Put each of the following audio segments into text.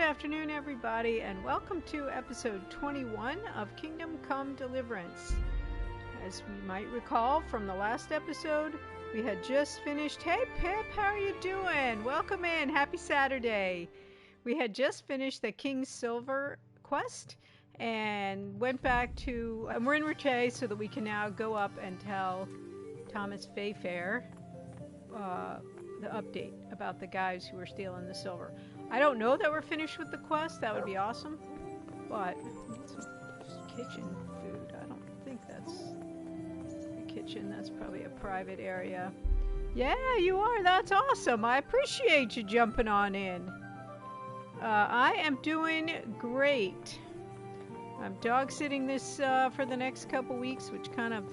afternoon, everybody, and welcome to episode 21 of Kingdom Come Deliverance. As we might recall from the last episode, we had just finished... Hey, Pip, how are you doing? Welcome in. Happy Saturday. We had just finished the King's Silver quest and went back to... And we're in Rete so that we can now go up and tell Thomas Fayfair the update about the guys who were stealing the silver. I don't know that we're finished with the quest. That would be awesome. But some kitchen food. I don't think that's the kitchen. That's probably a private area. Yeah, you are. That's awesome. I appreciate you jumping on in. I am doing great. I'm dog sitting this for the next couple weeks, which kind of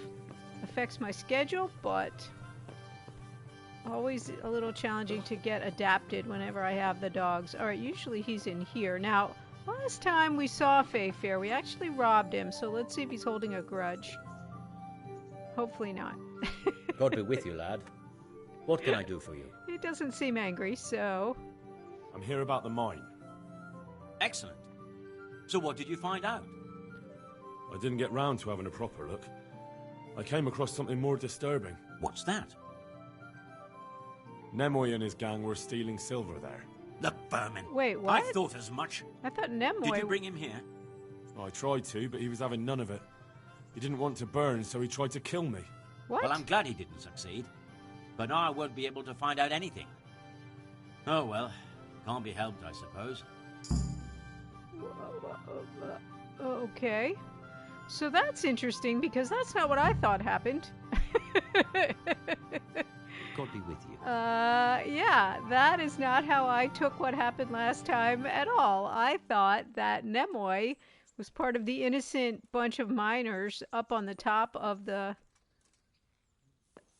affects my schedule, but always a little challenging to get adapted whenever I have the dogs. Alright, usually he's in here. Now, last time we saw Fayfair, we actually robbed him, so let's see if he's holding a grudge. Hopefully not. God be with you, lad. What can I do for you? He doesn't seem angry, so... I'm here about the mine. Excellent. So what did you find out? I didn't get round to having a proper look. I came across something more disturbing. What's that? Nemoy and his gang were stealing silver there. The vermin. Wait, what? I thought as much. I thought Nemoy... Did you bring him here? I tried to, but he was having none of it. He didn't want to burn, so he tried to kill me. What? Well, I'm glad he didn't succeed. But now I won't be able to find out anything. Oh, well. Can't be helped, I suppose. Okay. So that's interesting, because that's not what I thought happened. God be with you. Yeah, that is not how I took what happened last time at all. I thought that Nemoy was part of the innocent bunch of miners up on the top of the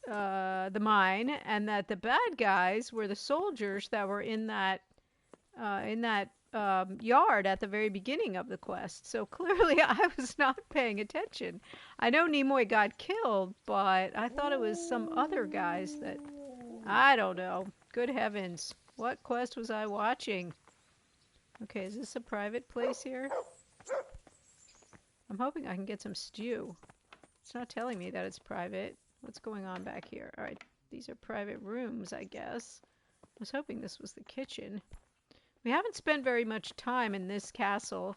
mine, and that the bad guys were the soldiers that were in that yard at the very beginning of the quest. So clearly I was not paying attention. I know Nemoy got killed, but I thought it was some other guys that... I don't know. Good heavens. What quest was I watching? Okay, is this a private place here? I'm hoping I can get some stew. It's not telling me that it's private. What's going on back here? Alright, these are private rooms, I guess. I was hoping this was the kitchen. We haven't spent very much time in this castle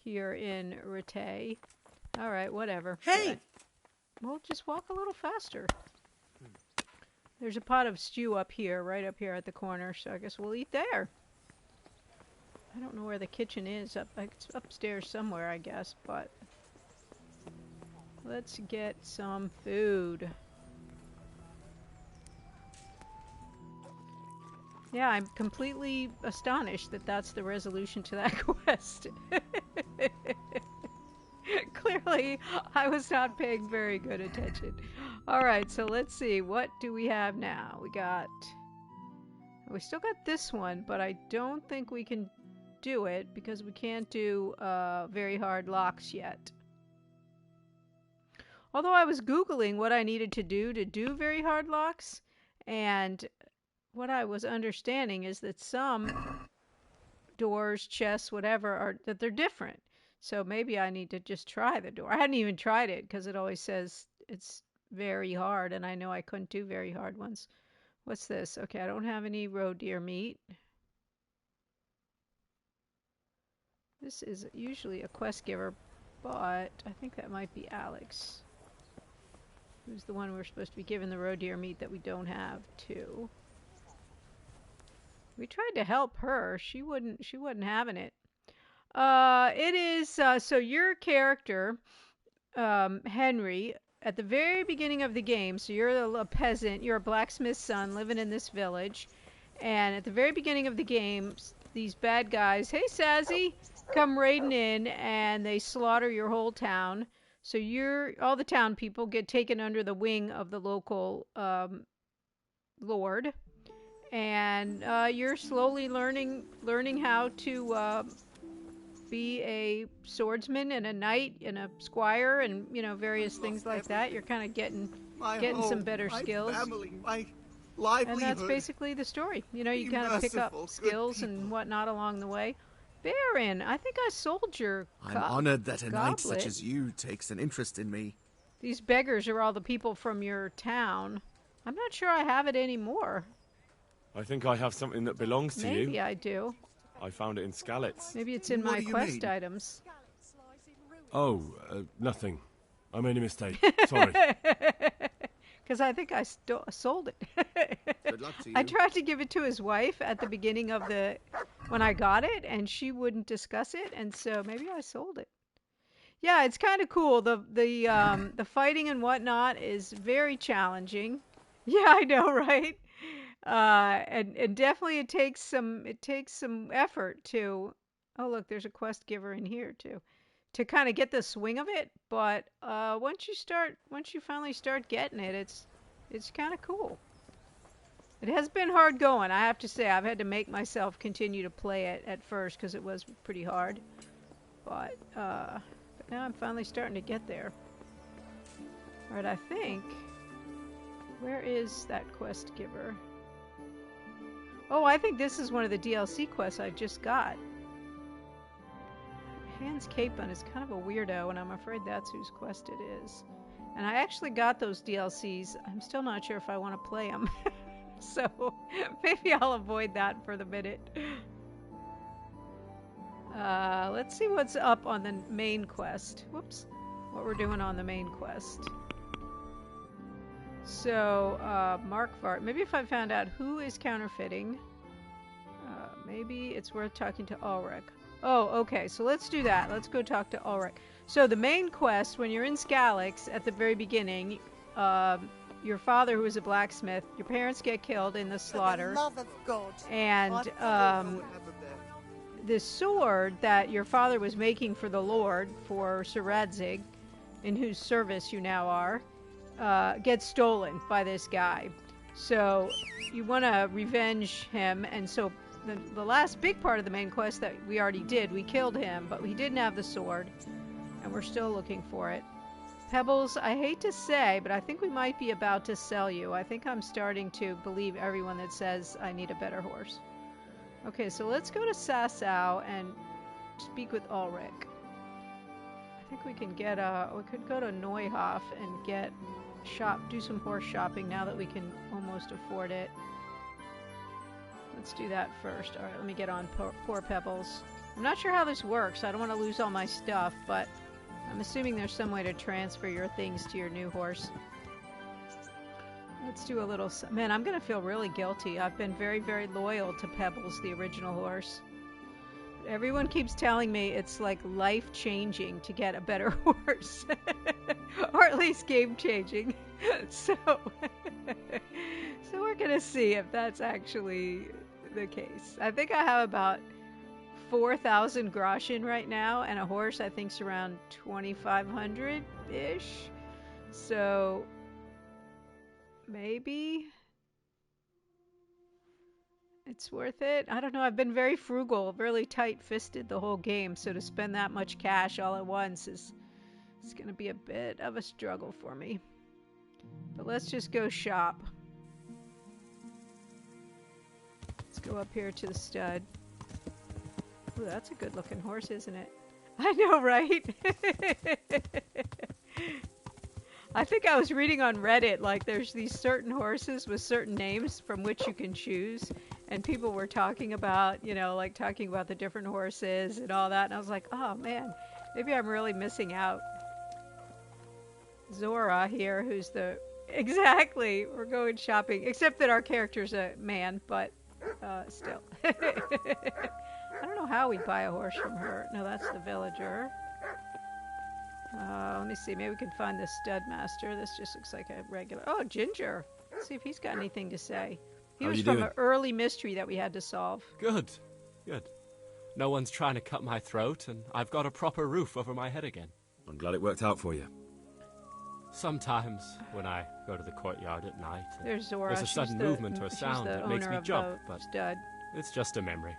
here in Rete. Alright, whatever. Hey! Well, just walk a little faster. There's a pot of stew up here, right up here at the corner, so I guess we'll eat there. I don't know where the kitchen is. It's upstairs somewhere, I guess, but... Let's get some food. Yeah, I'm completely astonished that that's the resolution to that quest. Clearly, I was not paying very good attention. Alright, so let's see. What do we have now? We still got this one, but I don't think we can do it because we can't do very hard locks yet. Although I was Googling what I needed to do very hard locks, and what I was understanding is that some doors, chests, whatever, that they're different. So maybe I need to just try the door. I hadn't even tried it because it always says it's very hard, and I know I couldn't do very hard ones. What's this? Okay, I don't have any roe deer meat. This is usually a quest giver, but I think that might be Alex, who's the one we're supposed to be giving the roe deer meat that we don't have to. We tried to help her. She wasn't having it. It is, so your character, Henry, at the very beginning of the game, so you're a peasant, you're a blacksmith's son living in this village, and at the very beginning of the game, these bad guys, hey Sazzy, come raiding in, and they slaughter your whole town. So all the town people get taken under the wing of the local lord, and you're slowly learning how to be a swordsman and a knight and a squire and various things like that. You're kind of getting some better skills. Family, livelihood. And that's basically the story. You know, you kind of pick up Merciful, good skills and whatnot along the way. Baron, I think I sold your I'm honored that a knight such goblet. as you takes an interest in me. These beggars are all the people from your town. I'm not sure I have it anymore. I think I have something that belongs to you. Maybe I do. I found it in Skalitz. Maybe it's in What my do you quest mean? items. Oh, nothing. I made a mistake. Sorry. Because I think I sold it. Good luck to you. I tried to give it to his wife at the beginning of when I got it, and she wouldn't discuss it, and so maybe I sold it. Yeah, it's kind of cool. The fighting and whatnot is very challenging. Yeah, I know, right? And definitely it takes some effort to. Oh, look, there's a quest giver in here too, to kind of get the swing of it. But once you finally start getting it, it's kind of cool. It has been hard going, I have to say. I've had to make myself continue to play it at first because it was pretty hard. But now I'm finally starting to get there. Alright, I think... Where is that quest giver? Oh, I think this is one of the DLC quests I just got. Hans Capon is kind of a weirdo, and I'm afraid that's whose quest it is. And I actually got those DLCs. I'm still not sure if I want to play them. So maybe I'll avoid that for the minute. Let's see what's up on the main quest. Whoops. What we're doing on the main quest. So, Markvart. Maybe if I found out who is counterfeiting, maybe it's worth talking to Ulrich. Oh, okay. So let's do that. Let's go talk to Ulrich. So the main quest, when you're in Skalitz at the very beginning, your father, who is a blacksmith, your parents get killed in the slaughter. For the love of God. And the sword that your father was making for the Lord, for Sir Radzig, in whose service you now are, gets stolen by this guy. So you want to revenge him, and so the last big part of the main quest that we already did, we killed him, but we didn't have the sword, and we're still looking for it. Pebbles, I hate to say, but I think we might be about to sell you. I think I'm starting to believe everyone that says I need a better horse. Okay, so let's go to Sasau and speak with Ulrich. I think we can get we could go to Neuhof and do some horse shopping now that we can almost afford it. Let's do that first. Alright, let me get on poor Pebbles. I'm not sure how this works. I don't want to lose all my stuff, but I'm assuming there's some way to transfer your things to your new horse. Let's do a little... Man, I'm going to feel really guilty. I've been very, very loyal to Pebbles, the original horse. Everyone keeps telling me it's like life-changing to get a better horse. Or at least game-changing. So we're going to see if that's actually the case. I think I have about 4,000 groschen right now, and a horse I think's around 2,500-ish. So maybe it's worth it. I don't know. I've been very frugal, really tight-fisted the whole game, so to spend that much cash all at once is going to be a bit of a struggle for me. But let's just go shop. Let's go up here to the stud. Ooh, that's a good-looking horse, isn't it? I know, right? I think I was reading on Reddit, like, there's these certain horses with certain names from which you can choose, and people were talking about, you know, like, talking about the different horses and all that, and I was like, oh, man, maybe I'm really missing out. Zora here, who's the... Exactly, we're going shopping, except that our character's a man, but still. I don't know how we'd buy a horse from her. No, that's the villager. Let me see. Maybe we can find the stud master. This just looks like a regular... Oh, Ginger. Let's see if he's got anything to say. He was from an early mystery that we had to solve. Good. Good. No one's trying to cut my throat, and I've got a proper roof over my head again. I'm glad it worked out for you. Sometimes, when I go to the courtyard at night, there's Zora. There's a sudden movement or a sound that makes me jump, but stud. It's just a memory.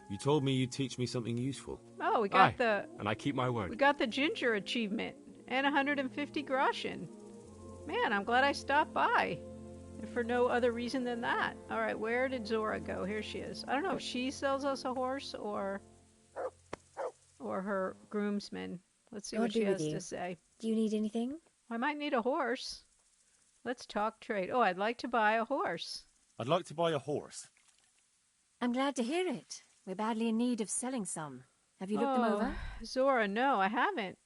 You told me you'd teach me something useful. Oh, we got and I keep my word. We got the Ginger achievement and 150 groschen. Man, I'm glad I stopped by. for no other reason than that. All right, where did Zora go? Here she is. I don't know if she sells us a horse or her groomsman. Let's see God what she be with has you. to say. Do you need anything? I might need a horse. Let's talk trade. Oh, I'd like to buy a horse. I'd like to buy a horse. I'm glad to hear it. We're badly in need of selling some. Have you looked them over? Zora, no, I haven't.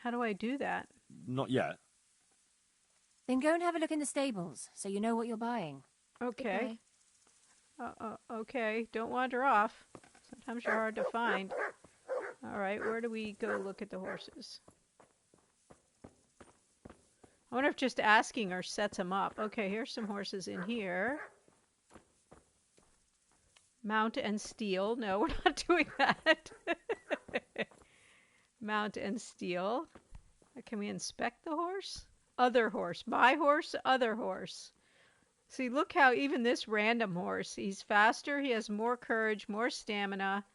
How do I do that? Not yet. Then go and have a look in the stables, so you know what you're buying. Okay. Okay, don't wander off. Sometimes you're hard to find. All right, where do we go look at the horses? I wonder if just asking her sets them up. Okay, here's some horses in here. Mount and steal. No, we're not doing that. Mount and steal. Can we inspect the horse? Other horse. My horse, other horse. See, look how even this random horse, he's faster, he has more courage, more stamina.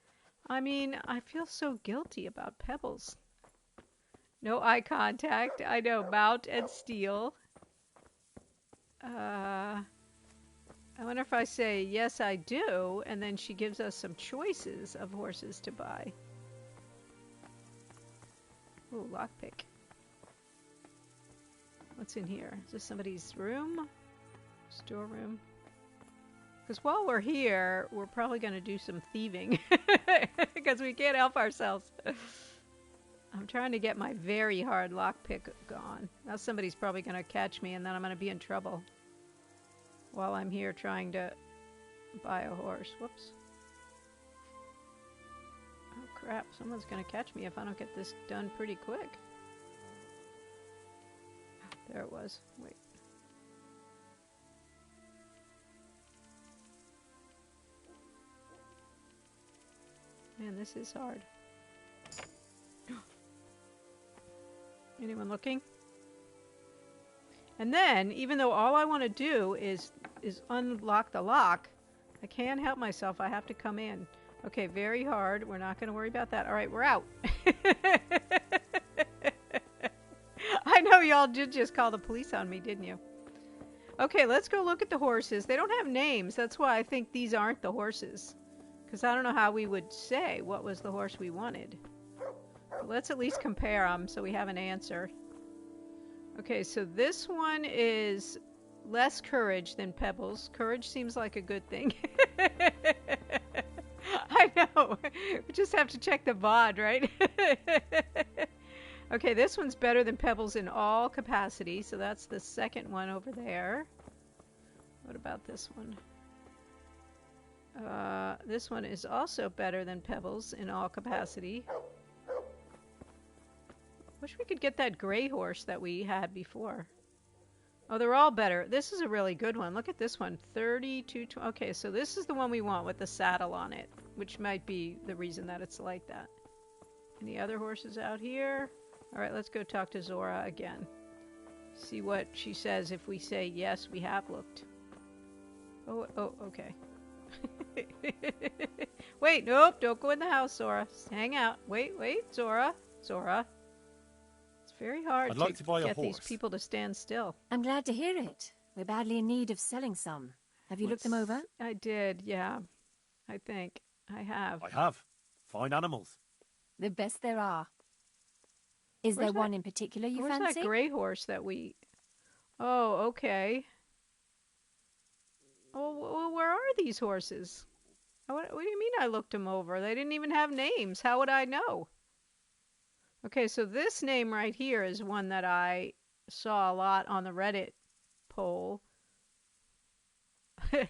I mean, I feel so guilty about Pebbles. No eye contact. I know, mount and steal. I wonder if I say, yes, I do, and then she gives us some choices of horses to buy. Ooh, lockpick. What's in here? Is this somebody's room? Storeroom? Because while we're here, we're probably going to do some thieving. Because we can't help ourselves. I'm trying to get my very hard lockpick gone. Now somebody's probably going to catch me and then I'm going to be in trouble. While I'm here trying to buy a horse. Whoops. Oh crap, someone's going to catch me if I don't get this done pretty quick. There it was. Wait. Man, this is hard. Anyone looking? And then, even though all I want to do is unlock the lock, I can't help myself. I have to come in. Okay, very hard. We're not going to worry about that. All right, we're out. I know y'all did just call the police on me, didn't you? Okay, let's go look at the horses. They don't have names. That's why I think these aren't the horses. Because I don't know how we would say what was the horse we wanted. But let's at least compare them so we have an answer. Okay, so this one is less courage than Pebbles. Courage seems like a good thing. I know. We just have to check the VOD, right? Okay, this one's better than Pebbles in all capacity, so that's the second one over there. What about this one? This one is also better than Pebbles in all capacity. Wish we could get that gray horse that we had before. Oh, they're all better. This is a really good one. Look at this one. 32. Okay, so this is the one we want with the saddle on it, which might be the reason that it's like that. Any other horses out here? All right, let's go talk to Zora again. See what she says if we say, yes, we have looked. Oh, okay. Wait, nope, don't go in the house, Zora. Hang out. Wait, Zora. It's very hard I'd like to buy a get horse. these people to stand still. I'm glad to hear it. We're badly in need of selling some. Have you looked them over? I did, yeah. I think. I have. I have. Fine animals. The best there are. Is there one in particular you fancy? Where's that gray horse that we... Oh, okay. Oh, well, where are these horses? What do you mean I looked them over? They didn't even have names. How would I know? Okay, so this name right here is one that I saw a lot on the Reddit poll. How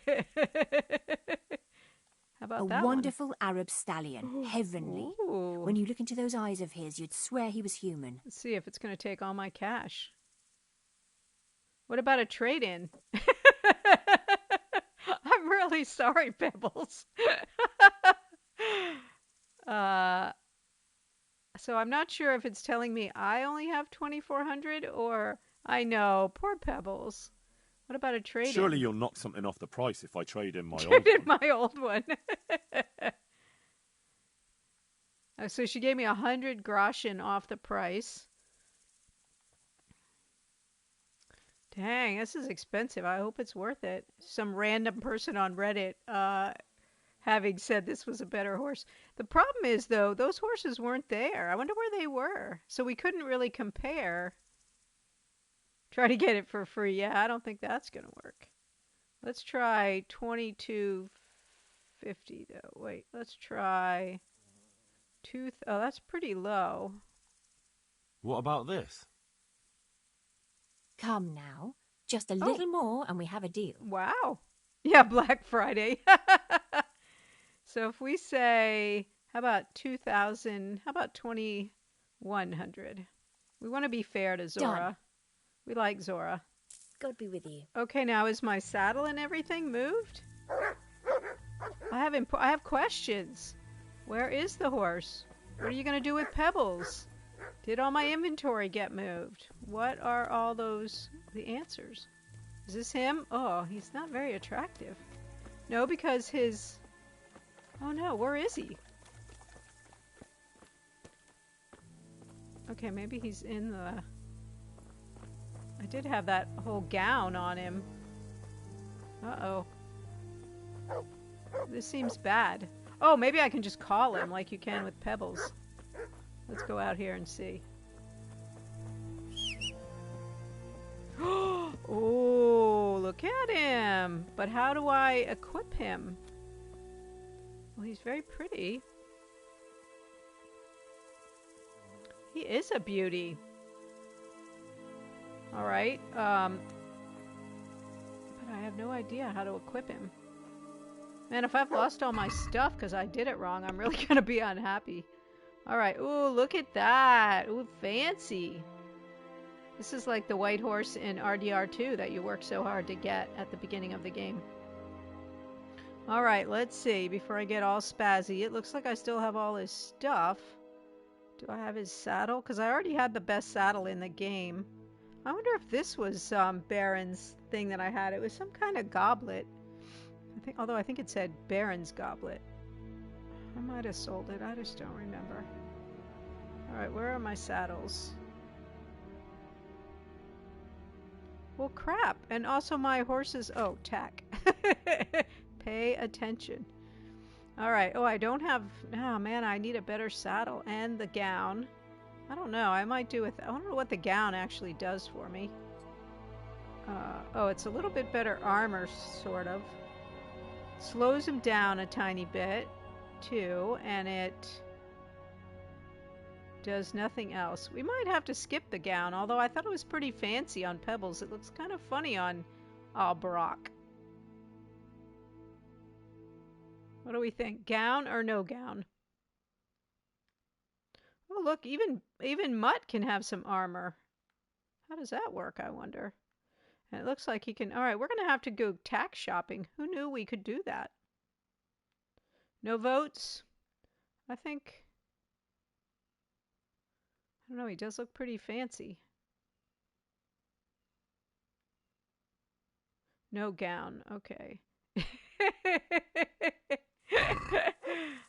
about that one? A wonderful Arab stallion. Heavenly. Ooh. When you look into those eyes of his, you'd swear he was human. Let's see if it's going to take all my cash. What about a trade-in? I'm really sorry, Pebbles. So I'm not sure if it's telling me I only have 2,400 or I know, poor Pebbles. What about a trade-in? Surely you'll knock something off the price if I trade in my old Trade in one. my old one. So she gave me 100 groschen off the price. Dang, this is expensive. I hope it's worth it. Some random person on Reddit having said this was a better horse. The problem is, though, those horses weren't there. I wonder where they were. So we couldn't really compare. Try to get it for free. Yeah, I don't think that's going to work. Let's try 22.50 though. Wait, let's try oh, that's pretty low. What about this? Come now. Just a little more and we have a deal. Wow. Yeah, Black Friday. So if we say, how about 2,000? How about 2,100? We want to be fair to Zora. Done. We like Zora. God be with you. Okay, now is my saddle and everything moved? I have questions. Where is the horse? What are you going to do with Pebbles? Did all my inventory get moved? What are all the answers? Is this him? Oh, he's not very attractive. No, because his... Oh no, where is he? Okay, maybe he's in the... I did have that whole gown on him. Uh-oh. This seems bad. Oh, maybe I can just call him like you can with Pebbles. Let's go out here and see. Oh, look at him. But how do I equip him? Well, he's very pretty. He is a beauty. All right. But I have no idea how to equip him. Man, if I've lost all my stuff because I did it wrong, I'm really going to be unhappy. All right. Ooh, look at that. Ooh, fancy. This is like the white horse in RDR2 that you work so hard to get at the beginning of the game. All right, let's see. Before I get all spazzy, it looks like I still have all his stuff. Do I have his saddle? Because I already had the best saddle in the game. I wonder if this was Baron's thing that I had. It was some kind of goblet. Although I think it said Baron's goblet. I might have sold it. I just don't remember. All right, where are my saddles? Well, crap. And also my horses... Oh, tack. Pay attention. All right. Oh, I don't have... Oh, man, I need a better saddle. And the gown. I don't know. I might do with... I don't know what the gown actually does for me. Oh, it's a little bit better armor, sort of. Slows him down a tiny bit, too. And it... does nothing else. We might have to skip the gown, although I thought it was pretty fancy on Pebbles. It looks kind of funny on Albarak. What do we think? Gown or no gown? Oh, look, even Mutt can have some armor. How does that work, I wonder? And it looks like he can... All right, we're going to have to go tack shopping. Who knew we could do that? No votes? I think... I don't know, he does look pretty fancy. No gown, okay.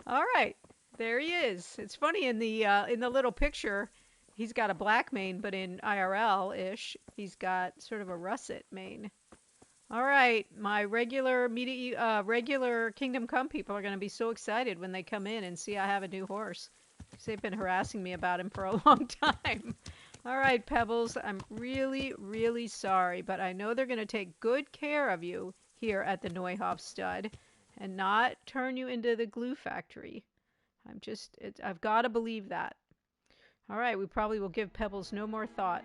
All right, there he is. It's funny in the little picture, he's got a black mane, but in IRL-ish, he's got sort of a russet mane. All right, my regular Kingdom Come people are going to be so excited when they come in and see I have a new horse. They've been harassing me about him for a long time. All right, Pebbles, I'm really, really sorry, but I know they're going to take good care of you here at the Neuhof Stud and not turn you into the glue factory. I've got to believe that. All right, we probably will give Pebbles no more thought.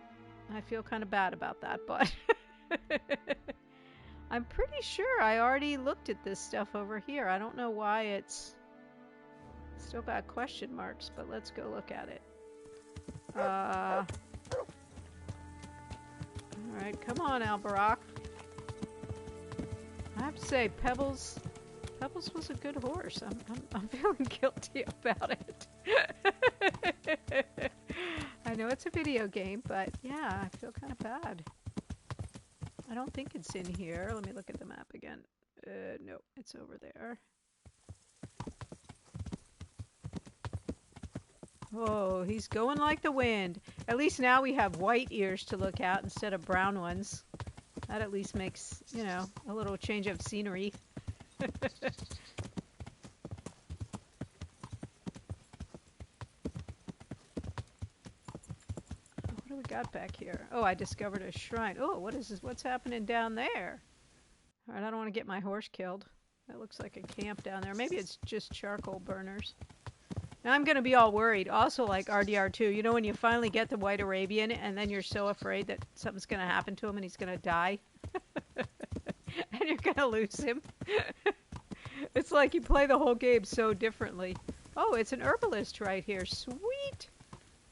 I feel kind of bad about that, but I'm pretty sure I already looked at this stuff over here. I don't know why it's still got question marks, but let's go look at it. All right, come on, Albarak. I have to say, Pebbles was a good horse. I'm feeling guilty about it. I know it's a video game, but yeah, I feel kind of bad. I don't think it's in here. Let me look at the map again. No, it's over there. Oh, he's going like the wind. At least now we have white ears to look at instead of brown ones. That at least makes, you know, a little change of scenery. What do we got back here? Oh, I discovered a shrine. Oh, what is this? What's happening down there? All right, I don't want to get my horse killed. That looks like a camp down there. Maybe it's just charcoal burners. Now I'm going to be all worried. Also like RDR2, you know when you finally get the White Arabian and then you're so afraid that something's going to happen to him and he's going to die? And you're going to lose him? It's like you play the whole game so differently. Oh, it's an herbalist right here. Sweet!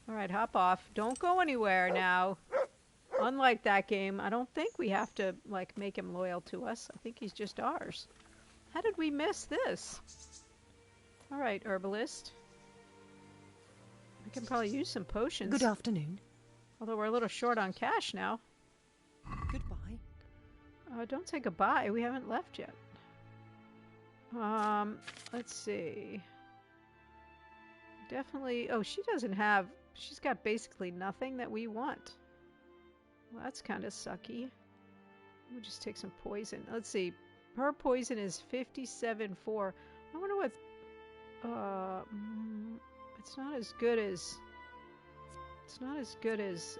Alright, hop off. Don't go anywhere now. Unlike that game, I don't think we have to, like, make him loyal to us. I think he's just ours. How did we miss this? Alright, herbalist. I can probably use some potions. Good afternoon. Although we're a little short on cash now. Goodbye. Don't say goodbye. We haven't left yet. Let's see. Definitely... Oh, she doesn't have... She's got basically nothing that we want. Well, that's kind of sucky. We'll just take some poison. Let's see. Her poison is 57.4. I wonder what... it's not as good as... It's not as good as...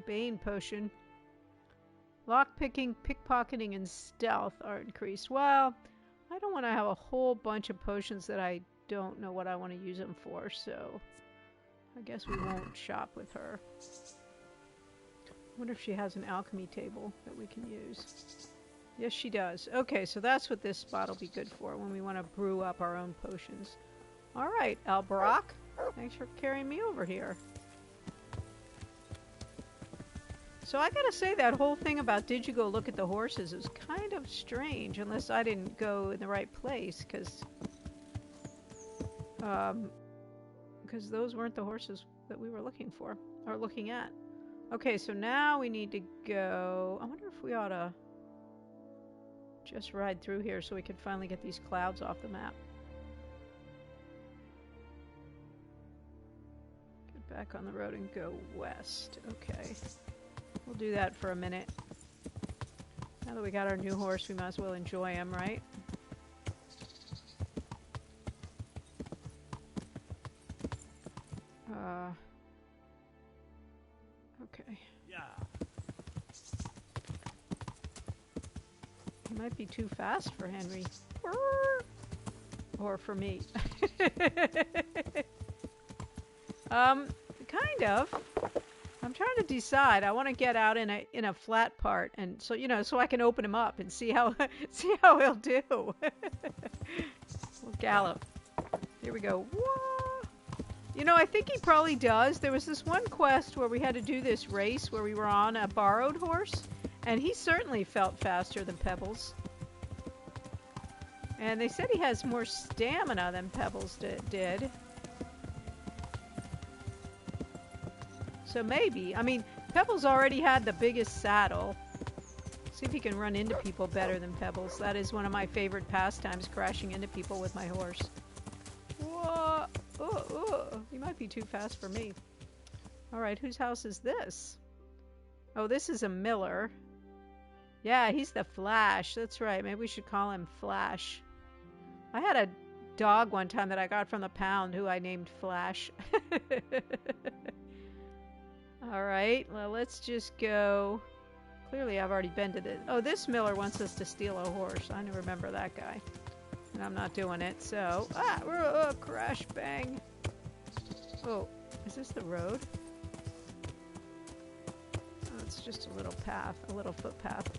Bane potion. Lockpicking, pickpocketing, and stealth are increased. Well, I don't want to have a whole bunch of potions that I don't know what I want to use them for, so I guess we won't shop with her. I wonder if she has an alchemy table that we can use. Yes, she does. Okay, so that's what this spot will be good for when we want to brew up our own potions. All right, Albarak, thanks for carrying me over here. So I gotta say that whole thing about did you go look at the horses is kind of strange, unless I didn't go in the right place, because those weren't the horses that we were looking for, or looking at. Okay, so now we need to go... I wonder if we ought to just ride through here so we can finally get these clouds off the map. Get back on the road and go west. Okay. We'll do that for a minute. Now that we got our new horse, we might as well enjoy him, right? Okay. Yeah. He might be too fast for Henry. Or for me. Kind of. I'm trying to decide. I want to get out in a flat part, and so so I can open him up and see how he'll do. We'll gallop. Here we go. Whoa. I think he probably does. There was this one quest where we had to do this race where we were on a borrowed horse, and he certainly felt faster than Pebbles. And they said he has more stamina than Pebbles did. So maybe. I mean, Pebbles already had the biggest saddle. See if he can run into people better than Pebbles. That is one of my favorite pastimes, crashing into people with my horse. Whoa! He might be too fast for me. Alright, whose house is this? Oh, this is a miller. Yeah, he's the Flash. That's right. Maybe we should call him Flash. I had a dog one time that I got from the pound who I named Flash. Alright, well, let's just go... Clearly, I've already been to this. Oh, this miller wants us to steal a horse. I remember that guy. And I'm not doing it, so... crash, bang. Oh, is this the road? Oh, it's just a little path, a little footpath.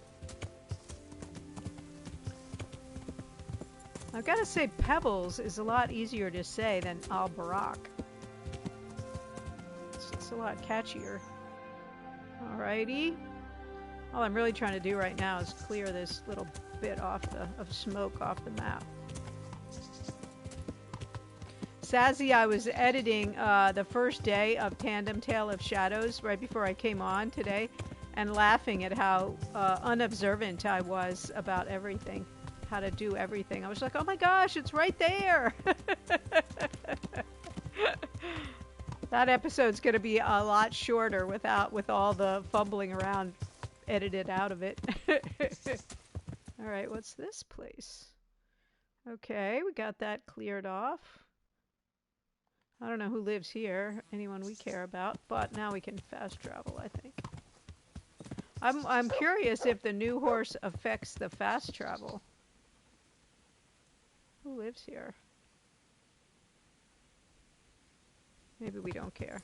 I've got to say, Pebbles is a lot easier to say than Al-Barak. It's a lot catchier. Alrighty. All I'm really trying to do right now is clear this little bit of smoke off the map. Sazzy, I was editing the first day of Tandem Tale of Shadows right before I came on today, and laughing at how unobservant I was about everything, how to do everything. I was like, oh my gosh, it's right there! That episode's going to be a lot shorter with all the fumbling around edited out of it. All right, what's this place? Okay, we got that cleared off. I don't know who lives here, anyone we care about, but now we can fast travel, I think. I'm curious if the new horse affects the fast travel. Who lives here? Maybe we don't care.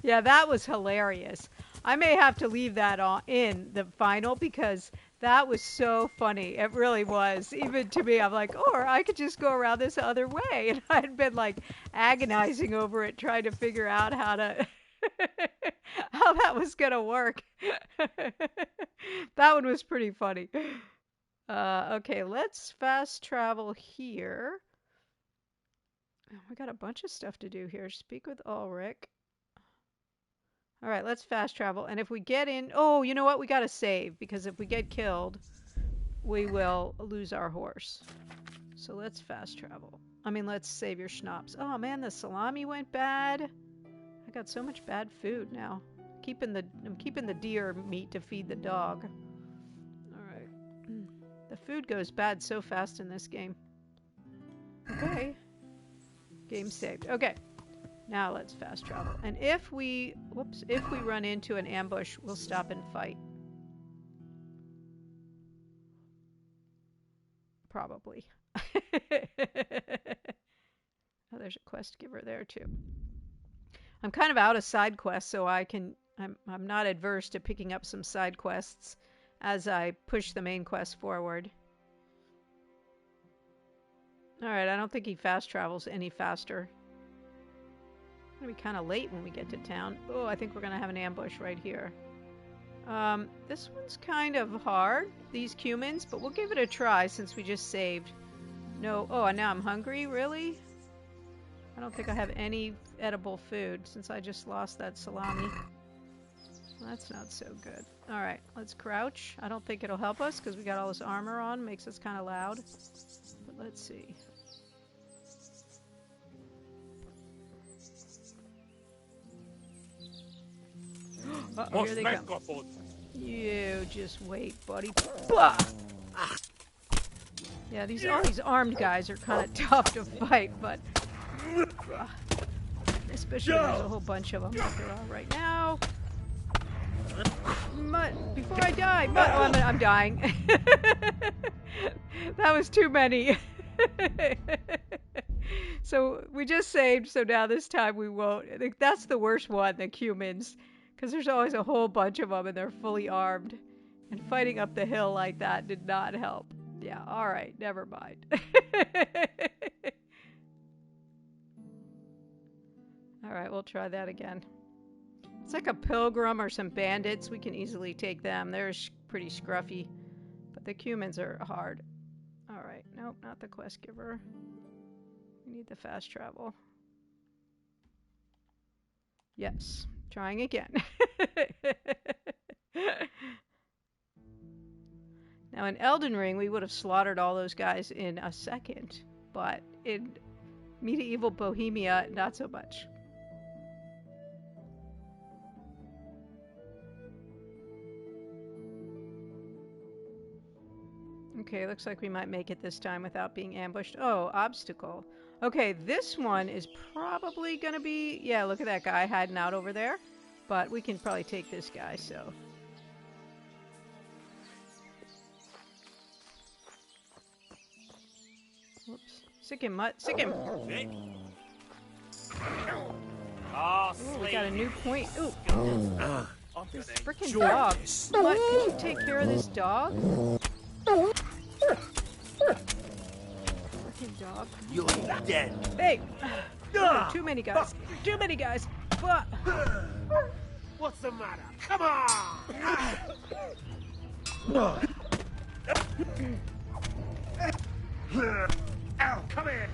Yeah, that was hilarious. I may have to leave that in the final because that was so funny. It really was. Even to me, I'm like, or I could just go around this other way. And I'd been like agonizing over it, trying to figure out how to how that was gonna work. That one was pretty funny. Okay, let's fast travel here. We got a bunch of stuff to do here. Speak with Ulrich. All right, let's fast travel. And if we get in... Oh, you know what? We got to save, because if we get killed, we will lose our horse. So let's fast travel. I mean, let's save your schnapps. Oh, man, the salami went bad. I got so much bad food now. I'm keeping the deer meat to feed the dog. All right. The food goes bad so fast in this game. Okay. Game saved. Okay. Now let's fast travel. And if we run into an ambush, we'll stop and fight. Probably. Oh, there's a quest giver there too. I'm kind of out of side quests, so I'm not adverse to picking up some side quests as I push the main quest forward. All right, I don't think he fast travels any faster. It's going to be kind of late when we get to town. Oh, I think we're going to have an ambush right here. This one's kind of hard, these cumins, but we'll give it a try since we just saved. No, oh, and now I'm hungry, really? I don't think I have any edible food since I just lost that salami. Well, that's not so good. All right, let's crouch. I don't think it'll help us because we got all this armor on. Makes us kind of loud. But let's see. Uh-oh, here they come. You just wait, buddy. Blah! Yeah, all these armed guys are kind of tough to fight, but especially when there's a whole bunch of them like there are right now. Mutt, before I die, Mutt. Oh, I'm dying. That was too many. So we just saved, so now this time we won't. I think that's the worst one, the cumins. Because there's always a whole bunch of them and they're fully armed. And fighting up the hill like that did not help. Yeah, alright, never mind. Alright, we'll try that again. It's like a pilgrim or some bandits. We can easily take them. They're pretty scruffy. But the cumins are hard. Alright, nope, not the quest giver. We need the fast travel. Yes. Trying again. Now in Elden Ring, we would have slaughtered all those guys in a second, but in medieval Bohemia, not so much. Okay, looks like we might make it this time without being ambushed. Oh, obstacle. Okay, this one is probably going to be... Yeah, look at that guy hiding out over there. But we can probably take this guy, so... Whoops. Sick him, Mutt. Sick him! Ooh, we got a new point. Ooh! This frickin' dog. Mutt, can you take care of this dog? Dog. You're dead. Hey! Oh, too many guys. Too many guys. What's the matter? Come on! Ow, come here!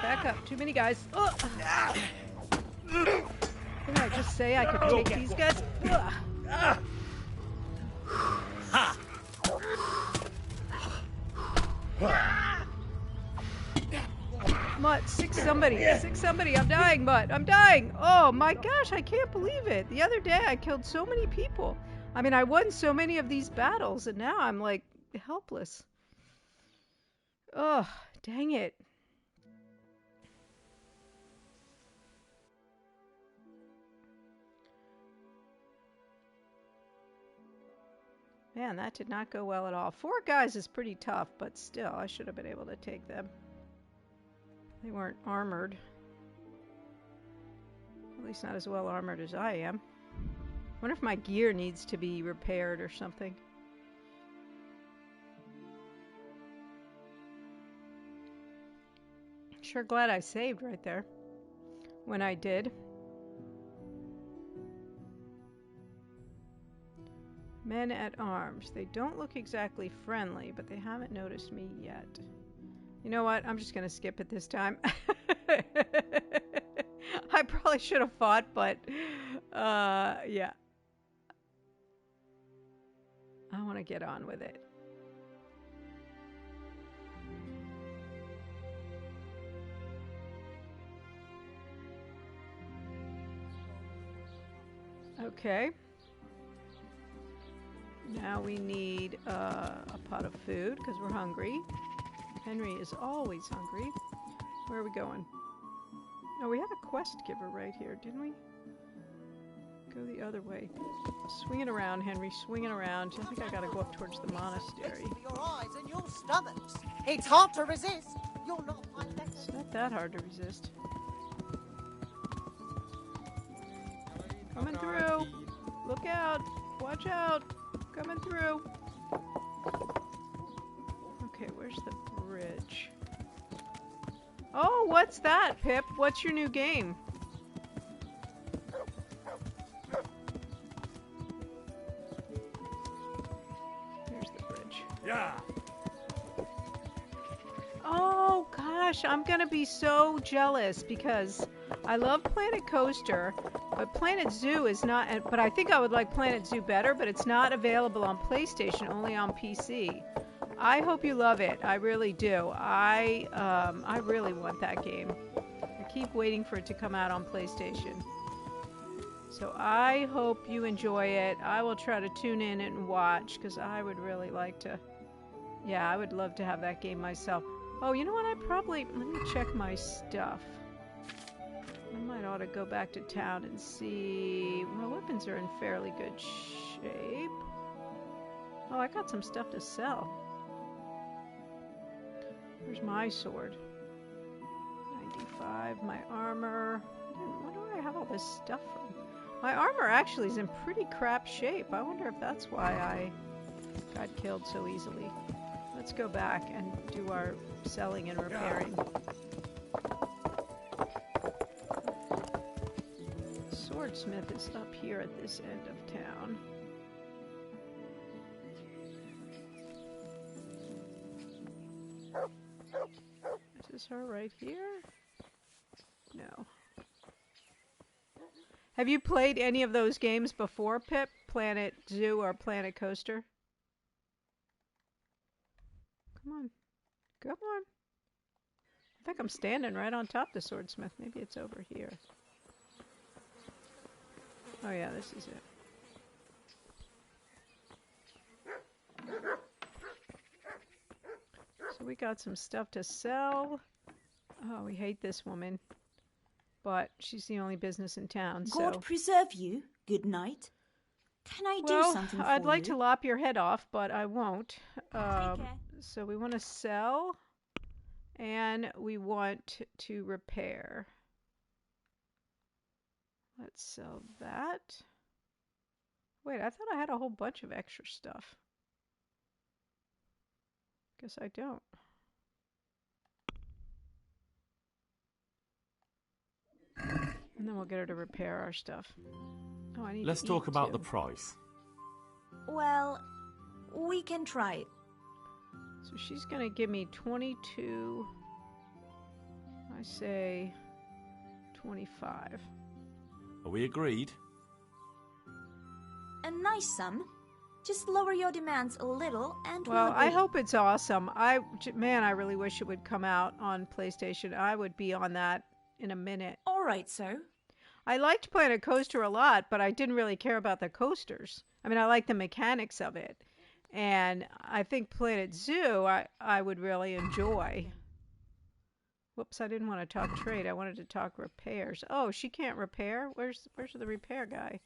Back up. Too many guys. Didn't I just say I could take these guys? Ha! Mutt, sick somebody. Sick somebody. I'm dying, Mutt. I'm dying. Oh my gosh, I can't believe it. The other day I killed so many people. I mean, I won so many of these battles, and now I'm like helpless. Oh, dang it. Man, that did not go well at all. 4 guys is pretty tough, but still, I should have been able to take them. They weren't armored. At least not as well armored as I am. Wonder if my gear needs to be repaired or something. Sure glad I saved right there. When I did. Men at arms. They don't look exactly friendly, but they haven't noticed me yet. You know what? I'm just going to skip it this time. I probably should have fought, but yeah. I want to get on with it. Okay. Now we need a pot of food because we're hungry. Henry is always hungry. Where are we going? Oh, we had a quest giver right here, didn't we? Go the other way. Swing it around, Henry. Swing it around. I think I gotta go up towards the monastery. Your eyes and your stomachs. It's hard to resist. You'll not find that. It's not that hard to resist. Coming through. Look out. Watch out. Coming through. Okay, where's the bridge? Oh, what's that, Pip? What's your new game? Here's the bridge. Yeah. Oh, gosh, I'm gonna be so jealous because I love Planet Coaster, but Planet Zoo is not, but I think I would like Planet Zoo better, but it's not available on PlayStation, only on PC. I hope you love it. I really do. I really want that game. I keep waiting for it to come out on PlayStation. So I hope you enjoy it. I will try to tune in and watch because I would really like to. Yeah, I would love to have that game myself. Oh, you know what? Let me check my stuff. I might ought to go back to town and see. My weapons are in fairly good shape. Oh, I got some stuff to sell. Where's my sword? 95. My armor. Where do I have all this stuff from? My armor actually is in pretty crap shape. I wonder if that's why I got killed so easily. Let's go back and do our selling and repairing. Swordsmith is up here at this end of town. Is this her right here? No. Have you played any of those games before, Pip? Planet Zoo or Planet Coaster? Come on. Come on. I think I'm standing right on top of the swordsmith. Maybe it's over here. Oh yeah, this is it. So we got some stuff to sell. Oh, we hate this woman. But she's the only business in town, so... God preserve you. Good night. Can I do something for you? I'd like to lop your head off, but I won't. Take care. So we want to sell, and we want to repair. Let's sell that. Wait, I thought I had a whole bunch of extra stuff. Guess I don't. And then we'll get her to repair our stuff. Oh, I need Let's to talk eat, about too. the price. Well, we can try. So she's going to give me 22. I say 25. Are we agreed? A nice sum. Just lower your demands a little and Well, we'll I agree. hope it's awesome. Man, I really wish it would come out on PlayStation. I would be on that in a minute. All right, sir. I liked playing a coaster a lot, but I didn't really care about the coasters. I mean, I like the mechanics of it. And I think Planet Zoo I would really enjoy. Whoops, I didn't want to talk trade. I wanted to talk repairs. Oh, she can't repair? Where's the repair guy?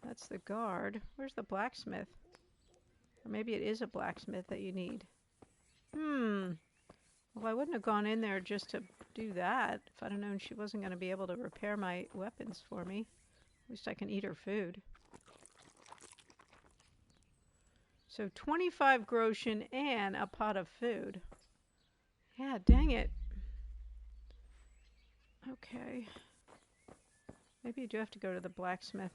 That's the guard. Where's the blacksmith? Or maybe it is a blacksmith that you need. Well, I wouldn't have gone in there just to do that if I'd have known she wasn't going to be able to repair my weapons for me. At least I can eat her food. So 25 groschen and a pot of food. Yeah, dang it. Okay. Maybe you do have to go to the blacksmith.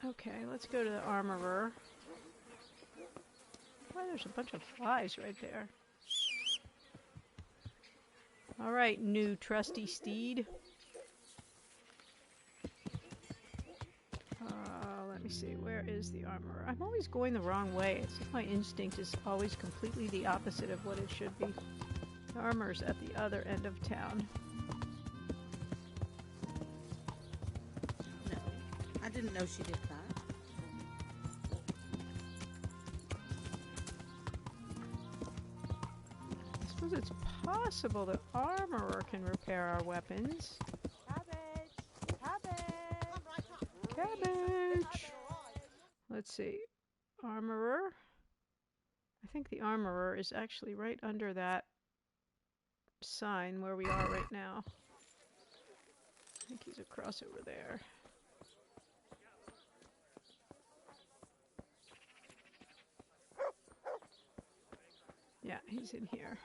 Okay, let's go to the armorer. Oh, there's a bunch of flies right there. All right, new trusty steed. Let me see, where is the armorer? I'm always going the wrong way. It's like my instinct is always completely the opposite of what it should be. The armorer's at the other end of town. No, I didn't know she did that. I suppose it's possible the armorer can repair our weapons. Cabbage! Let's see. Armorer. I think the armorer is actually right under that sign where we are right now. I think he's across over there. Yeah, he's in here.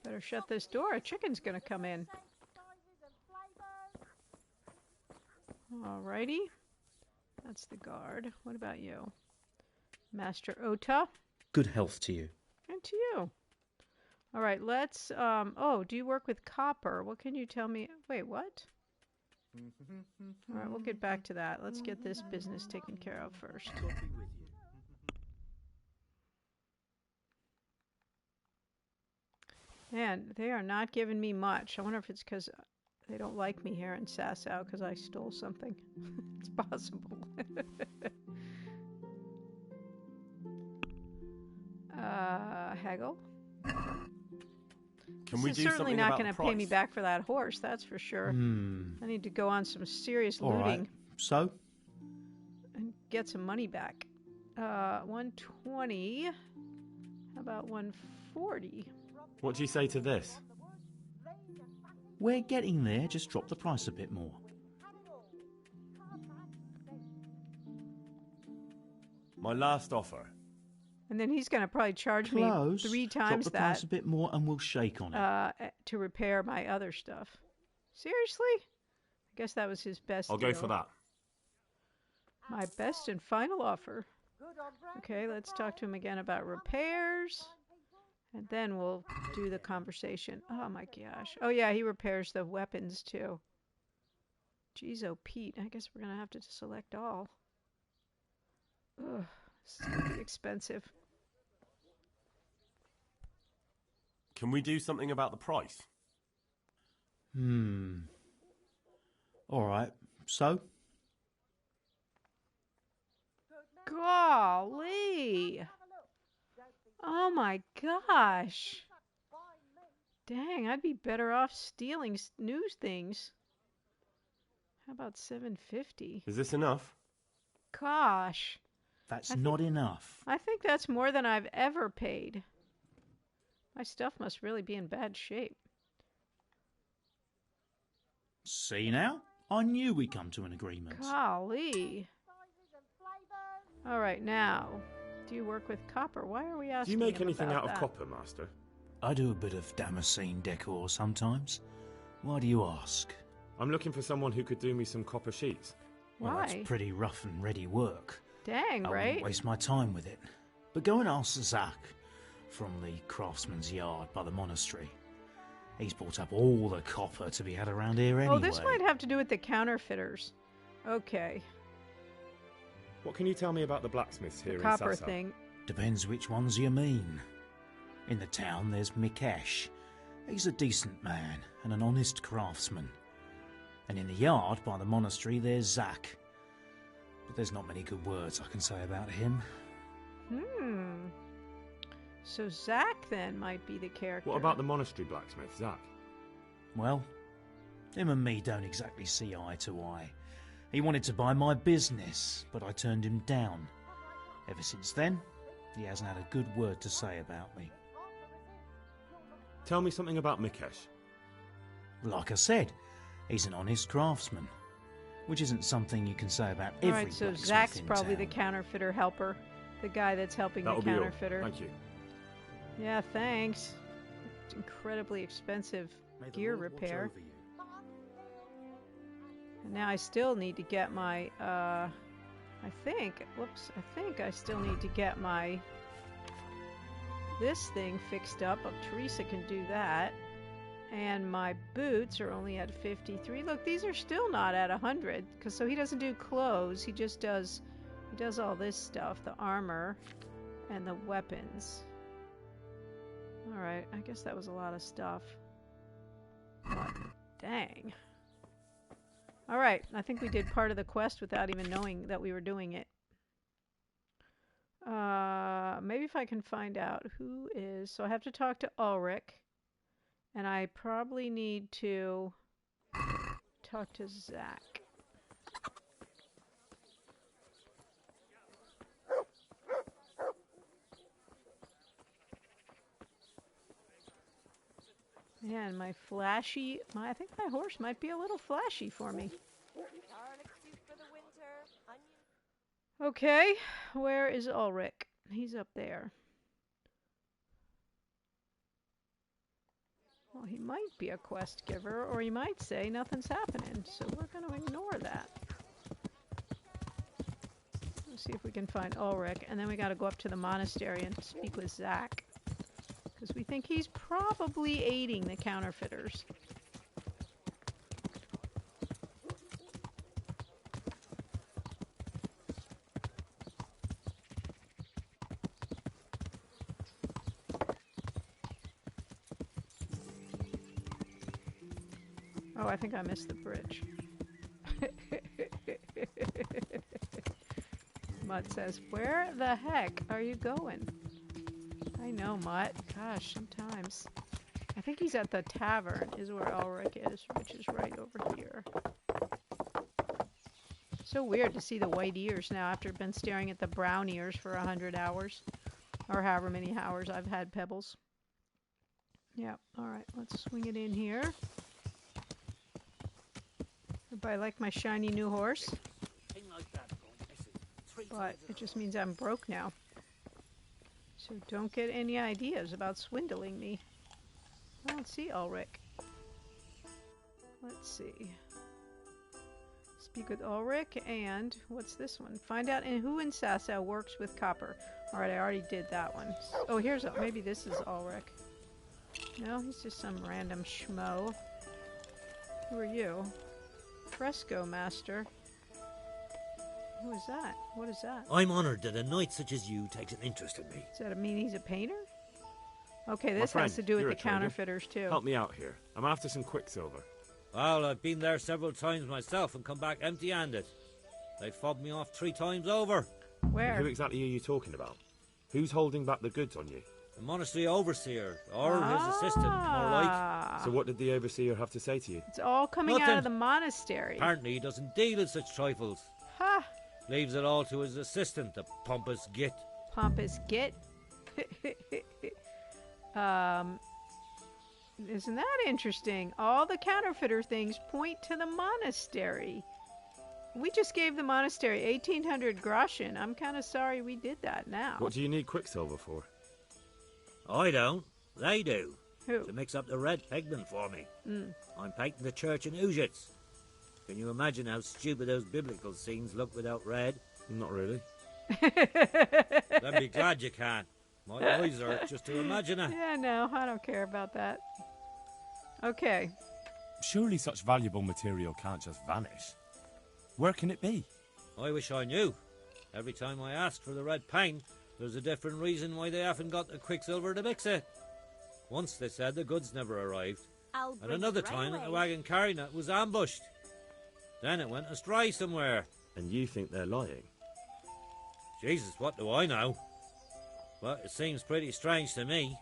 Better shut this door. A chicken's gonna come in. Alrighty. That's the guard. What about you? Master Ota? Good health to you. And to you. Alright, let's, oh, do you work with copper? What can you tell me? Wait, what? Alright, we'll get back to that. Let's get this business taken care of first. Man, they are not giving me much. I wonder if it's because they don't like me here in Sasau because I stole something. It's possible. Haggle? Can we do certainly something not about going the to pay me price? back for that horse, that's for sure. I need to go on some serious All looting right. So? and get some money back. 120. How about 140? What do you say to this? We're getting there. Just drop the price a bit more. My last offer. And then he's going to probably charge Close. me 3 Drop times the that price a bit more and we'll shake on it. to repair my other stuff. Seriously? I guess that was his best I'll deal. go for that. My best and final offer. Okay, let's talk to him again about repairs. And then we'll do the conversation. Oh my gosh. Oh yeah, he repairs the weapons too. Jeez, oh Pete. I guess we're going to have to select all. Ugh, this is going to be expensive. Can we do something about the price? All right. So? Golly! Oh my gosh! Dang, I'd be better off stealing news things. How about $7.50? Is this enough? Gosh. That's not enough. I think that's more than I've ever paid. My stuff must really be in bad shape. See now? I knew we'd come to an agreement. Golly. All right, now, do you work with copper? Why are we asking Do you make him anything about out of that? copper, Master? I do a bit of Damascene decor sometimes. Why do you ask? I'm looking for someone who could do me some copper sheets. Well, Why? that's pretty rough and ready work. Dang, I right? wouldn't waste my time with it. But go and ask Zach from the craftsman's yard by the monastery. He's bought up all the copper to be had around here anyway. Oh, this might have to do with the counterfeiters. Okay. What can you tell me about the blacksmiths here The in copper Sassa? thing. Depends which ones you mean. In the town, there's Mikesh. He's a decent man and an honest craftsman. And in the yard by the monastery, there's Zach. But there's not many good words I can say about him. So Zach then might be the character. What about the monastery blacksmith, Zach? Well, him and me don't exactly see eye to eye. He wanted to buy my business, but I turned him down. Ever since then, he hasn't had a good word to say about me. Tell me something about Mikesh. Like I said, he's an honest craftsman, which isn't something you can say about every Alright, so blacksmith Zach's in probably town. the counterfeiter helper. The guy that's helping That'll the be all. counterfeiter. Thank you. Yeah, thanks. It's incredibly expensive May the gear Lord watch repair. over you. And now I still need to get my, I think I still need to get my, this thing fixed up. Oh, Teresa can do that. And my boots are only at 53. Look, these are still not at 100. So he doesn't do clothes. He just does, he does all this stuff. The armor and the weapons. Alright, I guess that was a lot of stuff. But, dang. Alright, I think we did part of the quest without even knowing that we were doing it. Maybe if I can find out who is... So I have to talk to Ulrich. And I probably need to talk to Zach. Man, I think my horse might be a little flashy for me. Okay, where is Ulrich? He's up there. Well, he might be a quest giver, or he might say nothing's happening, so we're going to ignore that. Let's see if we can find Ulrich, and then we got to go up to the monastery and speak with Zach. Because we think he's probably aiding the counterfeiters. Oh, I think I missed the bridge. Mutt says, where the heck are you going? I know, Mutt. Gosh, sometimes. I think he's at the tavern is where Ulrich is, which is right over here. So weird to see the white ears now after I've been staring at the brown ears for 100 hours. Or however many hours I've had Pebbles. Yep, alright, let's swing it in here. Everybody like my shiny new horse? But it just means I'm broke now. So don't get any ideas about swindling me. I don't see Ulrich. Let's see. Speak with Ulrich and what's this one? Find out who in Sassa works with copper. Alright, I already did that one. Oh, maybe this is Ulrich. No, he's just some random schmo. Who are you? Fresco Master. Who is that? What is that? I'm honoured that a knight such as you takes an interest in me. Does that mean he's a painter? Okay, this friend, has to do with you're the a trader. counterfeiters too. Help me out here. I'm after some quicksilver. Well, I've been there several times myself and come back empty-handed. They fobbed me off 3 times over. Where? Who exactly are you talking about? Who's holding back the goods on you? The monastery overseer, or his assistant, more like. So what did the overseer have to say to you? It's all coming out Nothing. of the monastery. Apparently he doesn't deal in such trifles. Ha! Leaves it all to his assistant, the pompous git. Pompous git. Isn't that interesting? All the counterfeiter things point to the monastery. We just gave the monastery 1,800 groschen. I'm kind of sorry we did that now. What do you need quicksilver for? I don't. They do. Who? To mix up the red pigment for me. Mm. I'm painting the church in Ujits. Can you imagine how stupid those biblical scenes look without red? Not really. Then be glad you can. My eyes hurt just to imagine it. Yeah, no, I don't care about that. Okay. Surely such valuable material can't just vanish. Where can it be? I wish I knew. Every time I ask for the red paint, there's a different reason why they haven't got the quicksilver to mix it. Once they said the goods never arrived. And another time that the wagon carrying it was ambushed. Then it went astray somewhere. And you think they're lying? Jesus, what do I know? But it seems pretty strange to me.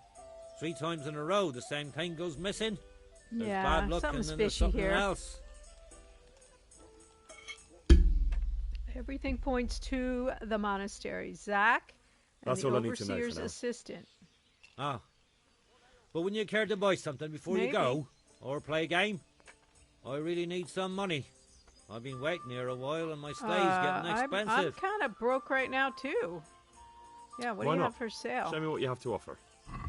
3 times in a row the same thing goes missing. There's bad luck and then there's something else. Everything points to the monastery. Zach and That's the all I need to know overseer's for now. assistant. Ah. But wouldn't you care to buy something before you go? Or play a game? I really need some money. I've been waiting here a while and my stay's getting expensive. I'm kind of broke right now, too. Yeah, what do you have for sale? Show me what you have to offer.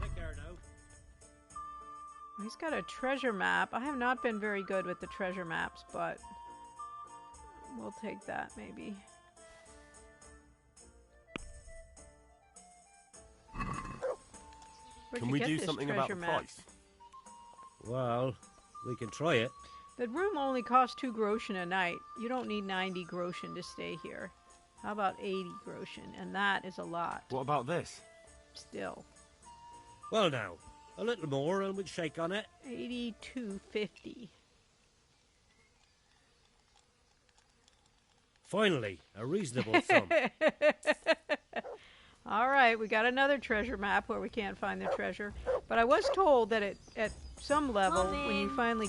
Take care now. He's got a treasure map. I have not been very good with the treasure maps, but we'll take that maybe. Can we do something about the price? Well, we can try it. The room only costs 2 groschen a night. You don't need 90 groschen to stay here. How about 80 groschen? And that is a lot. What about this? Still. Well now, a little more and we'll shake on it. 82.50. Finally, a reasonable sum. All right, we got another treasure map where we can't find the treasure. But I was told that at some level, when you finally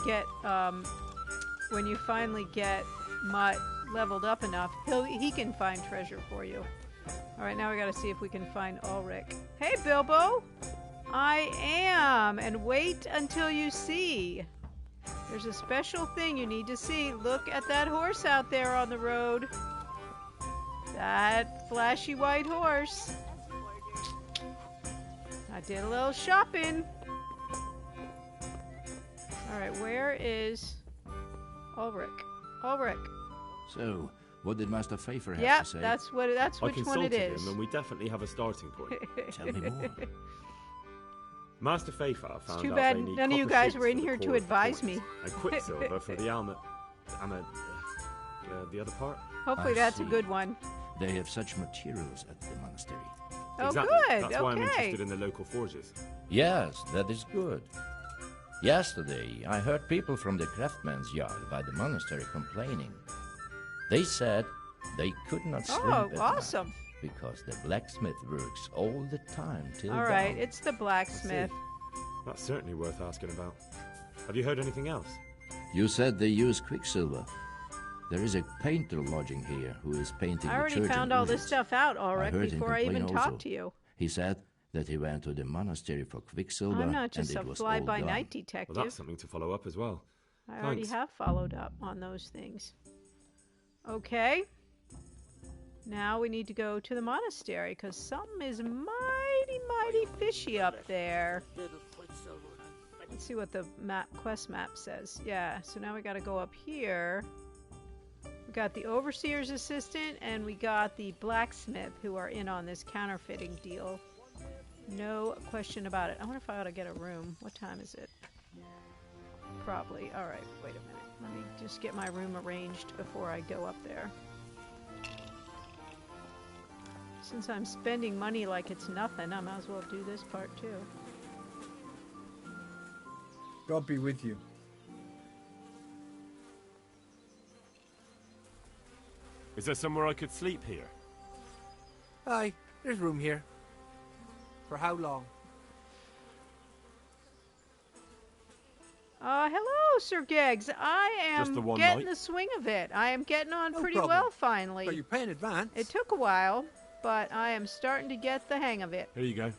get Mutt leveled up enough, he can find treasure for you. All right, now we got to see if we can find Ulrich. Hey, Bilbo! I am, and wait until you see. There's a special thing you need to see. Look at that horse out there on the road. That flashy white horse. I did a little shopping. Alright, where is Ulrich? Ulrich. So, what did Master Pfeiffer have Yep, to say? that's which one it is. Him and we definitely have a starting point. Tell me more. Master Pfeiffer found It's too out bad they need none of you copper guys sheets were in for the here to core of the advise coins, me. And quicksilver for the the other part. Hopefully that's a good one. They have such materials at the monastery. Oh, Exactly. good. That's why I'm Okay. interested in the local forges. Yes, that is good. Yesterday, I heard people from the craftsman's yard by the monastery complaining. They said they could not sleep Oh, at night awesome. because the blacksmith works all the time till All right, dawn. it's the blacksmith. That's certainly worth asking about. Have you heard anything else? You said they use quicksilver. There is a painter lodging here who is painting I the already church found and all this bridges. stuff out, I Ulrich, heard him before I even complain also. talked to you. He said that he went to the monastery for quicksilver I'm not just and a it was all fly-by-night gone. detective. Well, that's something to follow up as well. I already Thanks. have followed up on those things. Okay. Now we need to go to the monastery, because something is mighty fishy up there. Let's see what the quest map says. Yeah, so now we got to go up here. We got the overseer's assistant, and we got the blacksmith who are in on this counterfeiting deal. No question about it. I wonder if I ought to get a room. What time is it? Probably. Alright, wait a minute. Let me just get my room arranged before I go up there. Since I'm spending money like it's nothing, I might as well do this part too. God be with you. Is there somewhere I could sleep here? Aye, there's room here. For how long? Hello, Sir Geggs. I Just the am one getting night? the swing of it. I am getting on No pretty problem. well finally. But you're paying advance. It took a while, but I am starting to get the hang of it. Here you go.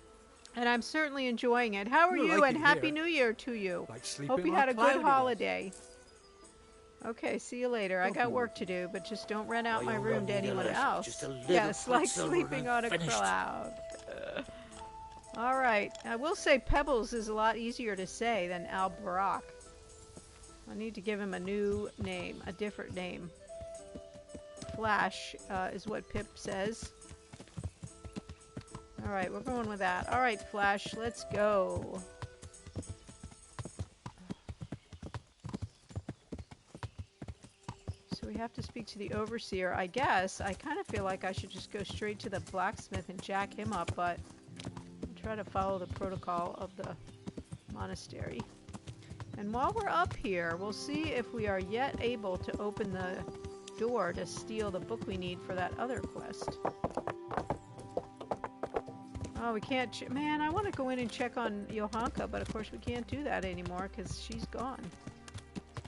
And I'm certainly enjoying it. How are You'll you? like And it Happy here. New Year to you. Like sleeping Hope you on had a cloud good it is. holiday. Okay, see you later. I got work to do, but just don't rent out my room to anyone else. Just a little Yes, like quicksilver sleeping and on a finished. cloud. All right. I will say Pebbles is a lot easier to say than Albrock. I need to give him a new name, a different name. Flash is what Pip says. All right, we're going with that. All right, Flash, let's go. So we have to speak to the overseer. I guess I kind of feel like I should just go straight to the blacksmith and jack him up, but I'll try to follow the protocol of the monastery. And while we're up here, we'll see if we are yet able to open the door to steal the book we need for that other quest. Oh, we can't... Man, I want to go in and check on Johanka, but of course we can't do that anymore because she's gone.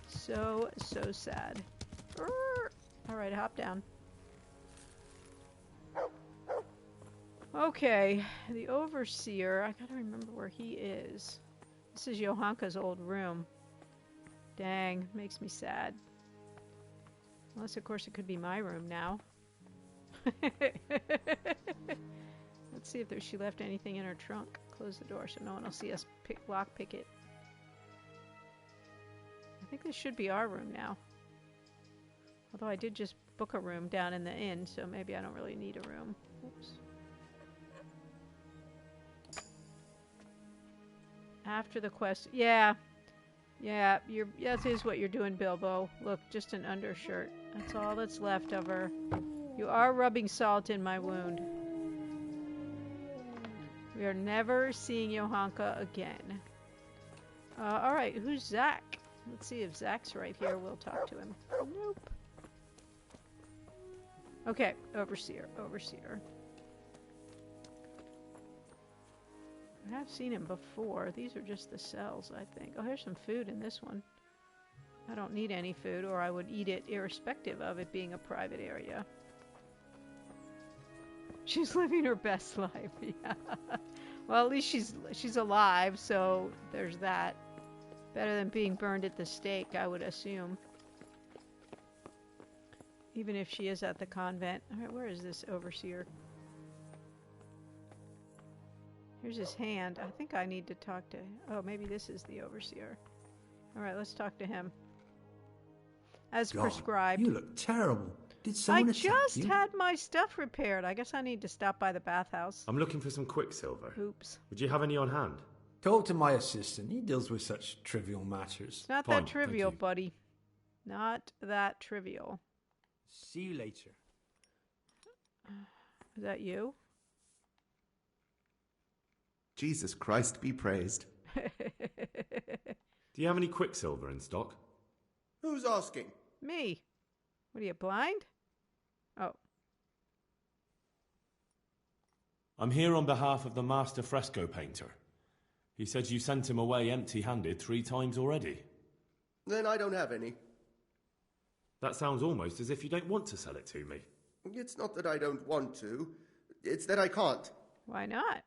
So sad. Alright, hop down. Okay, the overseer. I gotta remember where he is. This is Johanka's old room. Dang, makes me sad. Unless, of course, it could be my room now. Let's see if she left anything in her trunk. Close the door so no one will see us lockpick it. I think this should be our room now. Although I did just book a room down in the inn, so maybe I don't really need a room. Oops. After the quest. Yeah, that is what you're doing, Bilbo. Look, just an undershirt. That's all that's left of her. You are rubbing salt in my wound. We are never seeing Johanka again. Alright, who's Zach? Let's see if Zach's right here. We'll talk to him. Nope. Okay, overseer. I have seen him before. These are just the cells, I think. Oh, here's some food in this one. I don't need any food, or I would eat it irrespective of it being a private area. She's living her best life. Yeah. Well, at least she's alive, so there's that. Better than being burned at the stake, I would assume. Even if she is at the convent. Alright, where is this overseer? Here's his hand. I think I need to talk to... Oh, maybe this is the overseer. Alright, let's talk to him. As God, prescribed. You look terrible. Did someone I attack just you? had my stuff repaired. I guess I need to stop by the bathhouse. I'm looking for some quicksilver. Oops. Would you have any on hand? Talk to my assistant. He deals with such trivial matters. It's not Fine, that trivial, buddy. Not that trivial. See you later. Is that you? Jesus Christ be praised. Do you have any quicksilver in stock? Who's asking? Me. What are you, blind? Oh. I'm here on behalf of the master fresco painter. He said you sent him away empty-handed 3 times already. Then I don't have any. That sounds almost as if you don't want to sell it to me. It's not that I don't want to. It's that I can't. Why not?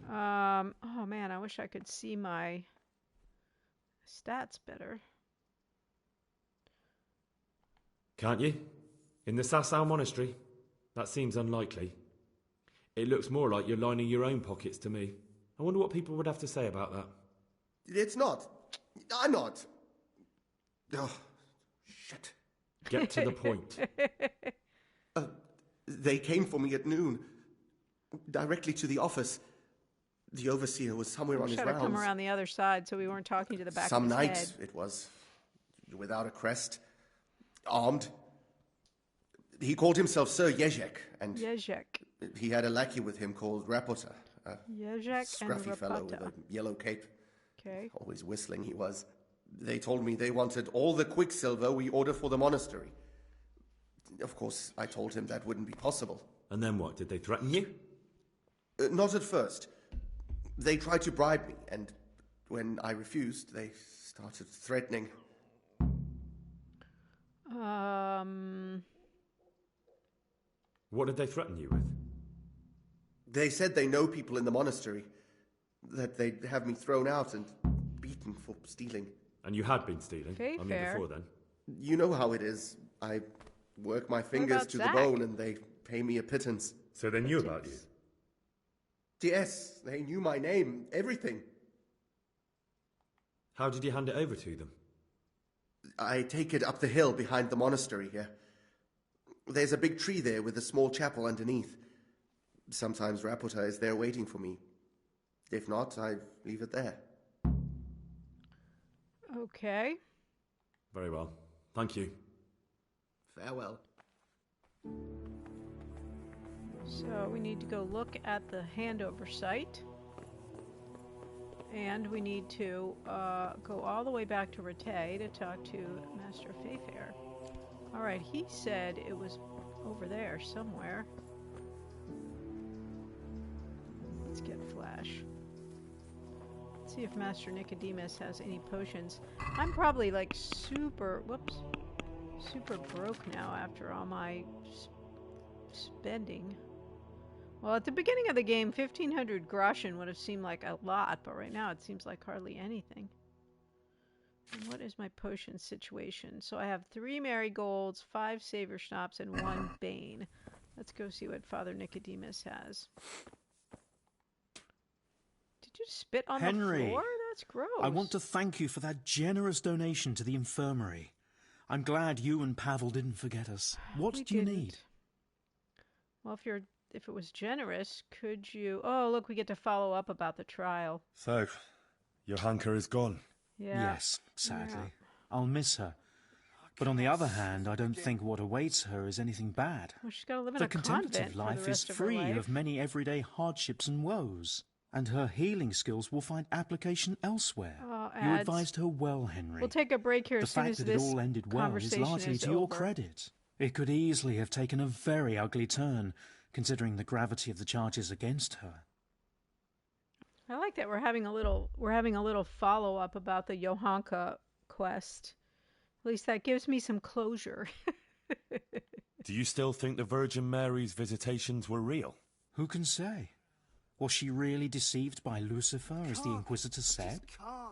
Oh man, I wish I could see my stats better. Can't you? In the Sasau Monastery? That seems unlikely. It looks more like you're lining your own pockets to me. I wonder what people would have to say about that. It's not. I'm not. Oh, shit. Get to the point. They came for me at noon. Directly to the office. The overseer was somewhere on his rounds. Should have come around the other side so we weren't talking to the back Some of his night head. it was. Without a crest. Armed. He called himself Sir Jezek, and he had a lackey with him called Rapota, a scruffy fellow with a yellow cape. Okay. Always whistling he was. They told me they wanted all the quicksilver we order for the monastery. Of course, I told him that wouldn't be possible. And then what? Did they threaten you? Not at first. They tried to bribe me, and when I refused, they started threatening. What did they threaten you with? They said they know people in the monastery. That they'd have me thrown out and beaten for stealing. And you had been stealing? Fair. Before then? You know how it is. I work my fingers to Zach? the bone and they pay me a pittance. So they knew about you? Yes, they knew my name, everything. How did you hand it over to them? I take it up the hill behind the monastery here. There's a big tree there with a small chapel underneath. Sometimes Rapota is there waiting for me. If not, I leave it there. Okay. Very well. Thank you. Farewell. So we need to go look at the handover site. And we need to go all the way back to Rattay to talk to Master Fayfair. Alright, he said it was over there somewhere. Let's get Flash. Let's see if Master Nicodemus has any potions. I'm probably like super broke now after all my spending. Well, at the beginning of the game, 1,500 groschen would have seemed like a lot, but right now it seems like hardly anything. And what is my potion situation? So I have 3 marigolds, 5 savor schnapps, and 1 bane. Let's go see what Father Nicodemus has. Did you spit on the floor? That's gross. I want to thank you for that generous donation to the infirmary. I'm glad you and Pavel didn't forget us. What do you need? Well, if it was generous, could you... Oh, look, we get to follow up about the trial. So, your hunker is gone. Yeah. Yes, sadly. I'll miss her. But on the other hand, I don't think what awaits her is anything bad. Well, she's got to live in a convent contemplative life for the rest is free of her life. of many everyday hardships and woes, and her healing skills will find application elsewhere. You advised her well, Henry. We'll take a break here as soon as this conversation is over. The fact that it all ended well is largely to your credit. It could easily have taken a very ugly turn, considering the gravity of the charges against her. I like that we're having a little follow-up about the Johanka quest. At least that gives me some closure. Do you still think the Virgin Mary's visitations were real? Who can say? Was she really deceived by Lucifer, as the Inquisitor said?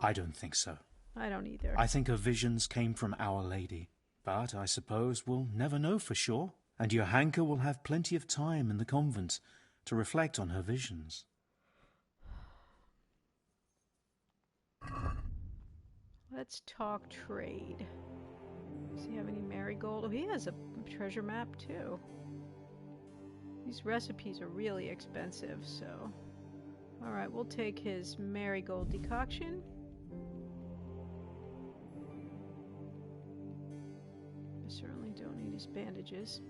I don't think so. I don't either. I think her visions came from Our Lady. But I suppose we'll never know for sure. And Johanka will have plenty of time in the convent to reflect on her visions. Let's talk trade. Does he have any marigold? Oh, he has a treasure map too. These recipes are really expensive, so... Alright, we'll take his marigold decoction. I certainly don't need his bandages.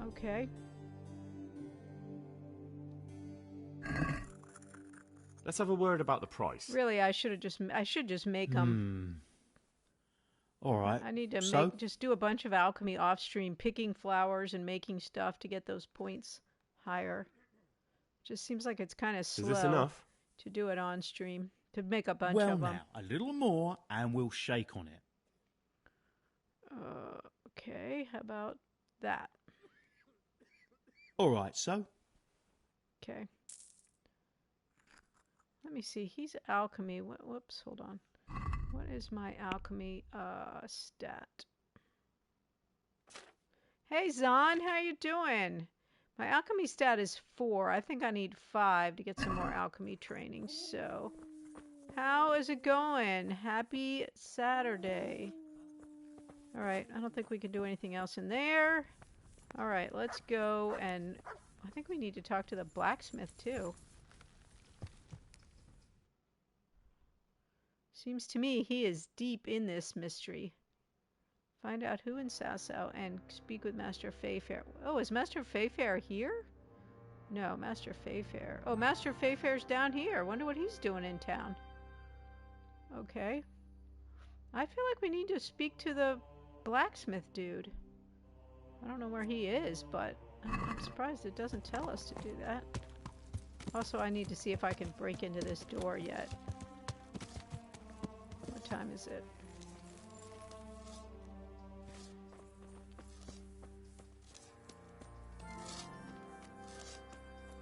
Okay. Let's have a word about the price. Really, I should just make them. All right. I need to just do a bunch of alchemy off stream, picking flowers and making stuff to get those points higher. Just seems like it's kind of slow. Is this enough? To do it on stream, to make a bunch of them. Well, now, a little more and we'll shake on it. Okay, how about that? All right, so? Okay. Let me see. He's alchemy. Whoops, hold on. What is my alchemy stat? Hey, Zahn, how you doing? My alchemy stat is 4. I think I need 5 to get some more alchemy training. So, how is it going? Happy Saturday. All right, I don't think we can do anything else in there. All right, let's go, and I think we need to talk to the blacksmith too. Seems to me he is deep in this mystery. Find out who in Sasau and speak with Master Fayfair. Oh, is Master Fayfair here? No, Master Fayfair. Oh, Master Fayfair's down here. Wonder what he's doing in town. Okay. I feel like we need to speak to the blacksmith dude. I don't know where he is, but I'm surprised it doesn't tell us to do that. Also, I need to see if I can break into this door yet. What time is it?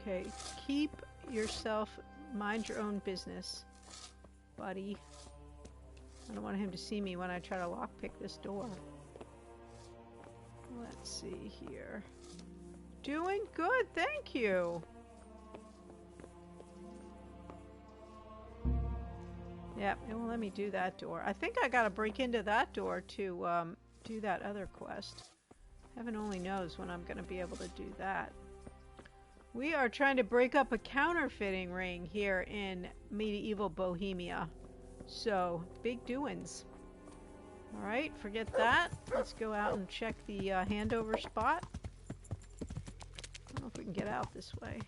Okay, keep yourself, mind your own business, buddy. I don't want him to see me when I try to lockpick this door. Let's see here. Doing good, thank you. Yep, it won't let me do that door. I think I gotta break into that door to do that other quest. Heaven only knows when I'm gonna be able to do that. We are trying to break up a counterfeiting ring here in medieval Bohemia. So, big doings. Alright, forget that. Let's go out and check the handover spot. I don't know if we can get out this way.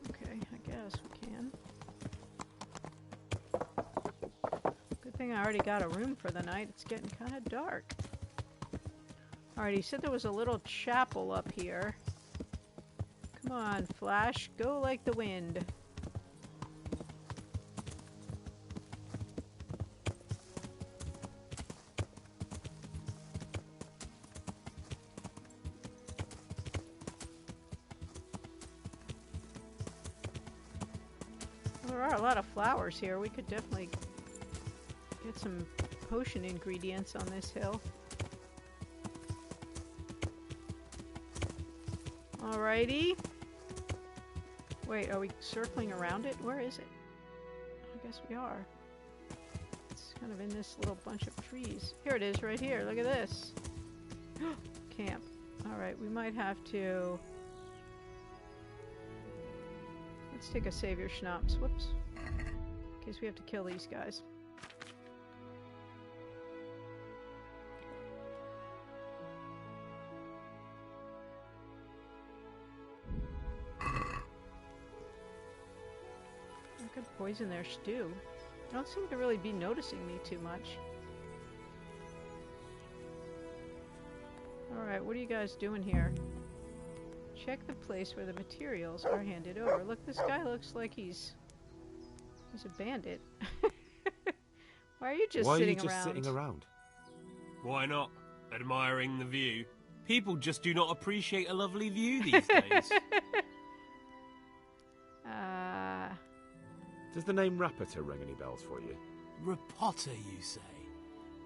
Okay, I guess we can. Good thing I already got a room for the night. It's getting kind of dark. Alright, he said there was a little chapel up here. Come on, Flash. Go like the wind. There are a lot of flowers here. We could definitely get some potion ingredients on this hill. Alrighty. Wait, are we circling around it? Where is it? I guess we are. It's kind of in this little bunch of trees. Here it is, right here. Look at this. Camp. Alright, we might have to... Let's take a Savior Schnapps. Whoops. In case we have to kill these guys. I could poison their stew. They don't seem to really be noticing me too much. Alright, what are you guys doing here? Check the place where the materials are handed over. Look, this guy looks like he's a bandit. Why are you just sitting around? Why not? Admiring the view. People just do not appreciate a lovely view these days. Does the name Rapota ring any bells for you? Rapota, you say?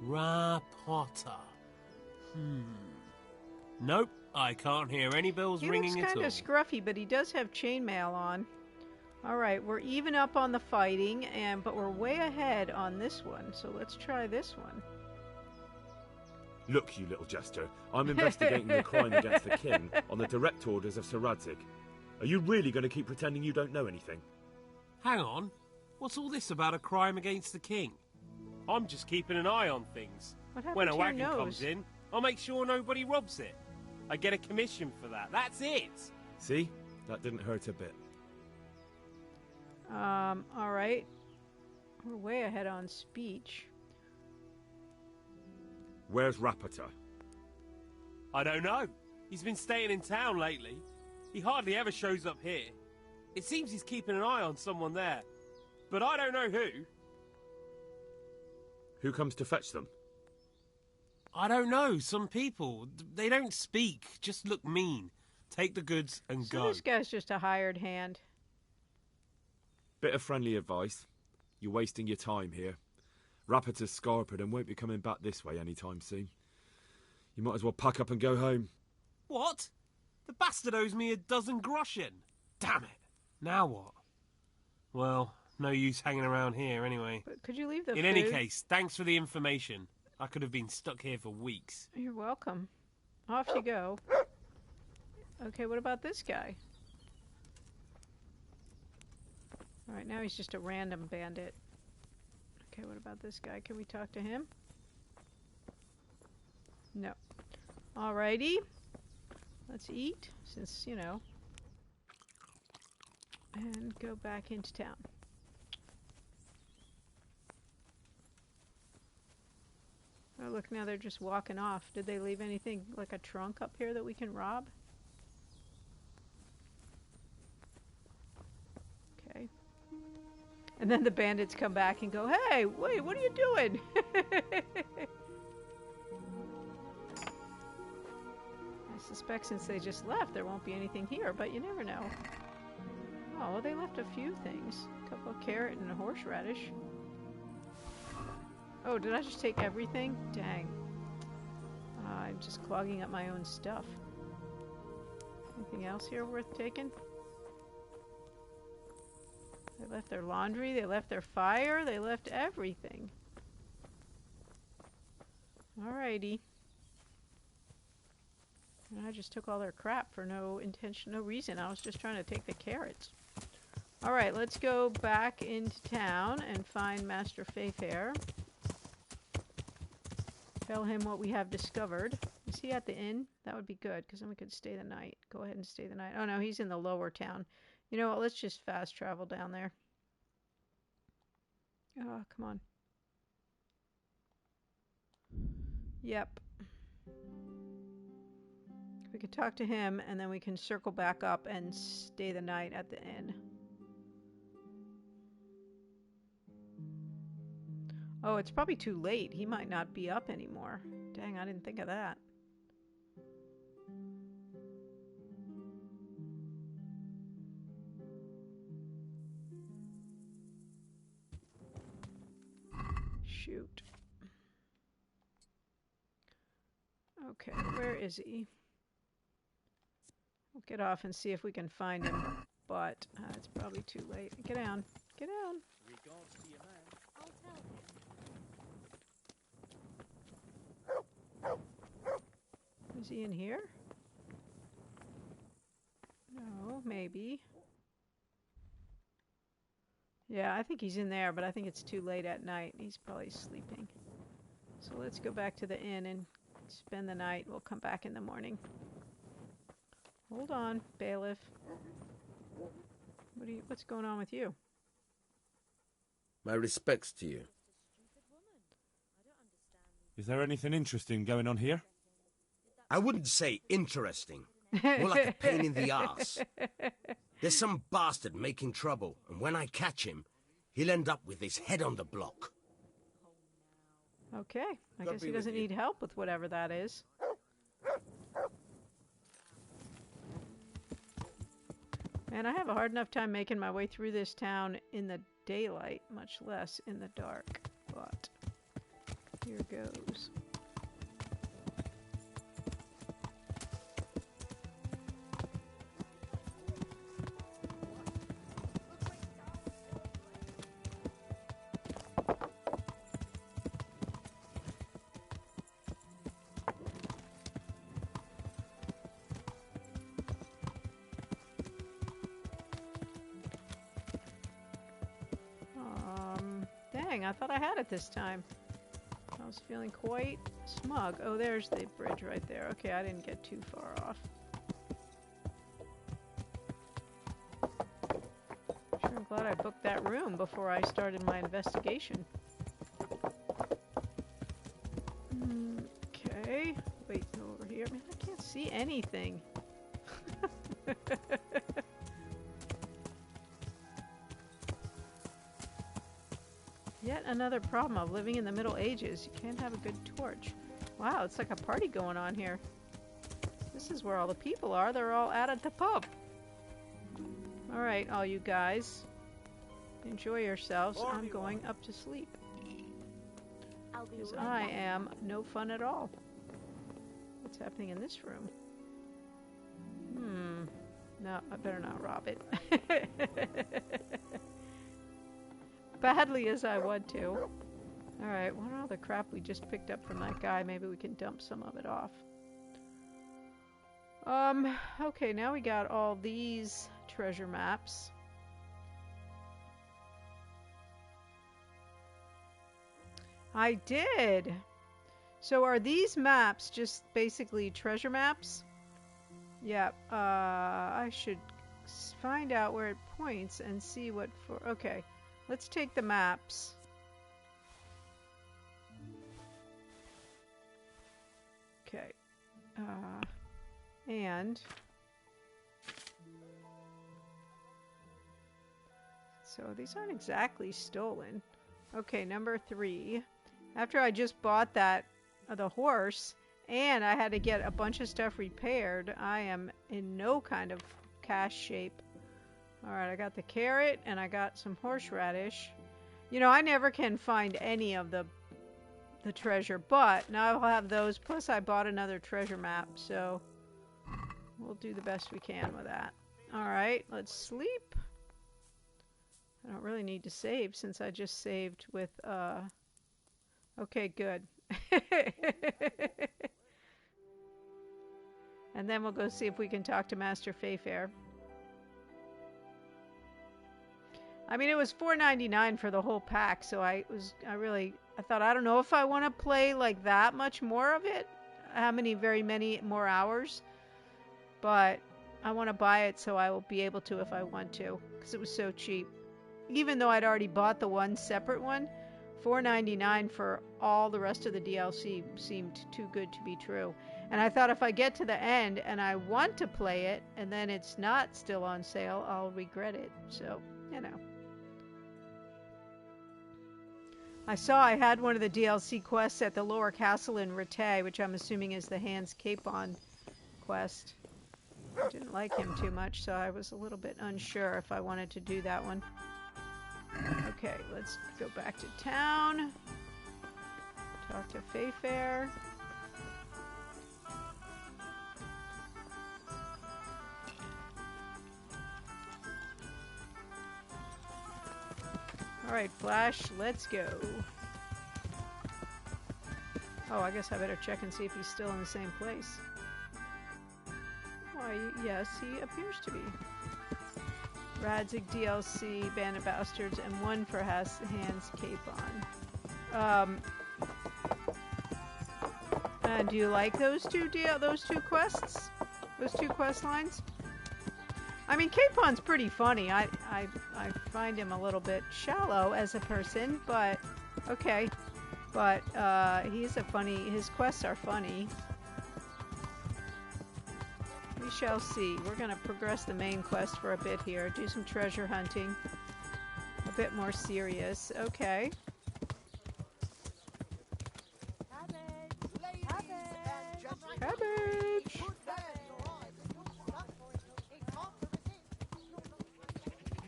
Rapota. Nope, I can't hear any bells ringing at all. He looks kind of scruffy, but he does have chainmail on. Alright, we're even up on the fighting, but we're way ahead on this one, so let's try this one. Look, you little jester, I'm investigating the crime against the king on the direct orders of Sir Radzig. Are you really going to keep pretending you don't know anything? Hang on, what's all this about a crime against the king? I'm just keeping an eye on things. When a wagon comes in, I'll make sure nobody robs it. I get a commission for that, that's it! See? That didn't hurt a bit. Alright. We're way ahead on speech. Where's Rapota? I don't know. He's been staying in town lately. He hardly ever shows up here. It seems he's keeping an eye on someone there. But I don't know who. Who comes to fetch them? I don't know. Some people. They don't speak. Just look mean. Take the goods and go. So this guy's just a hired hand. Bit of friendly advice. You're wasting your time here. Rapota's scarpered and won't be coming back this way anytime soon. You might as well pack up and go home. What? The bastard owes me 12 groschen. Damn it. Now what? Well, no use hanging around here anyway. But could you leave the food? In any case, thanks for the information. I could have been stuck here for weeks. You're welcome. Off you go. Okay, what about this guy? Alright, now he's just a random bandit. Okay, what about this guy? Can we talk to him? No. Alrighty. Let's eat, since, you know. And go back into town. Oh, look, now they're just walking off. Did they leave anything, like a trunk up here that we can rob? Okay. And then the bandits come back and go, hey, wait, what are you doing? I suspect since they just left, there won't be anything here, but you never know. Oh, they left a few things. A couple of carrot and a horseradish. Oh, did I just take everything? Dang. I'm just clogging up my own stuff. Anything else here worth taking? They left their laundry, they left their fire, they left everything. Alrighty. And I just took all their crap for no reason. I was just trying to take the carrots. Alright, let's go back into town and find Master Fayfair. Tell him what we have discovered. Is he at the inn? That would be good, because then we could stay the night. Go ahead and stay the night. Oh no, he's in the lower town. You know what, let's just fast travel down there. Oh, come on. Yep. We could talk to him, and then we can circle back up and stay the night at the inn. Oh, it's probably too late. He might not be up anymore. Dang, I didn't think of that. Shoot. Okay, where is he? We'll get off and see if we can find him, but it's probably too late. Get down. Get down. Regards to your man. I'll tell him. Is he in here? No, maybe. Yeah, I think he's in there, but I think it's too late at night. He's probably sleeping. So let's go back to the inn and spend the night. We'll come back in the morning. Hold on, bailiff. What's going on with you? My respects to you. Is there anything interesting going on here? I wouldn't say interesting. More like a pain in the arse. There's some bastard making trouble, and when I catch him, he'll end up with his head on the block. Okay, I guess he doesn't need help with whatever that is. Man, I have a hard enough time making my way through this town in the daylight, much less in the dark. But here goes. Dang, I thought I had it this time. I was feeling quite smug. Oh, there's the bridge right there. Okay, I didn't get too far off. Sure, I'm glad I booked that room before I started my investigation. Okay. Wait, go over here. Man, I can't see anything. Yet another problem of living in the Middle Ages. You can't have a good torch. Wow, it's like a party going on here. This is where all the people are. They're all out at the pub. Alright, all you guys. Enjoy yourselves. I'm going up to sleep. Because I am no fun at all. What's happening in this room? No, I better not rob it. Badly as I want to. Alright, what all the crap we just picked up from that guy? Maybe we can dump some of it off. Okay, now we got all these treasure maps. I did! So are these maps just basically treasure maps? Yeah, I should find out where it points and see what for... Okay. Let's take the maps. Okay. And... So these aren't exactly stolen. Okay, number 3. After I just bought that, the horse, and I had to get a bunch of stuff repaired, I am in no kind of cash shape. Alright, I got the carrot, and I got some horseradish. You know, I never can find any of the treasure, but now I'll have those, plus I bought another treasure map, so we'll do the best we can with that. Alright, let's sleep. I don't really need to save, since I just saved with, okay, good. And then we'll go see if we can talk to Master Fayfair. I mean, it was $4.99 for the whole pack, so I thought, I don't know if I want to play like that much more of it, very many more hours, but I want to buy it so I will be able to if I want to, because it was so cheap. Even though I'd already bought the one separate one, $4.99 for all the rest of the DLC seemed too good to be true. And I thought if I get to the end and I want to play it and then it's not still on sale, I'll regret it. So, you know. I saw I had one of the DLC quests at the lower castle in Rattay, which I'm assuming is the Hans Capon quest. I didn't like him too much, so I was a little bit unsure if I wanted to do that one. Okay, let's go back to town. Talk to Fayfair. Alright, Flash, let's go. Oh, I guess I better check and see if he's still in the same place. Why, yes, he appears to be. Radzig DLC, Band of Bastards, and one for Hans Capon. And do you like those two quests? Those two quest lines? I mean, Capon's pretty funny. I find him a little bit shallow as a person, but okay. But he's his quests are funny. We shall see. We're going to progress the main quest for a bit here. Do some treasure hunting. A bit more serious. Okay. Cabbage!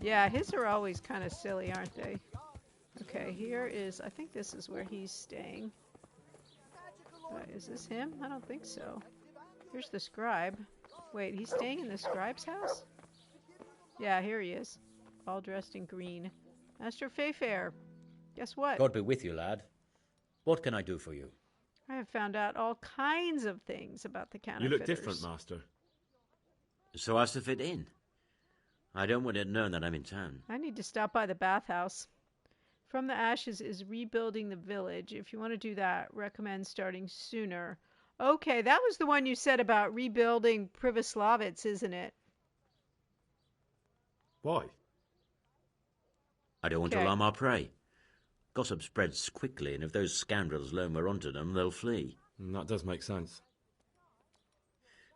Yeah, his are always kind of silly, aren't they? Okay, here is... I think this is where he's staying. Is this him? I don't think so. Here's the scribe. Wait, he's staying in the scribe's house? Yeah, here he is. All dressed in green. Master Fayfair, guess what? God be with you, lad. What can I do for you? I have found out all kinds of things about the counterfeiters. You look different, Master. So as to fit in. I don't want it known that I'm in town. I need to stop by the bathhouse. From the Ashes is rebuilding the village. If you want to do that, recommend starting sooner. Okay, that was the one you said about rebuilding Privoslavitz, isn't it? Why? I don't want to alarm our prey. Gossip spreads quickly, and if those scoundrels learn we're onto them, they'll flee. That does make sense.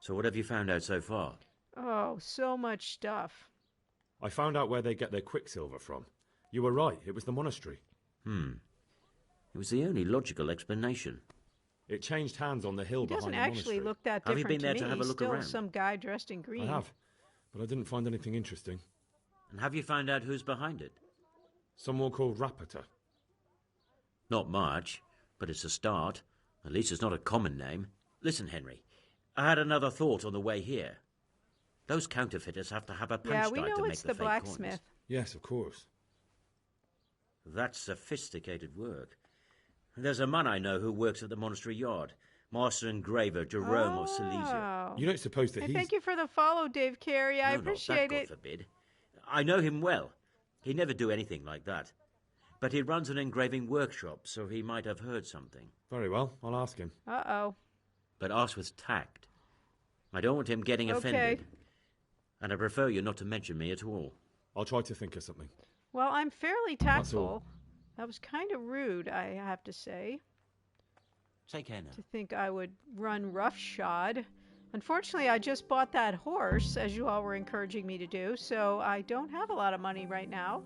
So what have you found out so far? Oh, so much stuff. I found out where they get their quicksilver from. You were right, it was the monastery. It was the only logical explanation. It changed hands on the hill behind the monastery. It doesn't actually look that different to me. Have you been there to have a look around? Still some guy dressed in green. I have, but I didn't find anything interesting. And have you found out who's behind it? Someone called Rapota. Not much, but it's a start. At least it's not a common name. Listen, Henry, I had another thought on the way here. Those counterfeiters have to have a punch Yeah, we die know to make it's the the fake blacksmith. coins. Yes, of course. That's sophisticated work. There's a man I know who works at the monastery yard, Master Engraver Jerome of Silesia. You don't suppose that he's... Thank you for the follow, Dave Carey. I appreciate it. God forbid. I know him well. He'd never do anything like that. But he runs an engraving workshop, so he might have heard something. Very well, I'll ask him. Uh-oh. But ask with tact. I don't want him getting offended. And I prefer you not to mention me at all. I'll try to think of something. Well, I'm fairly tactful. That was kind of rude, I have to say. Take care now. To think I would run roughshod. Unfortunately, I just bought that horse, as you all were encouraging me to do, so I don't have a lot of money right now.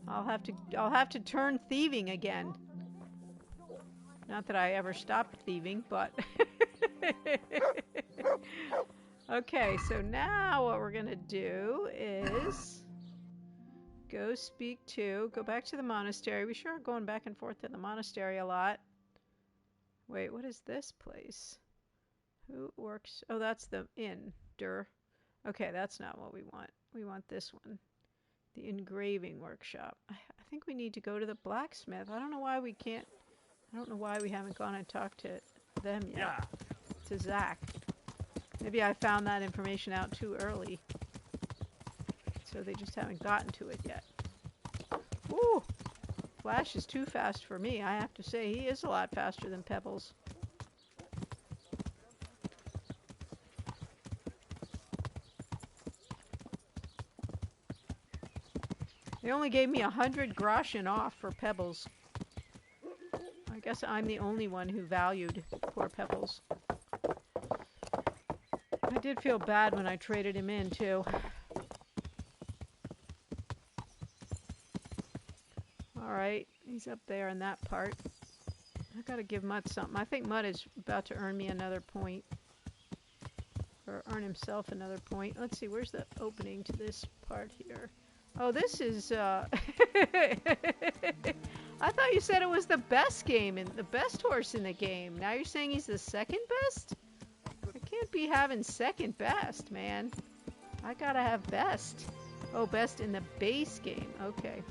I'll have to turn thieving again. Not that I ever stopped thieving, but... Okay, so now what we're going to do is go back to the monastery. We sure are going back and forth to the monastery a lot. Wait, what is this place? Who works? Oh, that's the inn. Okay, that's not what we want. We want this one. The engraving workshop. I think we need to go to the blacksmith. I don't know why we can't. I don't know why we haven't gone and talked to them yet. Yeah. To Zach. Maybe I found that information out too early. So they just haven't gotten to it yet. Ooh, Flash is too fast for me. I have to say, he is a lot faster than Pebbles. They only gave me 100 groschen off for Pebbles. I guess I'm the only one who valued poor Pebbles. I did feel bad when I traded him in, too. Alright, he's up there in that part. I gotta give Mutt something. I think Mutt is about to earn me another point. Or earn himself another point. Let's see, where's the opening to this part here? Oh, this is, I thought you said it was the best game and the best horse in the game. Now you're saying he's the second best? I can't be having second best, man. I gotta have best. Oh, best in the base game. Okay.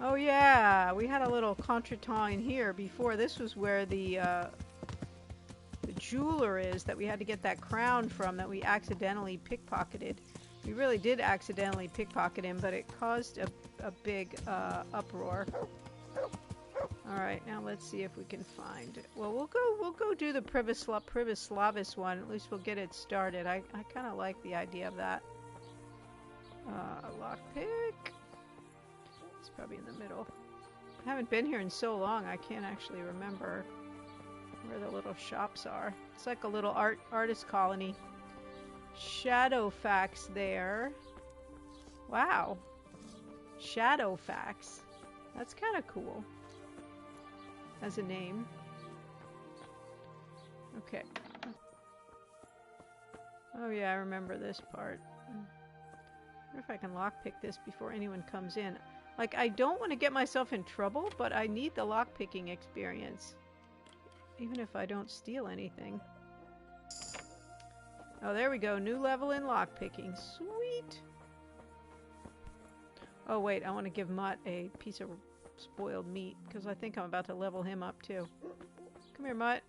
Oh yeah, we had a little contretemps in here before. This was where the jeweler is that we had to get that crown from that we accidentally pickpocketed. We really did accidentally pickpocket him, but it caused a big uproar. All right, now let's see if we can find it. Well, we'll go do the Privislavis one. At least we'll get it started. I kind of like the idea of that. Lockpick. It's probably in the middle. I haven't been here in so long, I can't actually remember where the little shops are. It's like a little artist colony. Shadowfax there. Wow. Shadowfax. That's kind of cool. As a name. Okay. Oh yeah, I remember this part. I wonder if I can lockpick this before anyone comes in. Like, I don't want to get myself in trouble, but I need the lockpicking experience. Even if I don't steal anything. Oh, there we go. New level in lockpicking. Sweet! Oh, wait. I want to give Mutt a piece of spoiled meat, because I think I'm about to level him up, too. Come here, Mutt.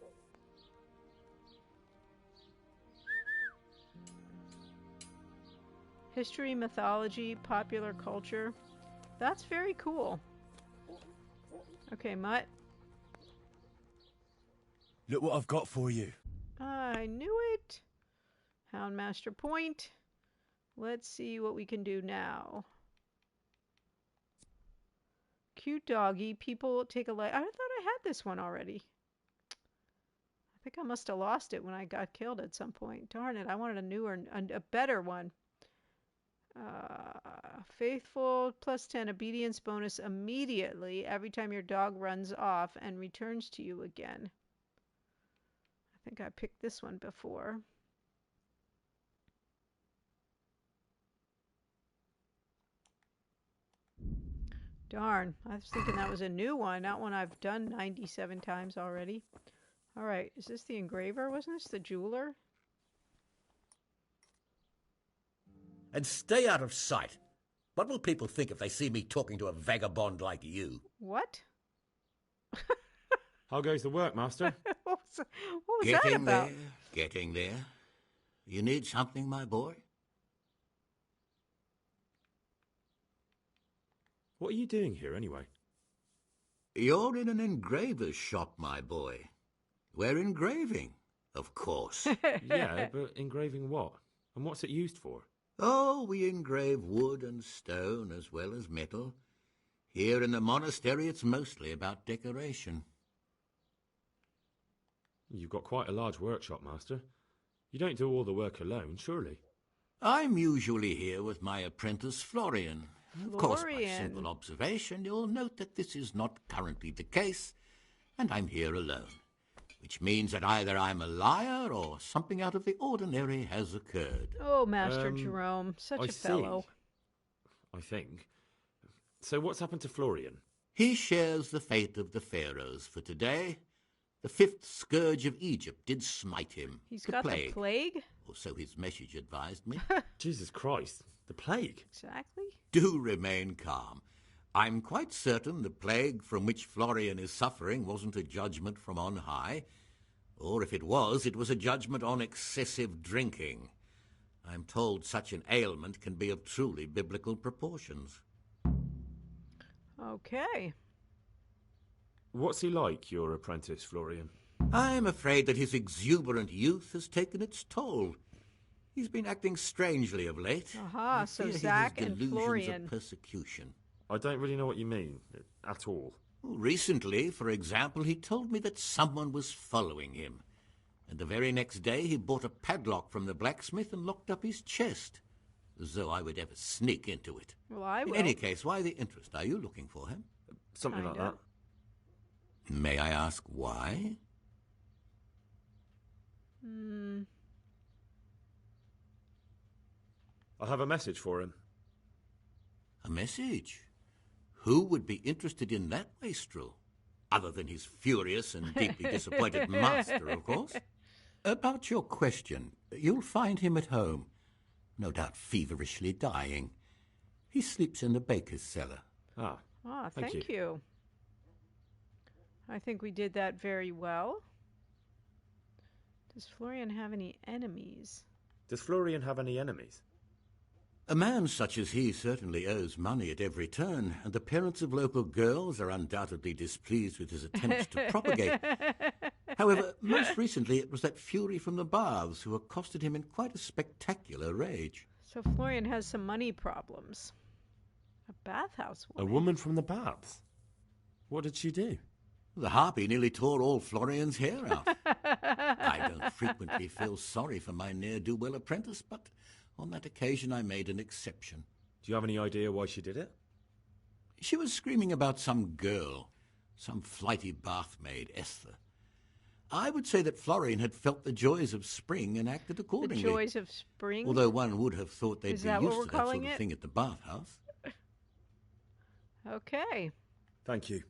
History, mythology, popular culture. That's very cool. Okay, Mutt. Look what I've got for you. I knew it. Houndmaster point. Let's see what we can do now. Cute doggy. People take a like. I thought I had this one already. I think I must have lost it when I got killed at some point. Darn it. I wanted a newer, a better one. Faithful plus 10 obedience bonus immediately every time your dog runs off and returns to you again. I think I picked this one before. Darn, I was thinking that was a new one, not one I've done 97 times already. Alright, is this the engraver? Wasn't this the jeweler? And stay out of sight. What will people think if they see me talking to a vagabond like you? What? How goes the work, Master? What was that about? Getting there. You need something, my boy? What are you doing here, anyway? You're in an engraver's shop, my boy. We're engraving, of course. Yeah, but engraving what? And what's it used for? Oh, we engrave wood and stone as well as metal. Here in the monastery, it's mostly about decoration. You've got quite a large workshop, Master. You don't do all the work alone, surely? I'm usually here with my apprentice, Florian. Of course, by simple observation, you'll note that this is not currently the case, and I'm here alone. Which means that either I'm a liar or something out of the ordinary has occurred. Oh, Master Jerome, such a fellow. I think. So what's happened to Florian? He shares the fate of the pharaohs for today. The 5th scourge of Egypt did smite him. He's got the plague? Or so his message advised me. Jesus Christ, the plague? Exactly. Do remain calm. I'm quite certain the plague from which Florian is suffering wasn't a judgment from on high. Or if it was a judgment on excessive drinking. I'm told such an ailment can be of truly biblical proportions. Okay. What's he like, your apprentice, Florian? I'm afraid that his exuberant youth has taken its toll. He's been acting strangely of late. Aha, so Zach and Florian. Of persecution. I don't really know what you mean, at all. Recently, for example, he told me that someone was following him. And the very next day he bought a padlock from the blacksmith and locked up his chest. As though I would ever sneak into it. Well, I will. In any case, why the interest? Are you looking for him? Something like that. May I ask why? I have a message for him. A message? Who would be interested in that wastrel? Other than his furious and deeply disappointed master, of course. About your question, you'll find him at home. No doubt feverishly dying. He sleeps in the baker's cellar. Thank you. I think we did that very well. Does Florian have any enemies? Does Florian have any enemies? A man such as he certainly owes money at every turn, and the parents of local girls are undoubtedly displeased with his attempts to propagate. However, most recently it was that fury from the baths who accosted him in quite a spectacular rage. So Florian has some money problems. A bathhouse woman. A woman from the baths? What did she do? The harpy nearly tore all Florian's hair out. I don't frequently feel sorry for my ne'er-do-well apprentice, but on that occasion I made an exception. Do you have any idea why she did it? She was screaming about some girl, some flighty bath-maid, Esther. I would say that Florian had felt the joys of spring and acted accordingly. The joys of spring? Although one would have thought they'd be used to that sort of it? thing at the bathhouse. Okay. Thank you.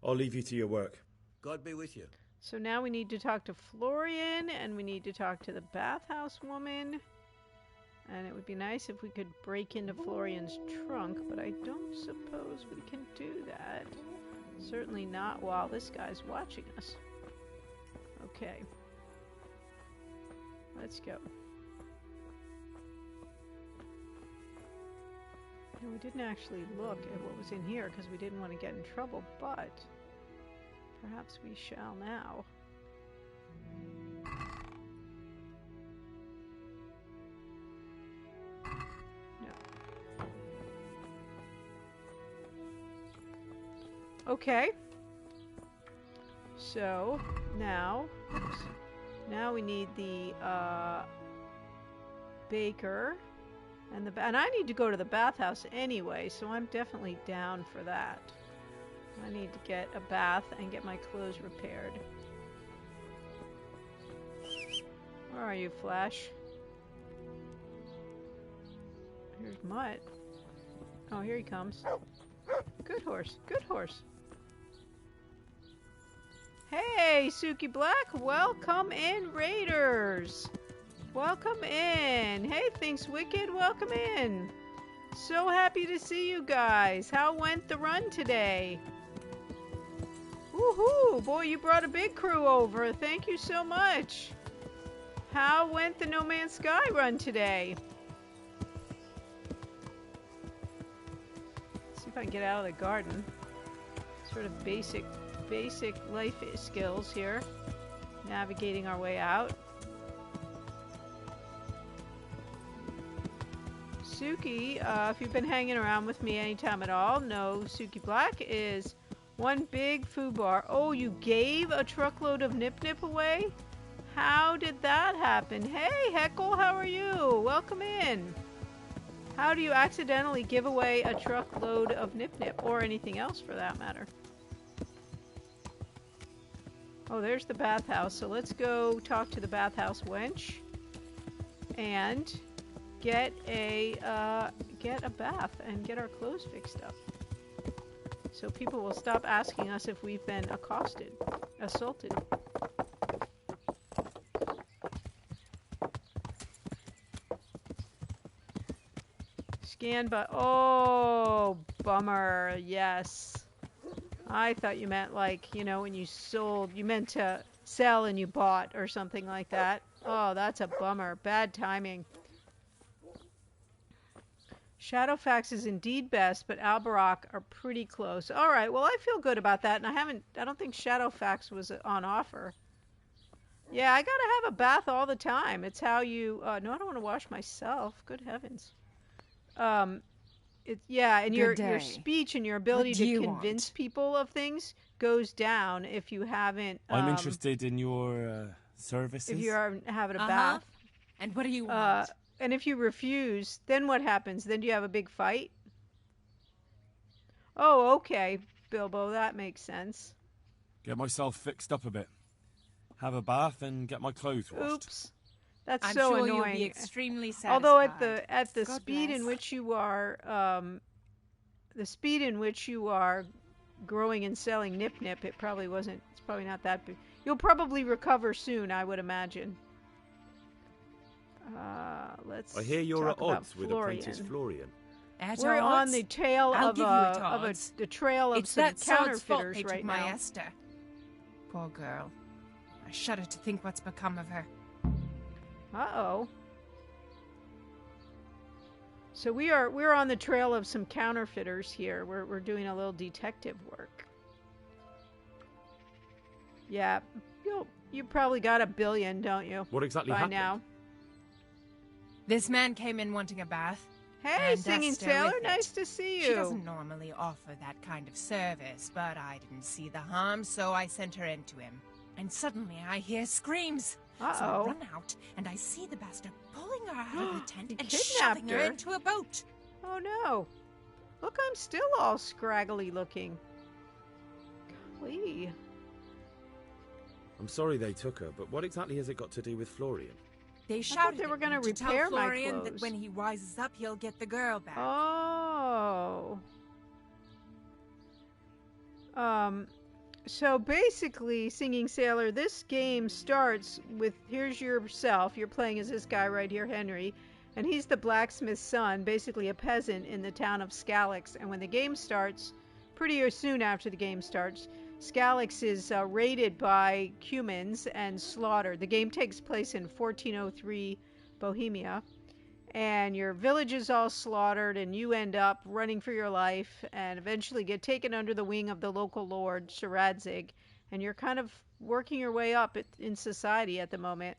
I'll leave you to your work. God be with you. So now we need to talk to Florian, and we need to talk to the bathhouse woman. And it would be nice if we could break into Florian's trunk, but I don't suppose we can do that. Certainly not while this guy's watching us. Okay. Let's go. And we didn't actually look at what was in here because we didn't want to get in trouble, but perhaps we shall now. No. Okay. So now we need the baker. And I need to go to the bathhouse anyway, so I'm definitely down for that. I need to get a bath and get my clothes repaired. Where are you, Flash? Here's Mutt. Oh, here he comes. Good horse, good horse. Hey, Suki Black, welcome in, Raiders. Welcome in. Hey, Thinks Wicked, welcome in. So happy to see you guys. How went the run today? Woohoo! Boy, you brought a big crew over. Thank you so much. How went the No Man's Sky run today? Let's see if I can get out of the garden. Sort of basic life skills here. Navigating our way out. Suki, if you've been hanging around with me anytime at all, know Suki Black is one big foobar. Oh, you gave a truckload of Nip Nip away? How did that happen? Hey, Heckle, how are you? Welcome in. How do you accidentally give away a truckload of Nip Nip, or anything else for that matter? Oh, there's the bathhouse. So let's go talk to the bathhouse wench and get a bath and get our clothes fixed up. So people will stop asking us if we've been assaulted. Scan but oh, bummer. Yes. I thought you meant like, when you sold, you meant to sell and you bought or something like that. Oh, that's a bummer. Bad timing. Shadowfax is indeed best, but Albarak are pretty close. All right, well, I feel good about that, and I don't think Shadowfax was on offer. Yeah, I gotta have a bath all the time. It's how you, no, I don't want to wash myself. Good heavens. And your speech and your ability to convince people of things goes down if you haven't. I'm interested in your services. If you are having a bath. And what do you want? And if you refuse, then what happens? Then do you have a big fight? Oh, okay, Bilbo, that makes sense. Get myself fixed up a bit. Have a bath and get my clothes washed. Oops. That's I'm so sure annoying. You'll be extremely satisfied. Although at the speed in which you are growing and selling Nip Nip, it's probably not that big. You'll probably recover soon, I would imagine. I hear you're at odds with Apprentice Florian. We're on the tail of the trail of some counterfeiters right now. My Esther. Poor girl. I shudder to think what's become of her. Uh-oh. So we're on the trail of some counterfeiters here. We're doing a little detective work. Yeah, you probably got $1 billion, don't you? What exactly by happened? Now. This man came in wanting a bath. Hey, Singing Sailor, nice to see you. She doesn't normally offer that kind of service, but I didn't see the harm, so I sent her in to him. And suddenly I hear screams. Uh-oh. So I run out, and I see the bastard pulling her out of the tent and shoving her into a boat. Oh, no. Look, I'm still all scraggly looking. Golly. I'm sorry they took her, but what exactly has it got to do with Florian? They shouted they were going to repair tell Florian my clothes. That when he rises up, he'll get the girl back. Oh. So basically, Singing Sailor, this game starts with, here's yourself. You're playing as this guy right here, Henry. And he's the blacksmith's son, basically a peasant in the town of Skalax. And when the game starts, pretty soon after the game starts, Skalax is raided by humans and slaughtered. The game takes place in 1403 Bohemia. And your village is all slaughtered, and you end up running for your life and eventually get taken under the wing of the local lord, Sharadzig. And you're kind of working your way up in society at the moment.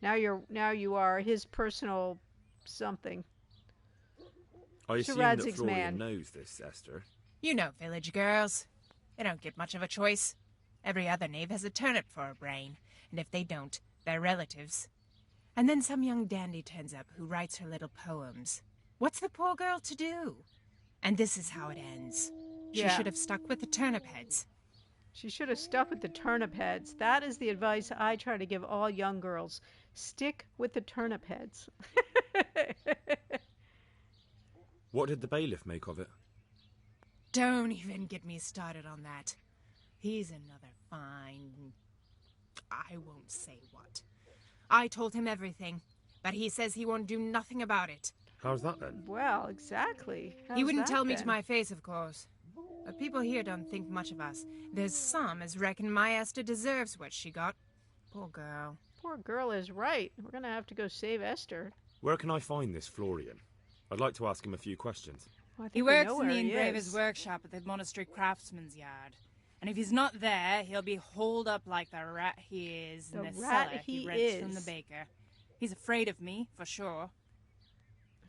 Now you are his personal something. I assume that Florian knows this, Esther. You know village girls. They don't get much of a choice. Every other knave has a turnip for a brain, and if they don't, they're relatives. And then some young dandy turns up who writes her little poems. What's the poor girl to do? And this is how it ends. She should have stuck with the turnip heads. She should have stuck with the turnip heads. That is the advice I try to give all young girls. Stick with the turnip heads. What did the bailiff make of it? Don't even get me started on that. He's another fine... I won't say what. I told him everything, but he says he won't do nothing about it. How's that then? Well, exactly. He wouldn't tell me to my face, of course. But people here don't think much of us. There's some as reckon my Esther deserves what she got. Poor girl. Poor girl is right. We're going to have to go save Esther. Where can I find this Florian? I'd like to ask him a few questions. Well, he works in the engraver's workshop at the monastery craftsman's yard. And if he's not there, he'll be holed up like the rat he is in the cellar he rents from the baker. He's afraid of me, for sure.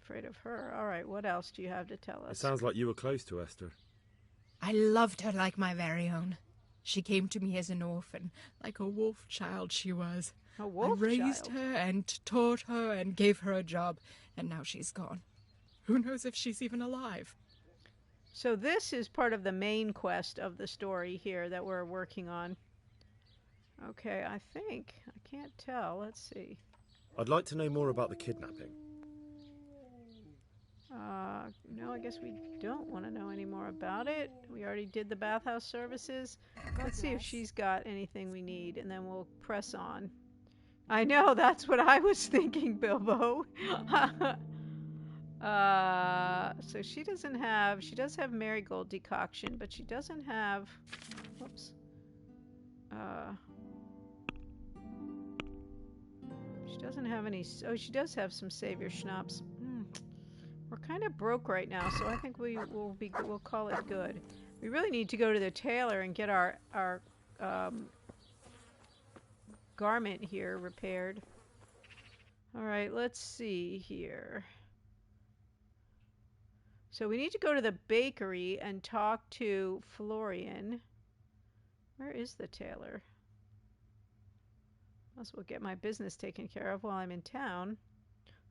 Afraid of her? All right, what else do you have to tell us? It sounds like you were close to Esther. I loved her like my very own. She came to me as an orphan, like a wolf child she was. A wolf I raised her and taught her and gave her a job, and now she's gone. Who knows if she's even alive? So this is part of the main quest of the story here that we're working on. Okay, I think. I can't tell. Let's see. I'd like to know more about the kidnapping. No, I guess we don't want to know any more about it. We already did the bathhouse services. Let's see if she's got anything we need, and then we'll press on. I know, that's what I was thinking, Bilbo. So she does have marigold decoction, but she doesn't have, whoops. She doesn't have any, she does have some savior schnapps. We're kind of broke right now, so I think we'll call it good. We really need to go to the tailor and get our garment here repaired. All right, let's see here. So we need to go to the bakery and talk to Florian. Where is the tailor? Might as well get my business taken care of while I'm in town.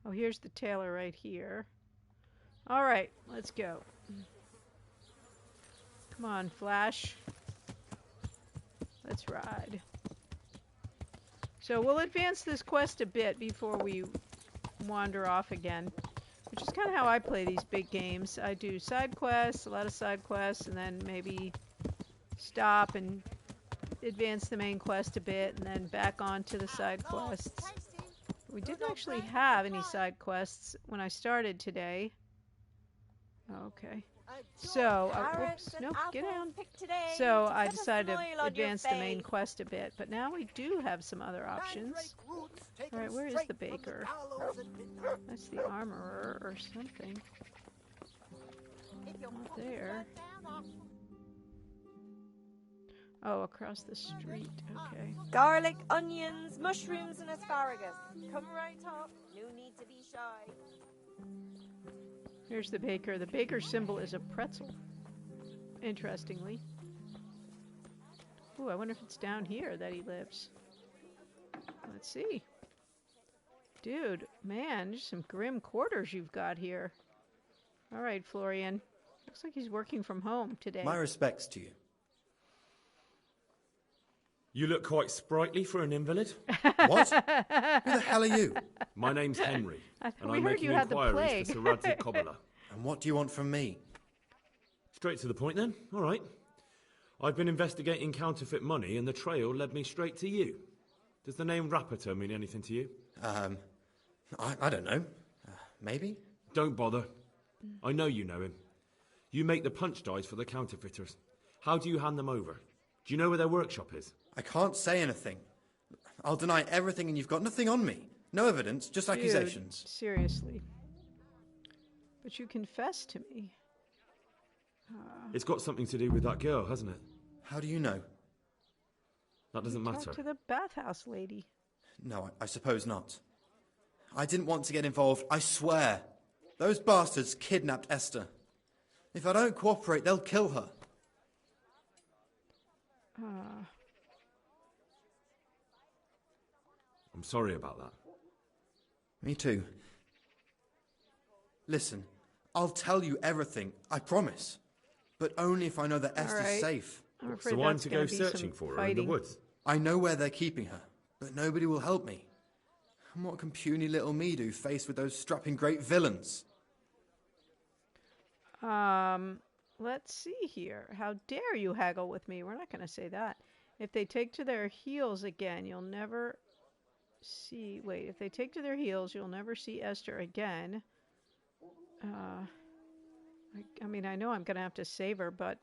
Oh, here's the tailor right here. All right, let's go. Come on, Flash. Let's ride. So we'll advance this quest a bit before we wander off again, which is kind of how I play these big games. I do side quests, a lot of side quests, and then maybe stop and advance the main quest a bit, and then back on to the side quests. We didn't actually have any side quests when I started today. Okay. So, oops, nope, get down. So I decided to advance the main quest a bit, but now we do have some other options. Alright, where is the baker? That's the armorer or something. Not there. Oh, across the street, okay. Garlic, onions, mushrooms, and asparagus. Come right up. No need to be shy. Here's the baker. The baker symbol is a pretzel. Interestingly. Ooh, I wonder if it's down here that he lives. Let's see. Dude, man, there's some grim quarters you've got here. All right, Florian. Looks like he's working from home today. My respects to you. You look quite sprightly for an invalid. What? Who the hell are you? My name's Henry, and I'm making you had the inquiries plague. for Sir Radzig Cobbler. And what do you want from me? Straight to the point then. All right. I've been investigating counterfeit money, and the trail led me straight to you. Does the name Rapiter mean anything to you? I don't know. Maybe? Don't bother. I know you know him. You make the punch dice for the counterfeiters. How do you hand them over? Do you know where their workshop is? I can't say anything. I'll deny everything and you've got nothing on me. No evidence, just accusations. Seriously. But you confessed to me. It's got something to do with that girl, hasn't it? How do you know? That doesn't matter. Talk to the bathhouse lady. No, I suppose not. I didn't want to get involved, I swear. Those bastards kidnapped Esther. If I don't cooperate, they'll kill her. I'm sorry about that. Me too. Listen, I'll tell you everything, I promise. But only if I know that Esther's safe. So I'm to go searching for her in the woods? I know where they're keeping her, but nobody will help me. And what can puny little me do faced with those strapping great villains? Let's see here. How dare you haggle with me? We're not going to say that. If they take to their heels again, you'll never see... Wait, if they take to their heels, you'll never see Esther again. I mean, I know I'm going to have to save her, but...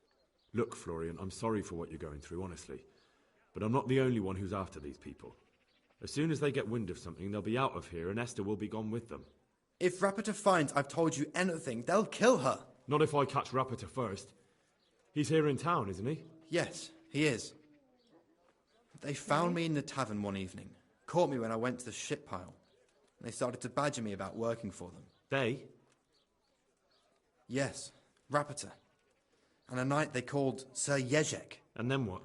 Look, Florian, I'm sorry for what you're going through, honestly. But I'm not the only one who's after these people. As soon as they get wind of something, they'll be out of here and Esther will be gone with them. If Rapiter finds I've told you anything, they'll kill her. Not if I catch Rapiter first. He's here in town, isn't he? Yes, he is. They found me in the tavern one evening. Caught me when I went to the ship pile. They started to badger me about working for them. They? Yes, Rapiter. And a knight they called Sir Ježek. And then what?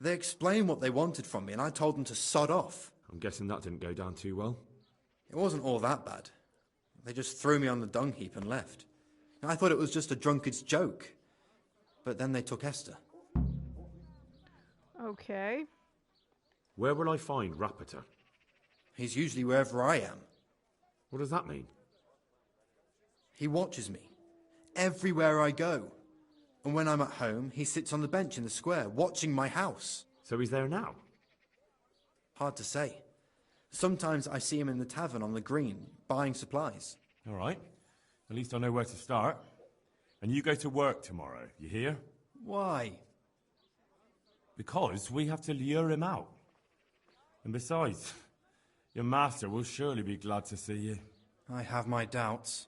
They explained what they wanted from me, and I told them to sod off. I'm guessing that didn't go down too well. It wasn't all that bad. They just threw me on the dung heap and left. I thought it was just a drunkard's joke. But then they took Esther. Okay. Where will I find Rapiter? He's usually wherever I am. What does that mean? He watches me. Everywhere I go. And when I'm at home, he sits on the bench in the square, watching my house. So he's there now? Hard to say. Sometimes I see him in the tavern on the green, buying supplies. All right. At least I know where to start. And you go to work tomorrow, you hear? Why? Because we have to lure him out. And besides, your master will surely be glad to see you. I have my doubts.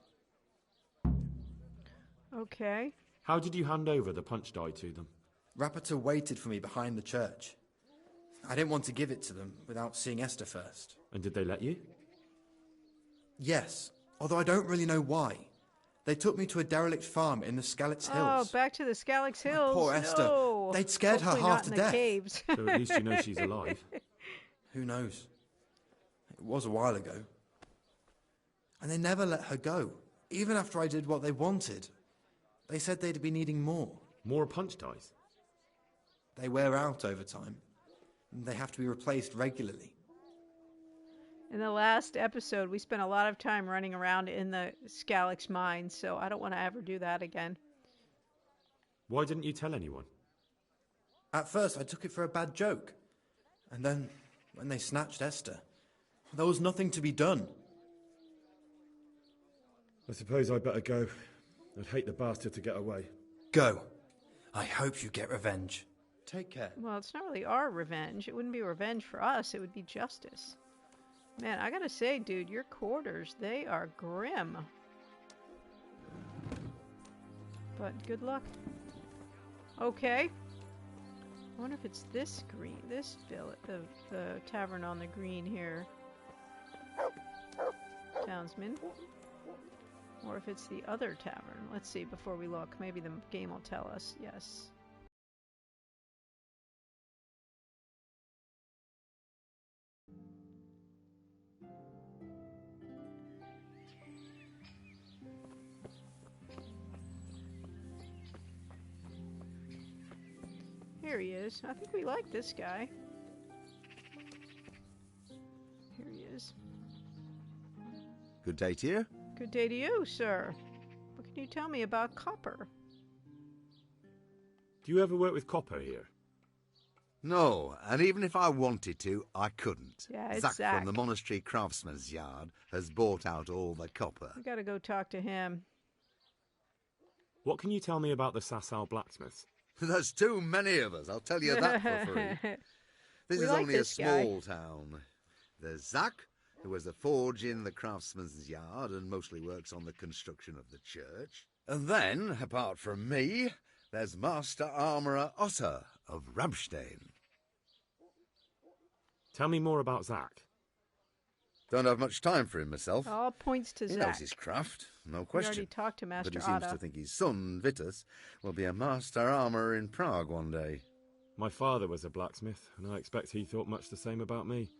Okay. How did you hand over the punch die to them? Rapota waited for me behind the church. I didn't want to give it to them without seeing Esther first. And did they let you? Yes, although I don't really know why. They took me to a derelict farm in the Scalix Hills. Oh, back to the Scalix Hills. Poor Esther. No. They'd scared Hopefully her half to not in death. the caves. So at least you know she's alive. Who knows? It was a while ago. And they never let her go, even after I did what they wanted. They said they'd be needing more. More punch dies? They wear out over time. And they have to be replaced regularly. In the last episode, we spent a lot of time running around in the Scalix mine, so I don't want to ever do that again. Why didn't you tell anyone? At first, I took it for a bad joke. And then, when they snatched Esther, there was nothing to be done. I suppose I'd better go. I'd hate the bastard to get away. Go. I hope you get revenge. Take care. Well, it's not really our revenge. It wouldn't be revenge for us. It would be justice. Man, I gotta say, dude, your quarters, they are grim. But good luck. Okay. I wonder if it's this green, this billet, the tavern on the green here. Townsman. Or if it's the other tavern. Let's see before we look. Maybe the game will tell us. Yes. Here he is. I think we like this guy. Here he is. Good day to you. Good day to you, sir. What can you tell me about copper? Do you ever work with copper here? No, and even if I wanted to, I couldn't. Yeah, it's Zach Zach from the Monastery Craftsman's Yard has bought out all the copper. We gotta go talk to him. What can you tell me about the Sasau blacksmiths? There's too many of us, I'll tell you that for free. This is only a small town. There's Zach, who has a forge in the Craftsman's Yard and mostly works on the construction of the church. And then, apart from me, there's Master Armourer Otter of Ramstein. Tell me more about Zach. Don't have much time for him myself. All points to He Zach. knows his craft, no question. We already talked to Master But he seems Otter. to think his son, Vitus, will be a master armourer in Prague one day. My father was a blacksmith, and I expect he thought much the same about me.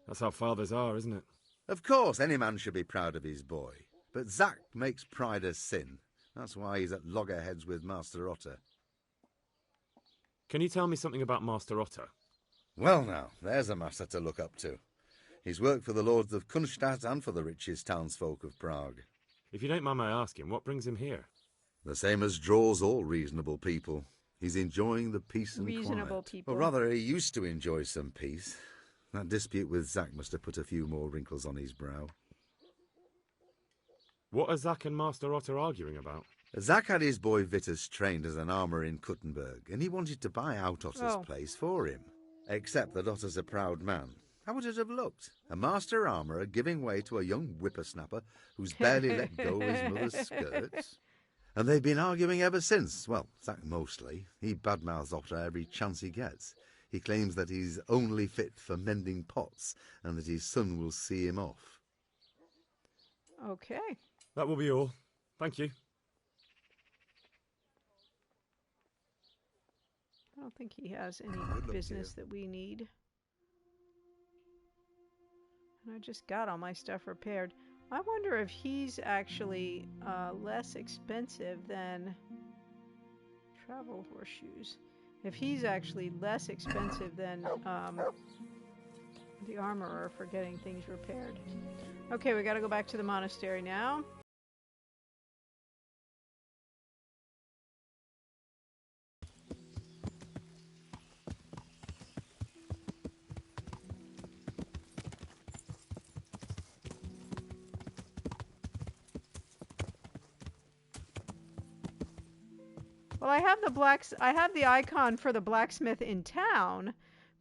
That's how fathers are, isn't it? Of course, any man should be proud of his boy. But Zach makes pride a sin. That's why he's at loggerheads with Master Otter. Can you tell me something about Master Otter? Well now, there's a master to look up to. He's worked for the lords of Kunstadt and for the richest townsfolk of Prague. If you don't mind my asking, what brings him here? The same as draws all reasonable people. He's enjoying the peace and Reasonable quiet. people. Or rather, he used to enjoy some peace. That dispute with Zach must have put a few more wrinkles on his brow. What are Zach and Master Otter arguing about? Zach had his boy Vitus trained as an armourer in Kuttenberg, and he wanted to buy out Otter's place for him. Except that Otter's a proud man. How would it have looked? A master armourer giving way to a young whippersnapper who's barely let go of his mother's skirts? And they've been arguing ever since. Well, Zach mostly. He badmouths Otter every chance he gets. He claims that he's only fit for mending pots and that his son will see him off. Okay. That will be all. Thank you. I don't think he has any business that we need. And I just got all my stuff repaired. I wonder if he's actually less expensive than travel horseshoes. If he's actually less expensive than the armorer for getting things repaired. Okay, we gotta go back to the monastery now. Well, I have the icon for the blacksmith in town,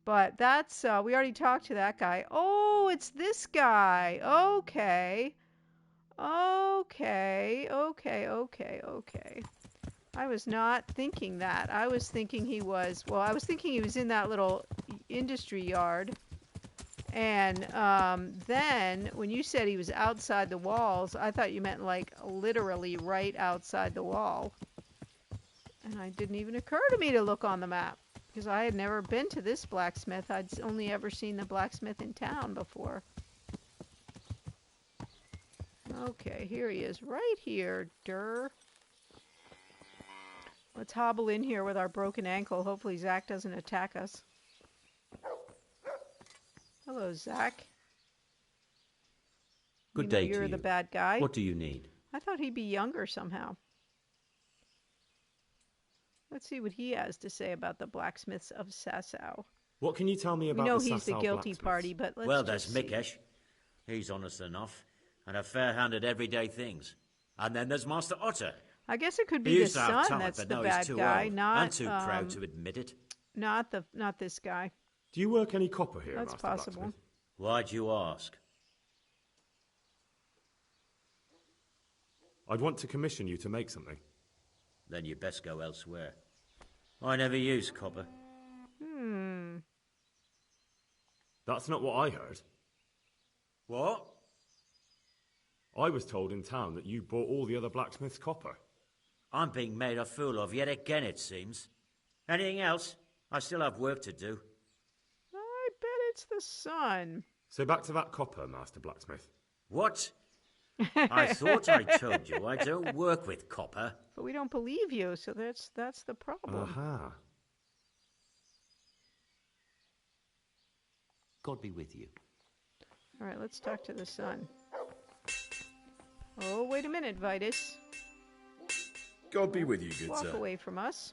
but that's we already talked to that guy. Oh, it's this guy. Okay. Okay. I was not thinking that. I was thinking he was in that little industry yard. And then when you said he was outside the walls, I thought you meant like literally right outside the wall. And it didn't even occur to me to look on the map because I had never been to this blacksmith. I'd only ever seen the blacksmith in town before. Okay, here he is, right here, Durr. Let's hobble in here with our broken ankle. Hopefully Zach doesn't attack us. Hello, Zach. Good day to you. You're the bad guy. What do you need? I thought he'd be younger somehow. Let's see what he has to say about the blacksmiths of Sasau. What can you tell me about the Sasau blacksmiths? We know he's the guilty party, but let's Well, there's Mikesh. He's honest enough and a fair-handed everyday things. And then there's Master Otter. I guess it could be the son that's the bad guy, not and too proud to admit it. Not this guy. Do you work any copper here, That's Master possible. Blacksmith? Why'd you ask? I'd want to commission you to make something. Then you best go elsewhere. I never use copper. That's not what I heard. What? I was told in town that you bought all the other blacksmiths' copper. I'm being made a fool of yet again, it seems. Anything else? I still have work to do. I bet it's the sun. So back to that copper, Master Blacksmith. What? I thought I told you I don't work with copper. But we don't believe you, so that's the problem. Aha. God be with you. All right, let's talk to the sun. Oh, wait a minute, Vitus. God be with you, good Walk sir. Walk away from us.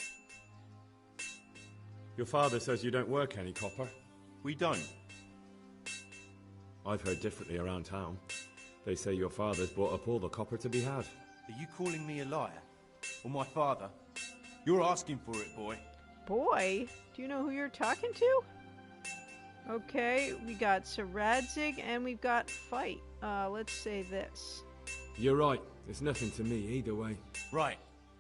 Your father says you don't work any copper. We don't. I've heard differently around town. They say your father's bought up all the copper to be had. Are you calling me a liar? Or my father? You're asking for it, boy. Boy? Do you know who you're talking to? Okay, we got Sir Radzig and we've got Fight. Let's say this. You're right. It's nothing to me either way. Right.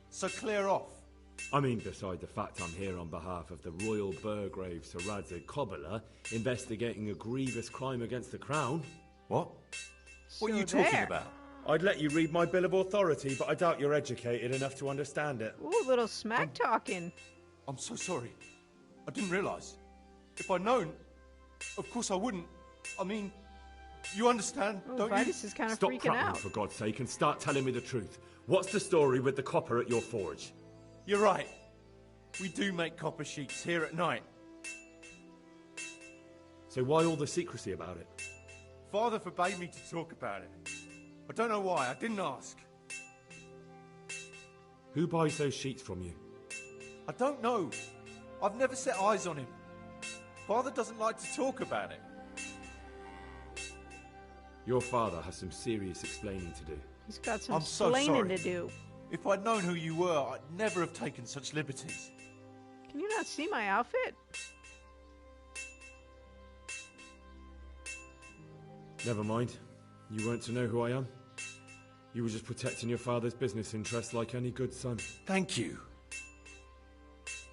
So clear off. I mean, beside the fact I'm here on behalf of the Royal Burgrave Sir Radzig Cobbler, investigating a grievous crime against the Crown. What? What are you talking about? I'd let you read my Bill of Authority, but I doubt you're educated enough to understand it. Ooh, a little smack talking. I'm so sorry. I didn't realise. If I'd known, of course I wouldn't. I mean, you understand, don't you? Vitus is kind of Stop freaking prattling, out. for God's sake, and start telling me the truth. What's the story with the copper at your forge? You're right. We do make copper sheets here at night. So why all the secrecy about it? Father forbade me to talk about it. I don't know why. I didn't ask. Who buys those sheets from you? I don't know. I've never set eyes on him. Father doesn't like to talk about it. Your father has some serious explaining to do. He's got some I'm so explaining sorry. to do. If I'd known who you were, I'd never have taken such liberties. Can you not see my outfit? Never mind. You weren't to know who I am. You were just protecting your father's business interests like any good son. Thank you.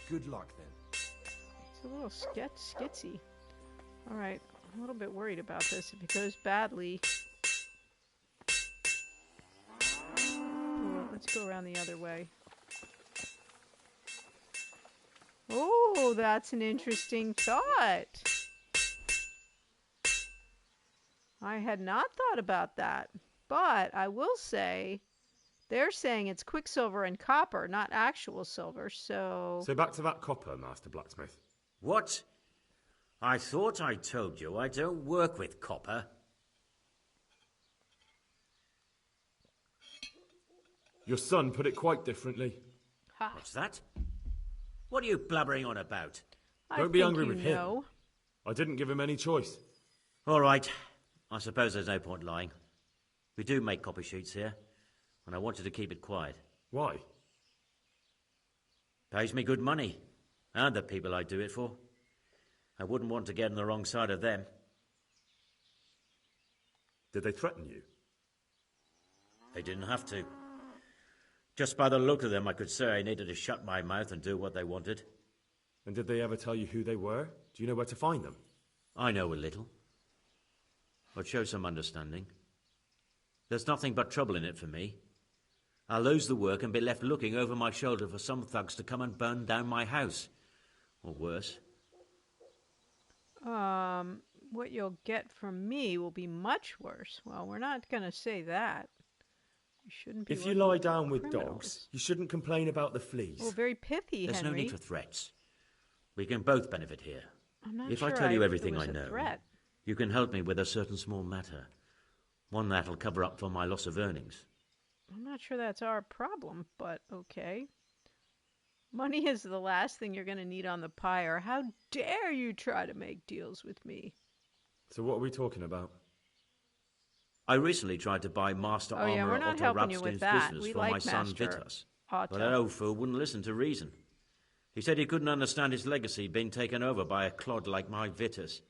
Good luck, then. It's a little skitsy. All right, I'm a little bit worried about this. If it goes badly... Oh, let's go around the other way. Oh, that's an interesting thought. I had not thought about that. But I will say, they're saying it's quicksilver and copper, not actual silver, so... So back to that copper, Master Blacksmith. What? I thought I told you I don't work with copper. Your son put it quite differently. Ha. What's that? What are you blabbering on about? Don't be angry with him. I didn't give him any choice. All right. I suppose there's no point lying. We do make copper sheets here, and I wanted to keep it quiet. Why? Pays me good money, and the people I do it for. I wouldn't want to get on the wrong side of them. Did they threaten you? They didn't have to. Just by the look of them, I could say I needed to shut my mouth and do what they wanted. And did they ever tell you who they were? Do you know where to find them? I know a little. But show some understanding. There's nothing but trouble in it for me. I'll lose the work and be left looking over my shoulder for some thugs to come and burn down my house. Or worse. What you'll get from me will be much worse. Well, we're not going to say that. You shouldn't be. If you lie down with dogs, you shouldn't complain about the fleas. Well, very pithy, There's Henry. no need for threats. We can both benefit here. I'm not if sure I tell you it everything was I a know, threat. you can help me with a certain small matter. One that'll cover up for my loss of earnings. I'm not sure that's our problem, but okay. Money is the last thing you're going to need on the pyre. How dare you try to make deals with me? So what are we talking about? I recently tried to buy Master Armourer Otto Rapstein's business for my son Vitas. But that old fool wouldn't listen to reason. He said he couldn't understand his legacy being taken over by a clod like my Vitas.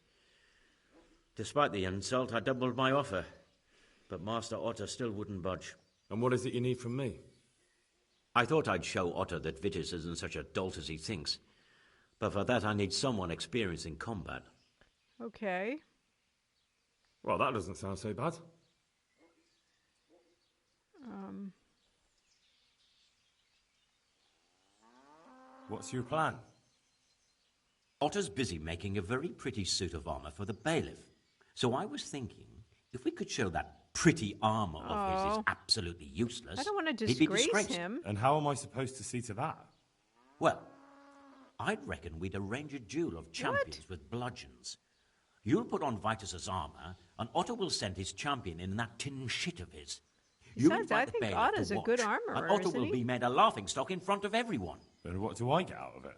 Despite the insult, I doubled my offer. But Master Otto still wouldn't budge. And what is it you need from me? I thought I'd show Otto that Vitas isn't such a dolt as he thinks. But for that I need someone experienced in combat. Okay. Well, that doesn't sound so bad. What's your plan? Otto's busy making a very pretty suit of armour for the bailiff. So I was thinking, if we could show that pretty armour of his is absolutely useless, I don't want to he'd be disgrace disgraced. him. And how am I supposed to see to that? Well, I'd reckon we'd arrange a duel of champions with bludgeons. You'll put on Vitus's armour, and Otto will send his champion in that tin shit of his. Besides, I think Otto's a good armourer, and Otto isn't will he? be made a laughingstock in front of everyone. Then what do I get out of it?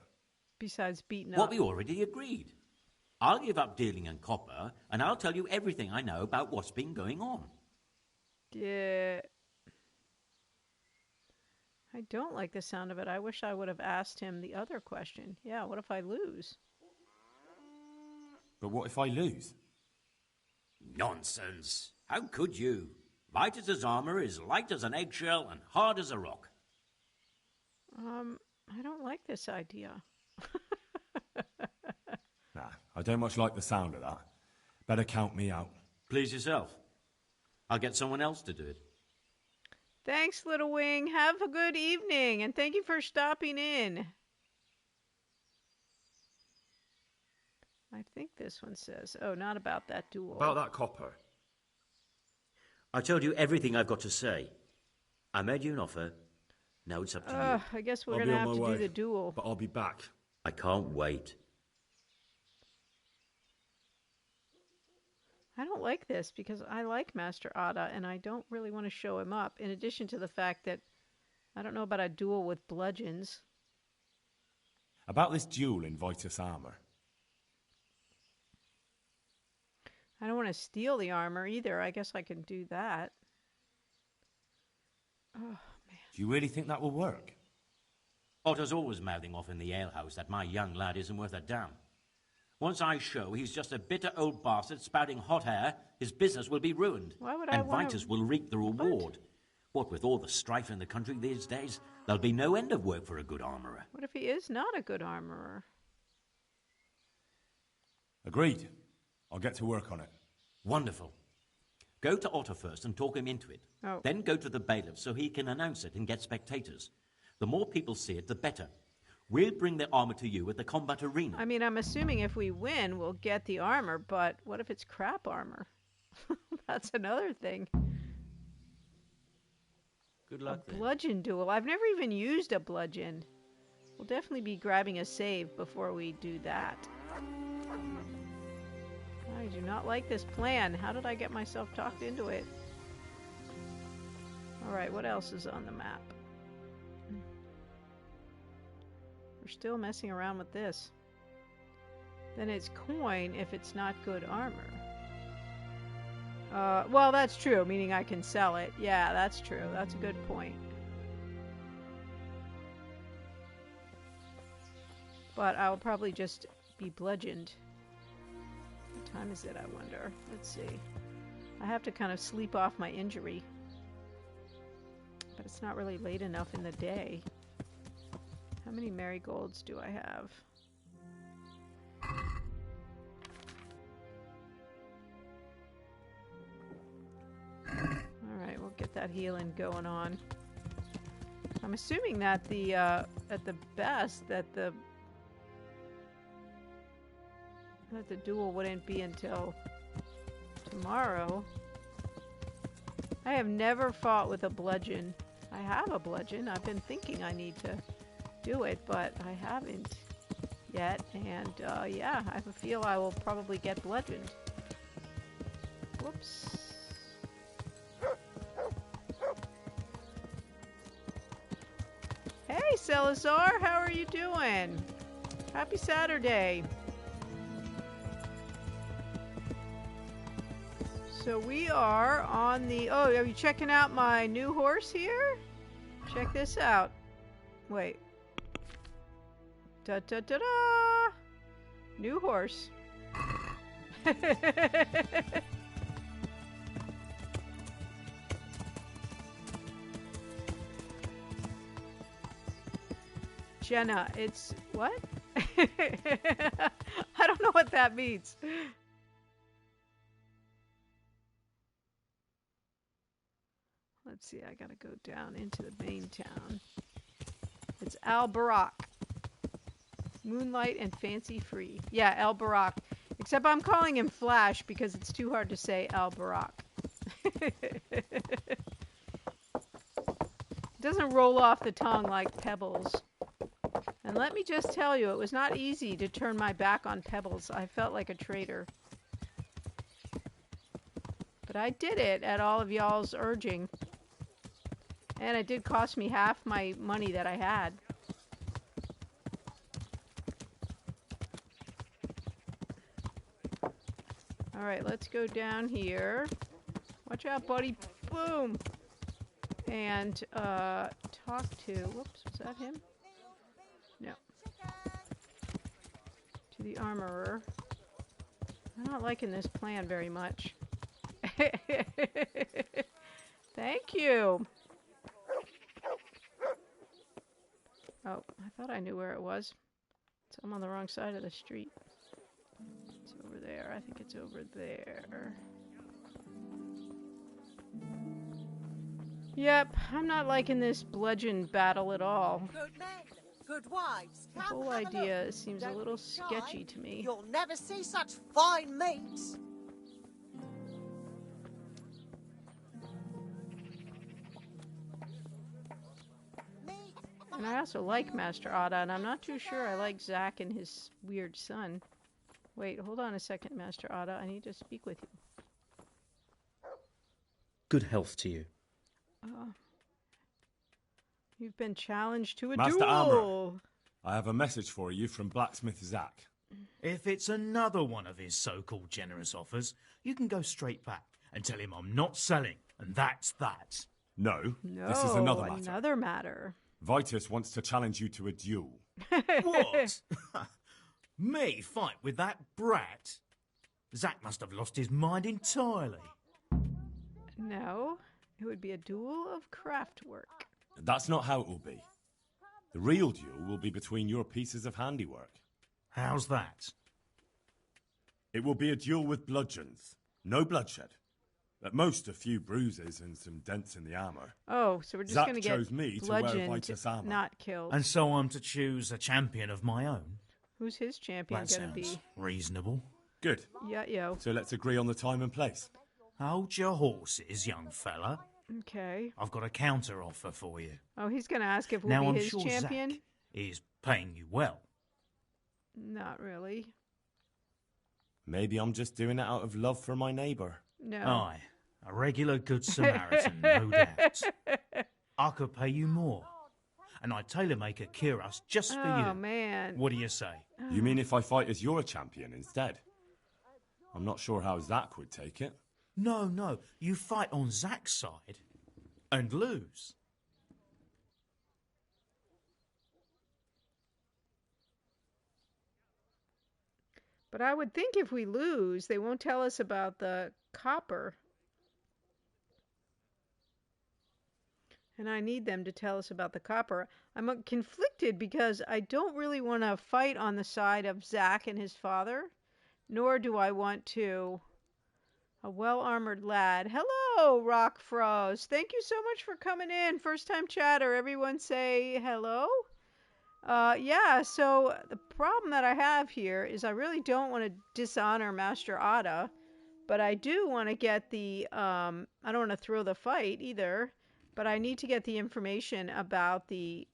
Besides beating What up. we already agreed. I'll give up dealing in copper, and I'll tell you everything I know about what's been going on. Yeah. I don't like the sound of it. I wish I would have asked him the other question. Yeah, what if I lose? But what if I lose? Nonsense. How could you? Vitus's armour is light as an eggshell and hard as a rock. I don't like this idea. Nah, I don't much like the sound of that. Better count me out. Please yourself. I'll get someone else to do it. Thanks, Little Wing. Have a good evening, and thank you for stopping in. I think this one says, oh, not about that duel. About that copper. I told you everything I've got to say. I made you an offer. Now it's up to you. I guess we're going to have to do the duel. But I'll be back. I can't wait. I don't like this because I like Master Otto and I don't really want to show him up, in addition to the fact that I don't know about a duel with bludgeons. About this duel in Vitus armour. I don't want to steal the armor either. I guess I can do that. Oh, man. Do you really think that will work? Otto's always mouthing off in the alehouse that my young lad isn't worth a damn. Once I show he's just a bitter old bastard spouting hot air, his business will be ruined. Why would and Vitus will reap the reward. What with all the strife in the country these days, there'll be no end of work for a good armourer. What if he is not a good armourer? Agreed. I'll get to work on it. Wonderful. Go to Otto first and talk him into it. Oh. Then go to the bailiff so he can announce it and get spectators. The more people see it, the better. We'll bring the armour to you at the combat arena. I mean, I'm assuming if we win, we'll get the armor, but what if it's crap armor? That's another thing. Good luck then. Bludgeon duel. I've never even used a bludgeon. We'll definitely be grabbing a save before we do that. I do not like this plan. How did I get myself talked into it? Alright, what else is on the map? We're still messing around with this. Then it's coin if it's not good armor. Well, that's true, meaning I can sell it. Yeah, that's true. That's a good point. But I'll probably just be bludgeoned. What time is it, I wonder? Let's see. I have to kind of sleep off my injury. But it's not really late enough in the day. How many marigolds do I have? Alright, we'll get that healing going on. I'm assuming that at the best, that the duel wouldn't be until tomorrow. I have never fought with a bludgeon. I have a bludgeon. I've been thinking I need to do it, but I haven't yet. And yeah, I have a feel I will probably get bludgeoned. Whoops. Hey, Salazar, how are you doing? Happy Saturday. So we are on the... Oh, are you checking out my new horse here? Check this out. Wait. Da-da-da-da! New horse. Jenna, it's... What? I don't know what that means. Let's see, I gotta go down into the main town. It's Al Barak. Moonlight and Fancy Free. Yeah, Al Barak. Except I'm calling him Flash because it's too hard to say Al Barak. It doesn't roll off the tongue like Pebbles. And let me just tell you, it was not easy to turn my back on Pebbles. I felt like a traitor. But I did it at all of y'all's urging. And it did cost me half my money that I had. Alright, let's go down here. Watch out, buddy. Boom! And, talk to... Whoops, was that him? No. To the armorer. I'm not liking this plan very much. Thank you! Oh, I thought I knew where it was. So I'm on the wrong side of the street. It's over there. I think it's over there. Yep, I'm not liking this bludgeon battle at all. Good men, good wives. The whole idea seems a little sketchy to me. You'll never see such fine meat. And I also like Master Ada, and I'm not too sure I like Zack and his weird son. Wait, hold on a second, Master Ada. I need to speak with you. Good health to you. You've been challenged to a Master duel. Armourer, I have a message for you from Blacksmith Zack. If it's another one of his so-called generous offers, you can go straight back and tell him I'm not selling, and that's that. No, this is another matter. Another matter. Vitus wants to challenge you to a duel. What? Me fight with that brat? Zack must have lost his mind entirely. No, it would be a duel of craft work. That's not how it will be. The real duel will be between your pieces of handiwork. How's that? It will be a duel with bludgeons. No bloodshed. At most, a few bruises and some dents in the armour. Oh, so we're just going to get chose me to wear Vitus armour. Not killed. And so I'm to choose a champion of my own? Who's his champion going to be? Reasonable. Good. Yeah, yo. So let's agree on the time and place. Hold your horses, young fella. Okay. I've got a counter offer for you. Oh, he's going to ask if we'll be his champion? Zack is paying you well. Not really. Maybe I'm just doing it out of love for my neighbour. No. Aye, a regular good Samaritan, no doubt. I could pay you more, and I'd tailor-make a cuirass just for you. Oh, man. What do you say? You mean if I fight as your champion instead? I'm not sure how Zack would take it. No, you fight on Zack's side and lose. But I would think if we lose, they won't tell us about the copper. And I need them to tell us about the copper. I'm conflicted because I don't really want to fight on the side of Zack and his father, nor do I want to... A well-armored lad. Hello, Rockfrost. Thank you so much for coming in. First-time chatter. Everyone say hello. Yeah, so the problem that I have here is I really don't want to dishonor Master Ada, but I do want to get the... I don't want to throw the fight either, but I need to get the information about the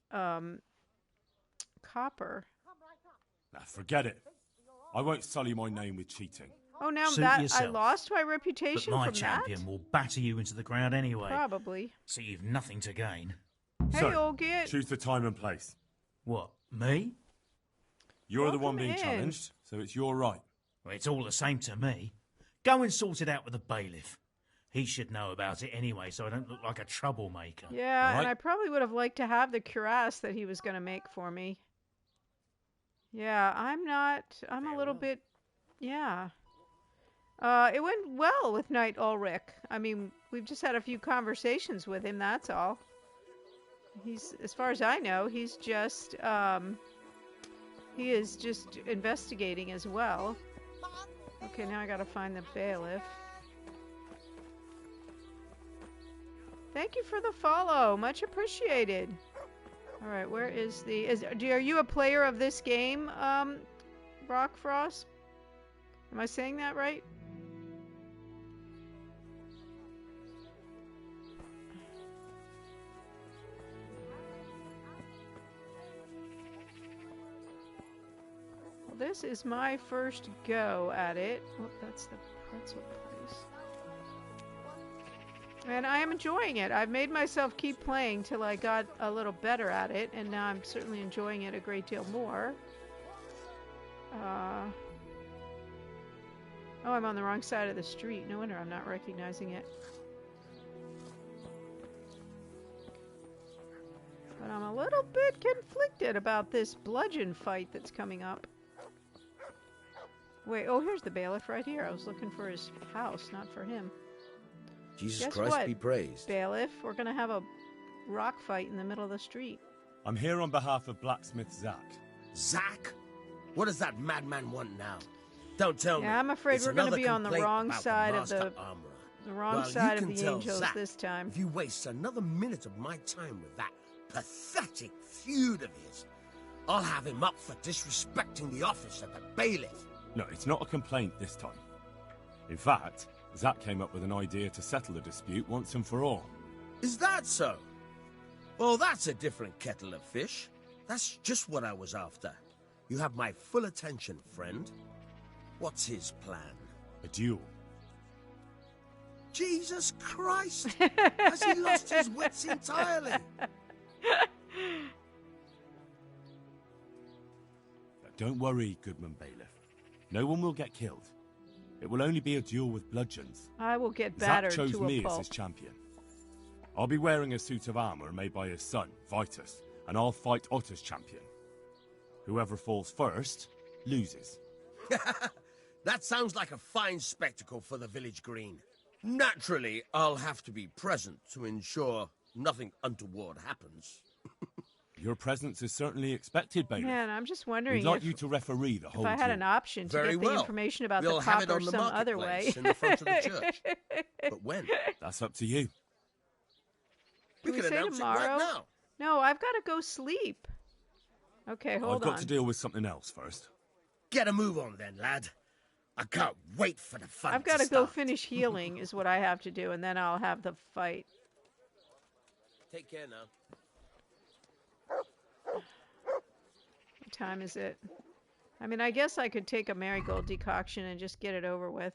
copper. Nah, forget it. I won't sully my name with cheating. Oh, now Suit that yourself. I lost my reputation but my from champion that? will batter you into the ground anyway. Probably. So you've nothing to gain. Hey, old git. Choose the time and place. What, me? You're Welcome the one being in. challenged, so it's your right. Well, it's all the same to me. Go and sort it out with the bailiff. He should know about it anyway, so I don't look like a troublemaker. Yeah, and I probably would have liked to have the cuirass that he was going to make for me. Yeah, I'm a little bit, yeah. It went well with Knight Ulrich. I mean, we've just had a few conversations with him, that's all. He's, as far as I know, he's just, he is just investigating as well. Okay, now I gotta find the bailiff. Thank you for the follow. Much appreciated. Alright, where is the... are you a player of this game, Rockfrost? Am I saying that right? Well, this is my first go at it. Oh, that's the pretzel place. And I am enjoying it. I've made myself keep playing till I got a little better at it, and now I'm certainly enjoying it a great deal more. Oh, I'm on the wrong side of the street. No wonder I'm not recognizing it. But I'm a little bit conflicted about this bludgeon fight that's coming up. Wait, oh, here's the bailiff right here. I was looking for his house, not for him. Jesus Guess Christ what, be praised. Bailiff, we're going to have a rock fight in the middle of the street. I'm here on behalf of blacksmith Zack. Zack? What does that madman want now? Don't tell me. Yeah, I'm afraid it's we're going to be on the complaint wrong about side of Master the Armorer. wrong side you of can the tell angels Zack, this time. If you waste another minute of my time with that pathetic feud of his, I'll have him up for disrespecting the office of the bailiff. No, it's not a complaint this time. In fact, Zack came up with an idea to settle the dispute once and for all. Is that so? Well, that's a different kettle of fish. That's just what I was after. You have my full attention, friend. What's his plan? A duel. Jesus Christ! Has he lost his wits entirely? Don't worry, Goodman Bailiff. No one will get killed. It will only be a duel with bludgeons. I will get battered Zack chose to a me pulp. as his champion. I'll be wearing a suit of armor made by his son, Vitus, and I'll fight Otter's champion. Whoever falls first, loses. That sounds like a fine spectacle for the village green. Naturally, I'll have to be present to ensure nothing untoward happens. Your presence is certainly expected, Bailiff. Man, I'm just wondering We'd like you to referee the whole if I had duel. an option to Very get the well. information about We'll the have it copper on the some other way. marketplace in the front of the church. But when? That's up to you. Can we could say announce tomorrow? it right now. No, I've got to go sleep. Okay, hold on. I've got to deal with something else first. Get a move on then, lad. I can't wait for the fun I've got to go start. finish healing is what I have to do, and then I'll have the fight. Take care now. What time is it? I mean, I guess I could take a marigold decoction and just get it over with.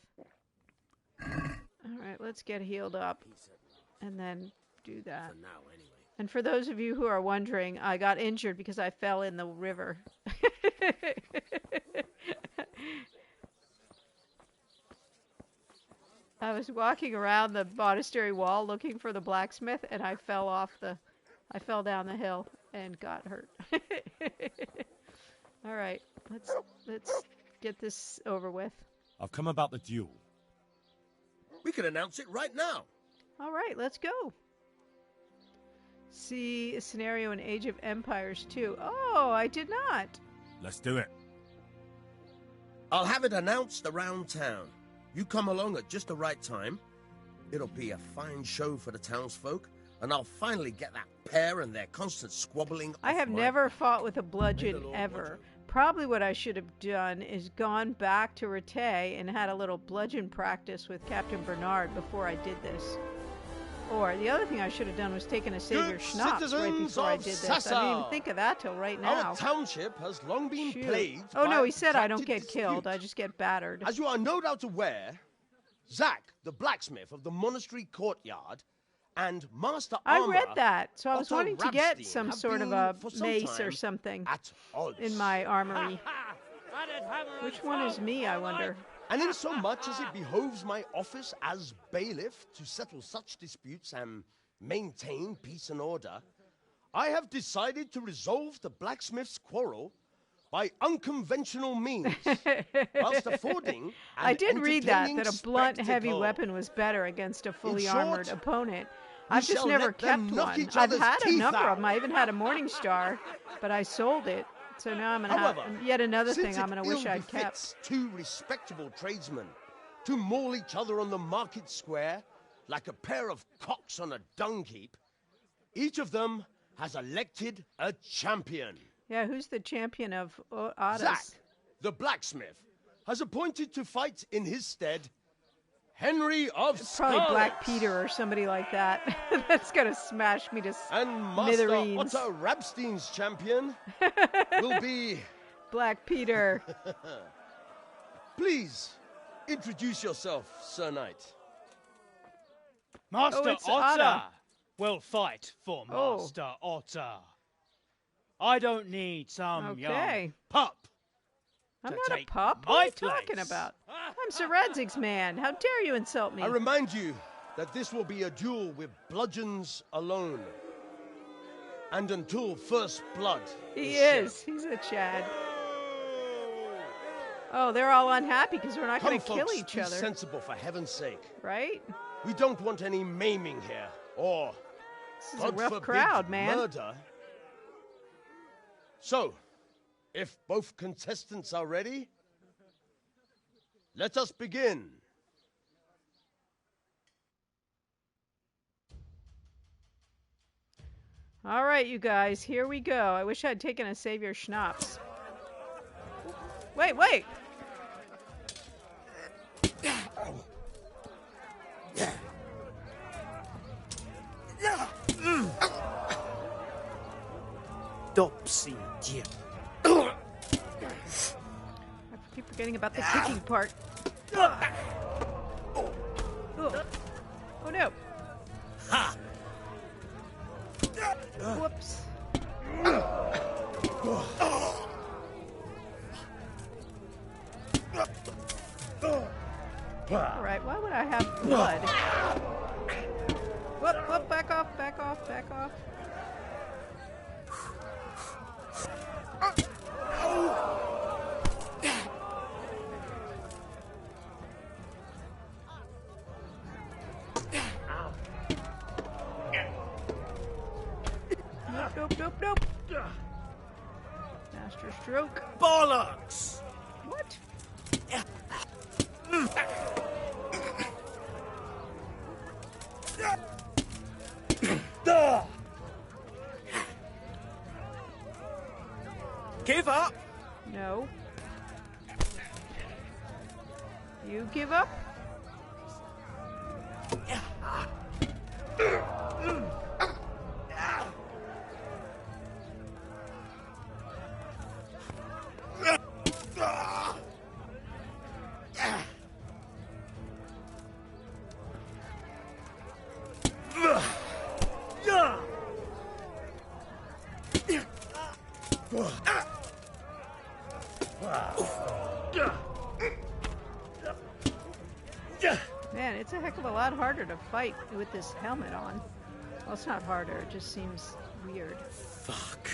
All right, let's get healed up and then do that. For now, anyway. And for those of you who are wondering, I got injured because I fell in the river. I was walking around the monastery wall looking for the blacksmith, and I fell down the hill and got hurt. All right, let's get this over with. I've come about the duel. We could announce it right now. All right, let's go. see a scenario in Age of Empires 2. Oh, I did not. Let's do it. I'll have it announced around town. You come along at just the right time. It'll be a fine show for the townsfolk, and I'll finally get that pair and their constant squabbling. I have never fought with a bludgeon ever. Probably what I should have done is gone back to Rattay and had a little bludgeon practice with Captain Bernard before I did this. Or the other thing I should have done was taken a Savior Schnapps right before I did this. I didn't even think of that till right now. Our township has long been plagued. Oh no, he said I don't get killed. I just get battered. As you are no doubt aware, Zack, the blacksmith of the monastery courtyard, and Master Armorer, I read that, so I was wanting to get some sort of a mace or something in my armory. Which one is me, I wonder? And in so much as it behoves my office as bailiff to settle such disputes and maintain peace and order, I have decided to resolve the blacksmith's quarrel by unconventional means, whilst affording I did read that a blunt, heavy weapon was better against a fully armored opponent. I've just never kept one. I've had a number of them. I even had a Morning Star, but I sold it. So now I'm going to have yet another thing I'm going to wish I'd kept. Two respectable tradesmen to maul each other on the market square like a pair of cocks on a dung heap. Each of them has elected a champion. Yeah, who's the champion of Otta's? Zack, the blacksmith, has appointed to fight in his stead Henry of Probably Black Peter or somebody like that. That's going to smash me to smithereens. Master Otto Rabstein's champion will be... Black Peter. Please, introduce yourself, Sir Knight. Master Otter will fight for Master Otter. I don't need some young pup. I'm not a pup. What are you talking about? I'm Sir Radzig's man. How dare you insult me? I remind you that this will be a duel with bludgeons alone. And until first blood. He is. He's a Chad. Oh, they're all unhappy because we're not going to kill each other. Be sensible, for heaven's sake. Right? We don't want any maiming here, or this is a rough crowd, man. Murder. So, if both contestants are ready, let us begin. All right, you guys, here we go. I wish I'd taken a Savior Schnapps. Wait! I keep forgetting about the kicking part. Oh no. Ha! Whoops. Alright, why would I have blood? Whoop, back off. Nope. Master stroke. Bollocks! What? Give up! No. You give up? Man, it's a heck of a lot harder to fight with this helmet on. Well, it's not harder, it just seems weird. Fuck.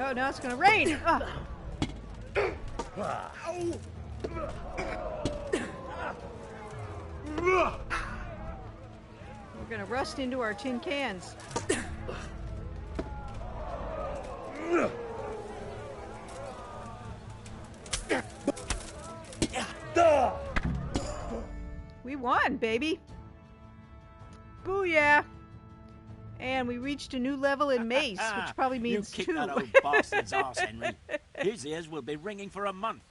Oh, now it's gonna rain! We're gonna rust into our tin cans. We won, baby! Booyah! And we reached a new level in mace, which probably means you 2. You kicked that old bastard's arse, Henry. His ears will be ringing for a month.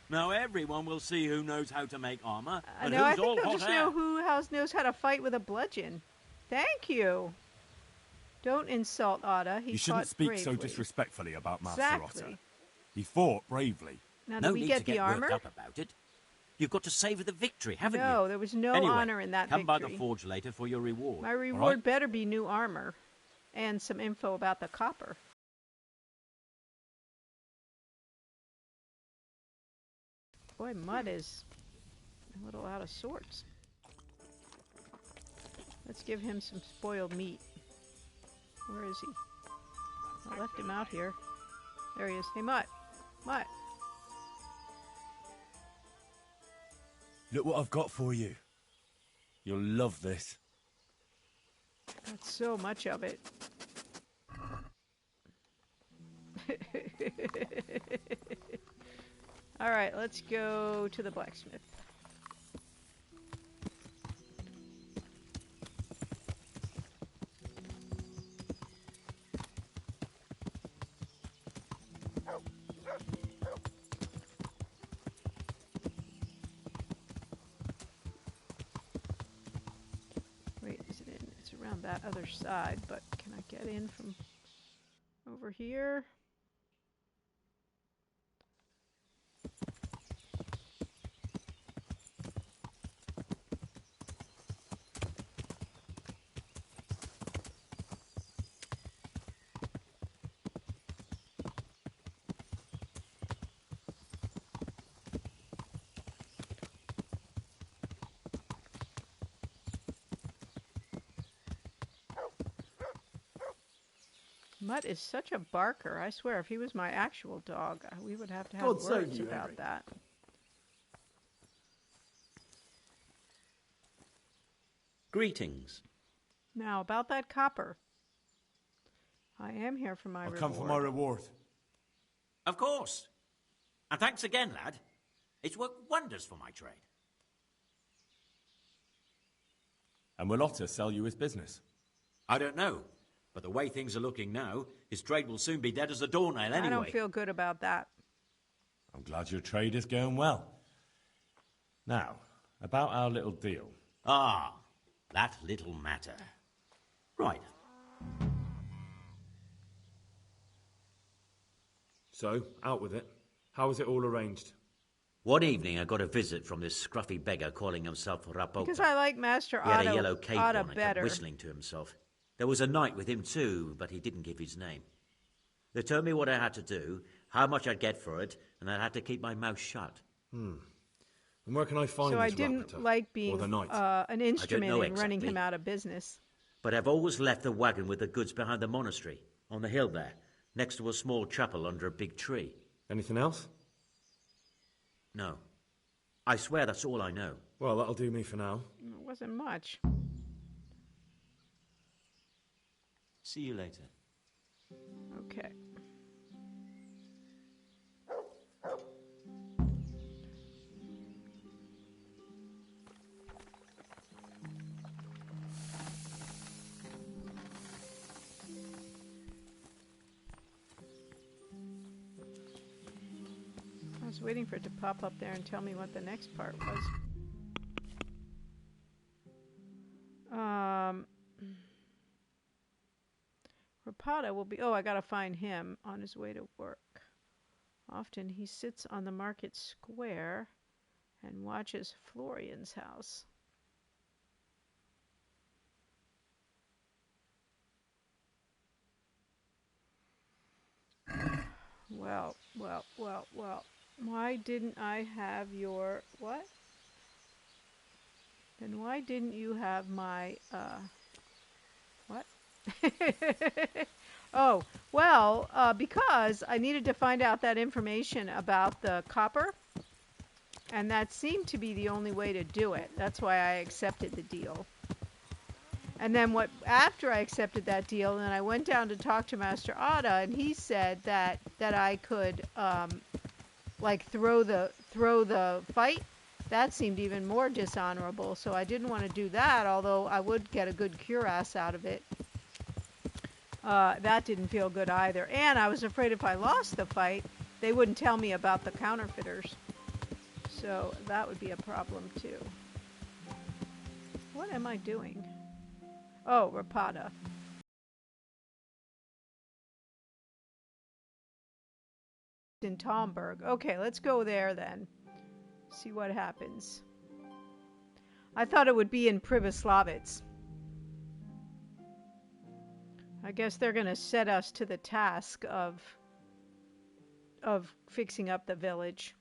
Now everyone will see who knows how to make armor, and no, who's I think all they'll hot just air. know who knows how to fight with a bludgeon. Thank you. Don't insult Otta. He You shouldn't fought speak bravely. so disrespectfully about Master Exactly. Otter. He fought bravely. Now, No did we need get to the get armor? worked up about it. You've got to savor the victory, haven't you? No, there was no anyway, honor in that come victory. by the forge later for your reward. My reward better be new armor and some info about the copper. Boy, Mutt is a little out of sorts. Let's give him some spoiled meat. Where is he? I left him out here. There he is. Hey, Mutt. Mutt. Look what I've got for you. You'll love this. Got so much of it. All right, let's go to the blacksmith. Wait, is it in? It's around that other side, but can I get in from over here? Mutt is such a barker. I swear, if he was my actual dog, we would have to have words about that. Greetings. Now, about that copper. I am here for my reward. I'll come for my reward. Of course. And thanks again, lad. It's worked wonders for my trade. And will Otter sell you his business? I don't know. But the way things are looking now, his trade will soon be dead as a doornail anyway. I don't feel good about that. I'm glad your trade is going well. Now, about our little deal. Ah, that little matter. Right. So, out with it. How is it all arranged? One evening I got a visit from this scruffy beggar calling himself Rapota. Because I like Master Otto, he had a yellow cape on and better. kept whistling to himself. There was a knight with him too, but he didn't give his name. They told me what I had to do, how much I'd get for it, and I had to keep my mouth shut. And where can I find this Rapota? So I didn't like being an instrument in running him out of business. But I've always left the wagon with the goods behind the monastery, on the hill there, next to a small chapel under a big tree. Anything else? No. I swear that's all I know. Well, that'll do me for now. It wasn't much. See you later. Okay. I was waiting for it to pop up there and tell me what the next part was. Rapota will be... Oh, I gotta find him on his way to work. Often he sits on the market square and watches Florian's house. Well. Why didn't I have your... What? Then why didn't you have my... What? Oh, well, because I needed to find out that information about the copper, and that seemed to be the only way to do it. That's why I accepted the deal. And then after I accepted that deal, then I went down to talk to Master Ada, and he said that I could like throw the fight. That seemed even more dishonorable, so I didn't want to do that, although I would get a good cuirass out of it. That didn't feel good either. And I was afraid if I lost the fight, they wouldn't tell me about the counterfeiters. So that would be a problem too. What am I doing? Oh, Rapada. In Tomberg. Okay, let's go there then. See what happens. I thought it would be in Pribyslavitz. I guess they're going to set us to the task of fixing up the village.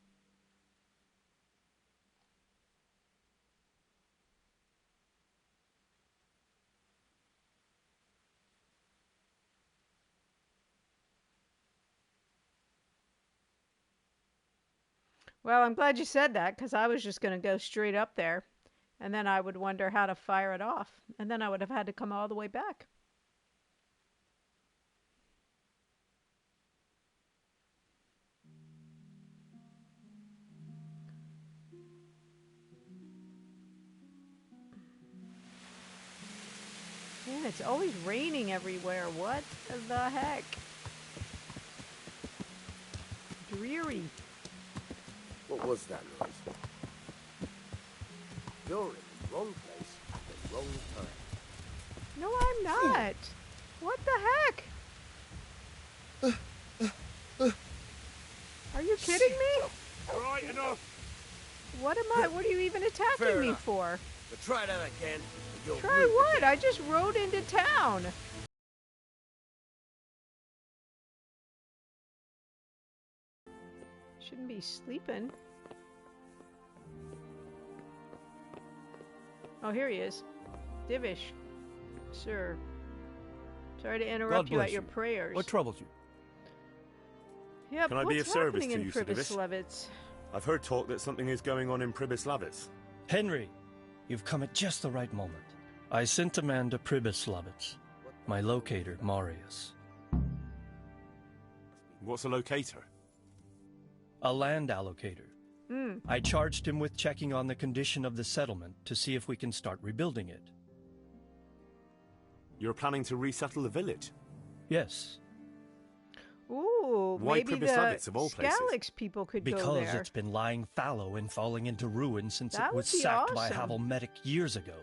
Well, I'm glad you said that, because I was just going to go straight up there, and then I would wonder how to fire it off, and then I would have had to come all the way back. Man, it's always raining everywhere. What the heck? Dreary. What was that noise? You're in the wrong place at the wrong time. No, I'm not. What the heck? Are you kidding me? Right enough. What are you even attacking me for? But try that again. Try what? I just rode into town. Shouldn't be sleeping. Oh, here he is. Divish. Sir. Sorry to interrupt you at your prayers. What troubles you? Yeah, Can I be of service to you, Sir Pribyslavitz? I've heard talk that something is going on in Pribyslavitz. Henry, you've come at just the right moment. I sent a man to Pribyslavitz. My locator, Marius. What's a locator? A land allocator. I charged him with checking on the condition of the settlement to see if we can start rebuilding it. You're planning to resettle the village? Yes. Ooh, why maybe the Pribyslavitz of all places? Skalix people could go there. Because it's been lying fallow and falling into ruin since That it was would be sacked by awesome. Havelmedic years ago.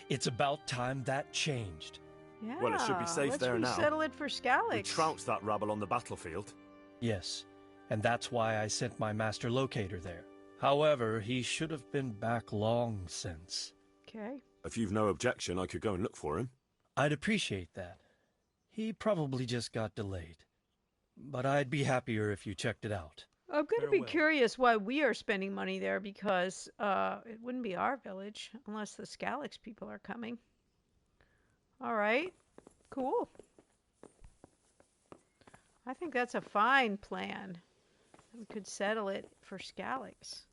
It's about time that changed. Yeah, Well, it should be safe there now. Let's resettle it for We Skalix. trounced that rabble on the battlefield. Yes, and that's why I sent my master locator there. However, he should have been back long since. Okay. If you've no objection, I could go and look for him. I'd appreciate that. He probably just got delayed. But I'd be happier if you checked it out. I'm going to be curious why we are spending money there, because it wouldn't be our village unless the Skalix people are coming. All right. Cool. I think that's a fine plan. We could settle it for Skalix.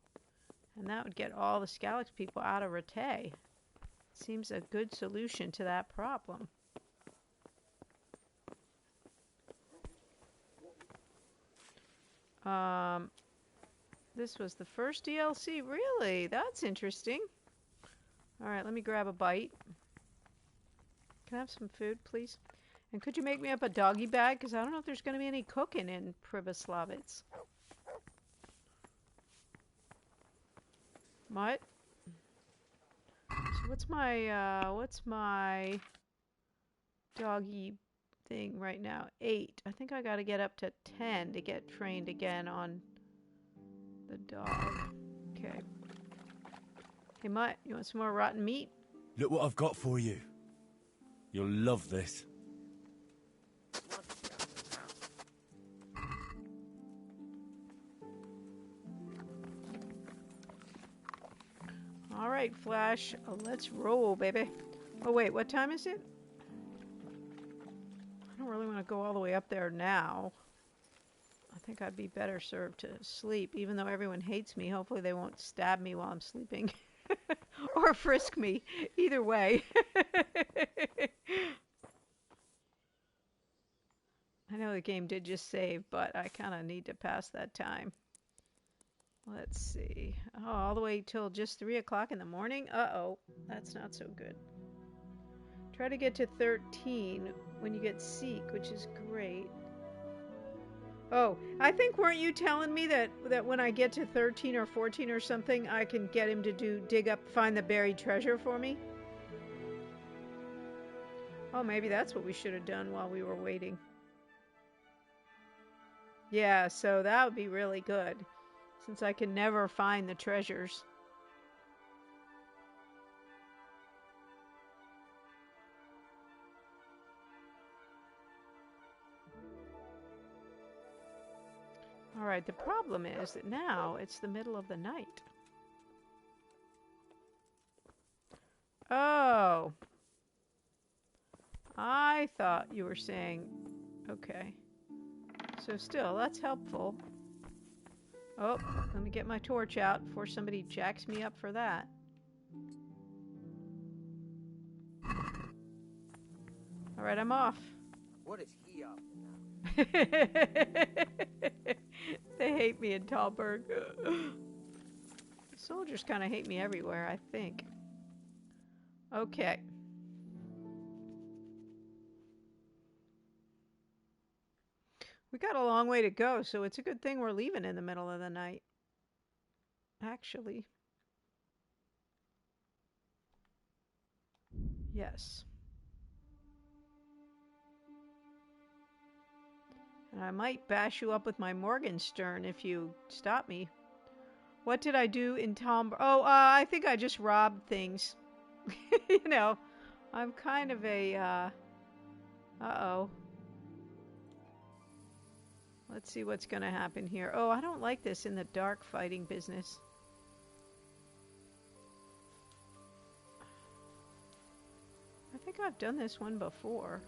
And that would get all the Skalix people out of Rattay. Seems a good solution to that problem. This was the first DLC. Really? That's interesting. Alright, let me grab a bite. Can I have some food, please? And could you make me up a doggy bag? Because I don't know if there's going to be any cooking in Pribyslavitz. What? So what's my doggy thing right now? 8. I think I got to get up to 10 to get trained again on the dog. Okay. Hey Mutt, you want some more rotten meat? Look what I've got for you. You'll love this. All right, Flash. Let's roll, baby. Oh, wait. What time is it? I don't really want to go all the way up there now. I think I'd be better served to sleep, even though everyone hates me. Hopefully they won't stab me while I'm sleeping. Or frisk me. Either way. I know the game did just save, but I kind of need to pass that time. Let's see. Oh, all the way till just 3 o'clock in the morning? Uh-oh. That's not so good. Try to get to 13 when you get Seek, which is great. Oh, I think, weren't you telling me that when I get to 13 or 14 or something, I can get him to find the buried treasure for me? Oh, maybe that's what we should have done while we were waiting. Yeah, so that would be really good, since I can never find the treasures. All right, the problem is that now it's the middle of the night. Oh. I thought you were saying... Okay. So still, that's helpful. Oh, let me get my torch out before somebody jacks me up for that. All right, I'm off. What is he up to now? They hate me in Talberg. The soldiers kind of hate me everywhere, I think. Okay. We got a long way to go, so it's a good thing we're leaving in the middle of the night. Actually. Yes. And I might bash you up with my Morgenstern if you stop me. What did I do in Tom? Oh, I think I just robbed things. You know, I'm kind of a, uh-oh. Let's see what's going to happen here. Oh, I don't like this in the dark fighting business. I think I've done this one before.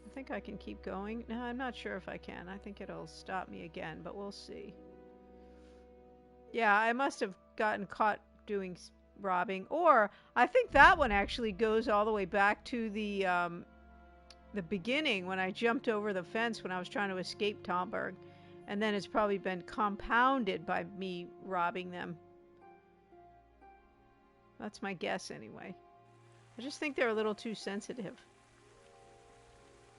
I think I can keep going. No, I'm not sure if I can. I think it'll stop me again, but we'll see. Yeah, I must have gotten caught doing robbing. Or, I think that one actually goes all the way back to the beginning when I jumped over the fence when I was trying to escape Talberg. And then it's probably been compounded by me robbing them. That's my guess anyway. I just think they're a little too sensitive.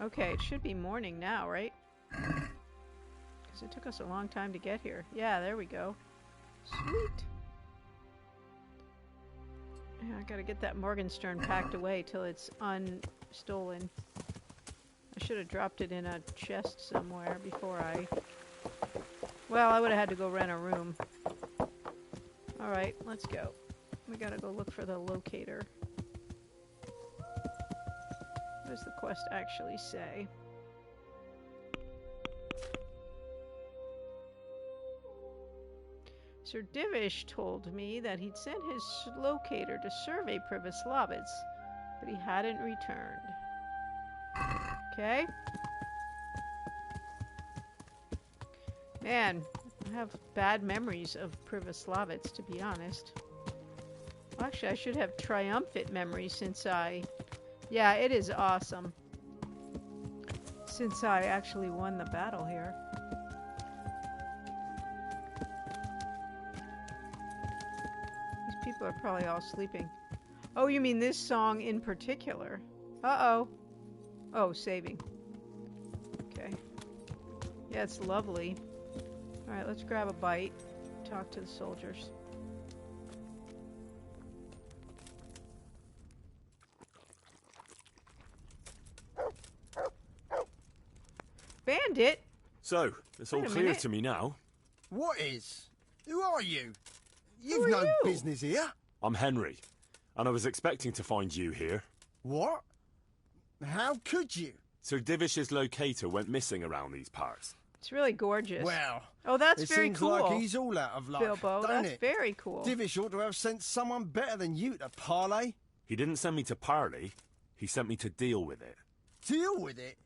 Okay, it should be morning now, right? Because it took us a long time to get here. Yeah, there we go. Sweet. Yeah, I gotta get that Morgenstern packed away till it's unstolen. I should have dropped it in a chest somewhere before I... Well, I would have had to go rent a room. Alright, let's go. We gotta go look for the locator. What does the quest actually say? Sir Divish told me that he'd sent his locator to survey Privoslavitz, but he hadn't returned. Okay. Man, I have bad memories of Privoslavitz, to be honest. Well, actually, I should have triumphant memories since I... Yeah, it is awesome. Since I actually won the battle here. These people are probably all sleeping. Oh, you mean this song in particular? Uh-oh. Oh, saving. Okay. Yeah, it's lovely. Alright, let's grab a bite. Talk to the soldiers. Bandit? So, it's all clear to me now. What is? Who are you? You've no business here. I'm Henry, and I was expecting to find you here. What? How could you? Sir Divish's locator went missing around these parts. It's really gorgeous. Well, oh, that's very cool. It seems like he's all out of luck, Bilbo, don't that's it? very cool. Divish ought to have sent someone better than you to parley. He didn't send me to parley. He sent me to deal with it. Deal with it?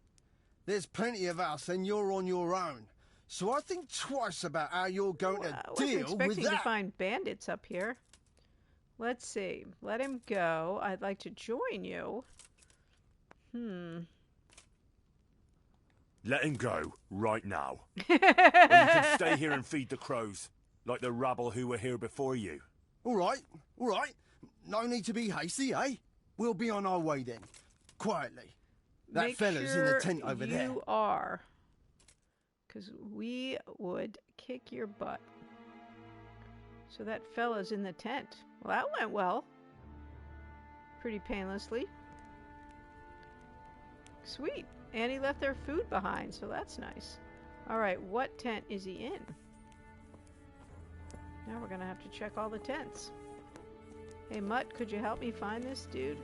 There's plenty of us and you're on your own. So I think twice about how you're going to deal with that. I wasn't expecting to find bandits up here. Let's see. Let him go. I'd like to join you. Let him go, right now. Or you can stay here and feed the crows, like the rabble who were here before you. All right. No need to be hasty, eh? We'll be on our way then. Quietly. That fella's in the tent over there. You are. Because we would kick your butt. So that fella's in the tent. Well, that went well. Pretty painlessly. Sweet. And he left their food behind, so that's nice. Alright, what tent is he in? Now we're going to have to check all the tents. Hey, Mutt, could you help me find this dude?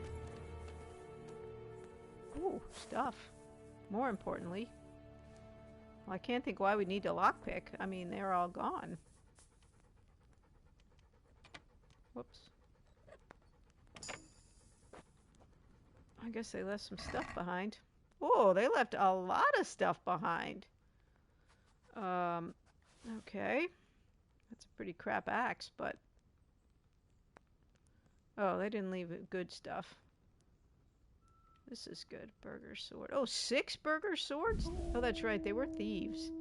Ooh, stuff. More importantly. Well, I can't think why we need to lockpick. I mean, they're all gone. Whoops. I guess they left some stuff behind. Oh, they left a lot of stuff behind. Okay. That's a pretty crap axe, but... Oh, they didn't leave good stuff. This is good. Burger sword. Oh, 6 burger swords? Oh, that's right. They were thieves.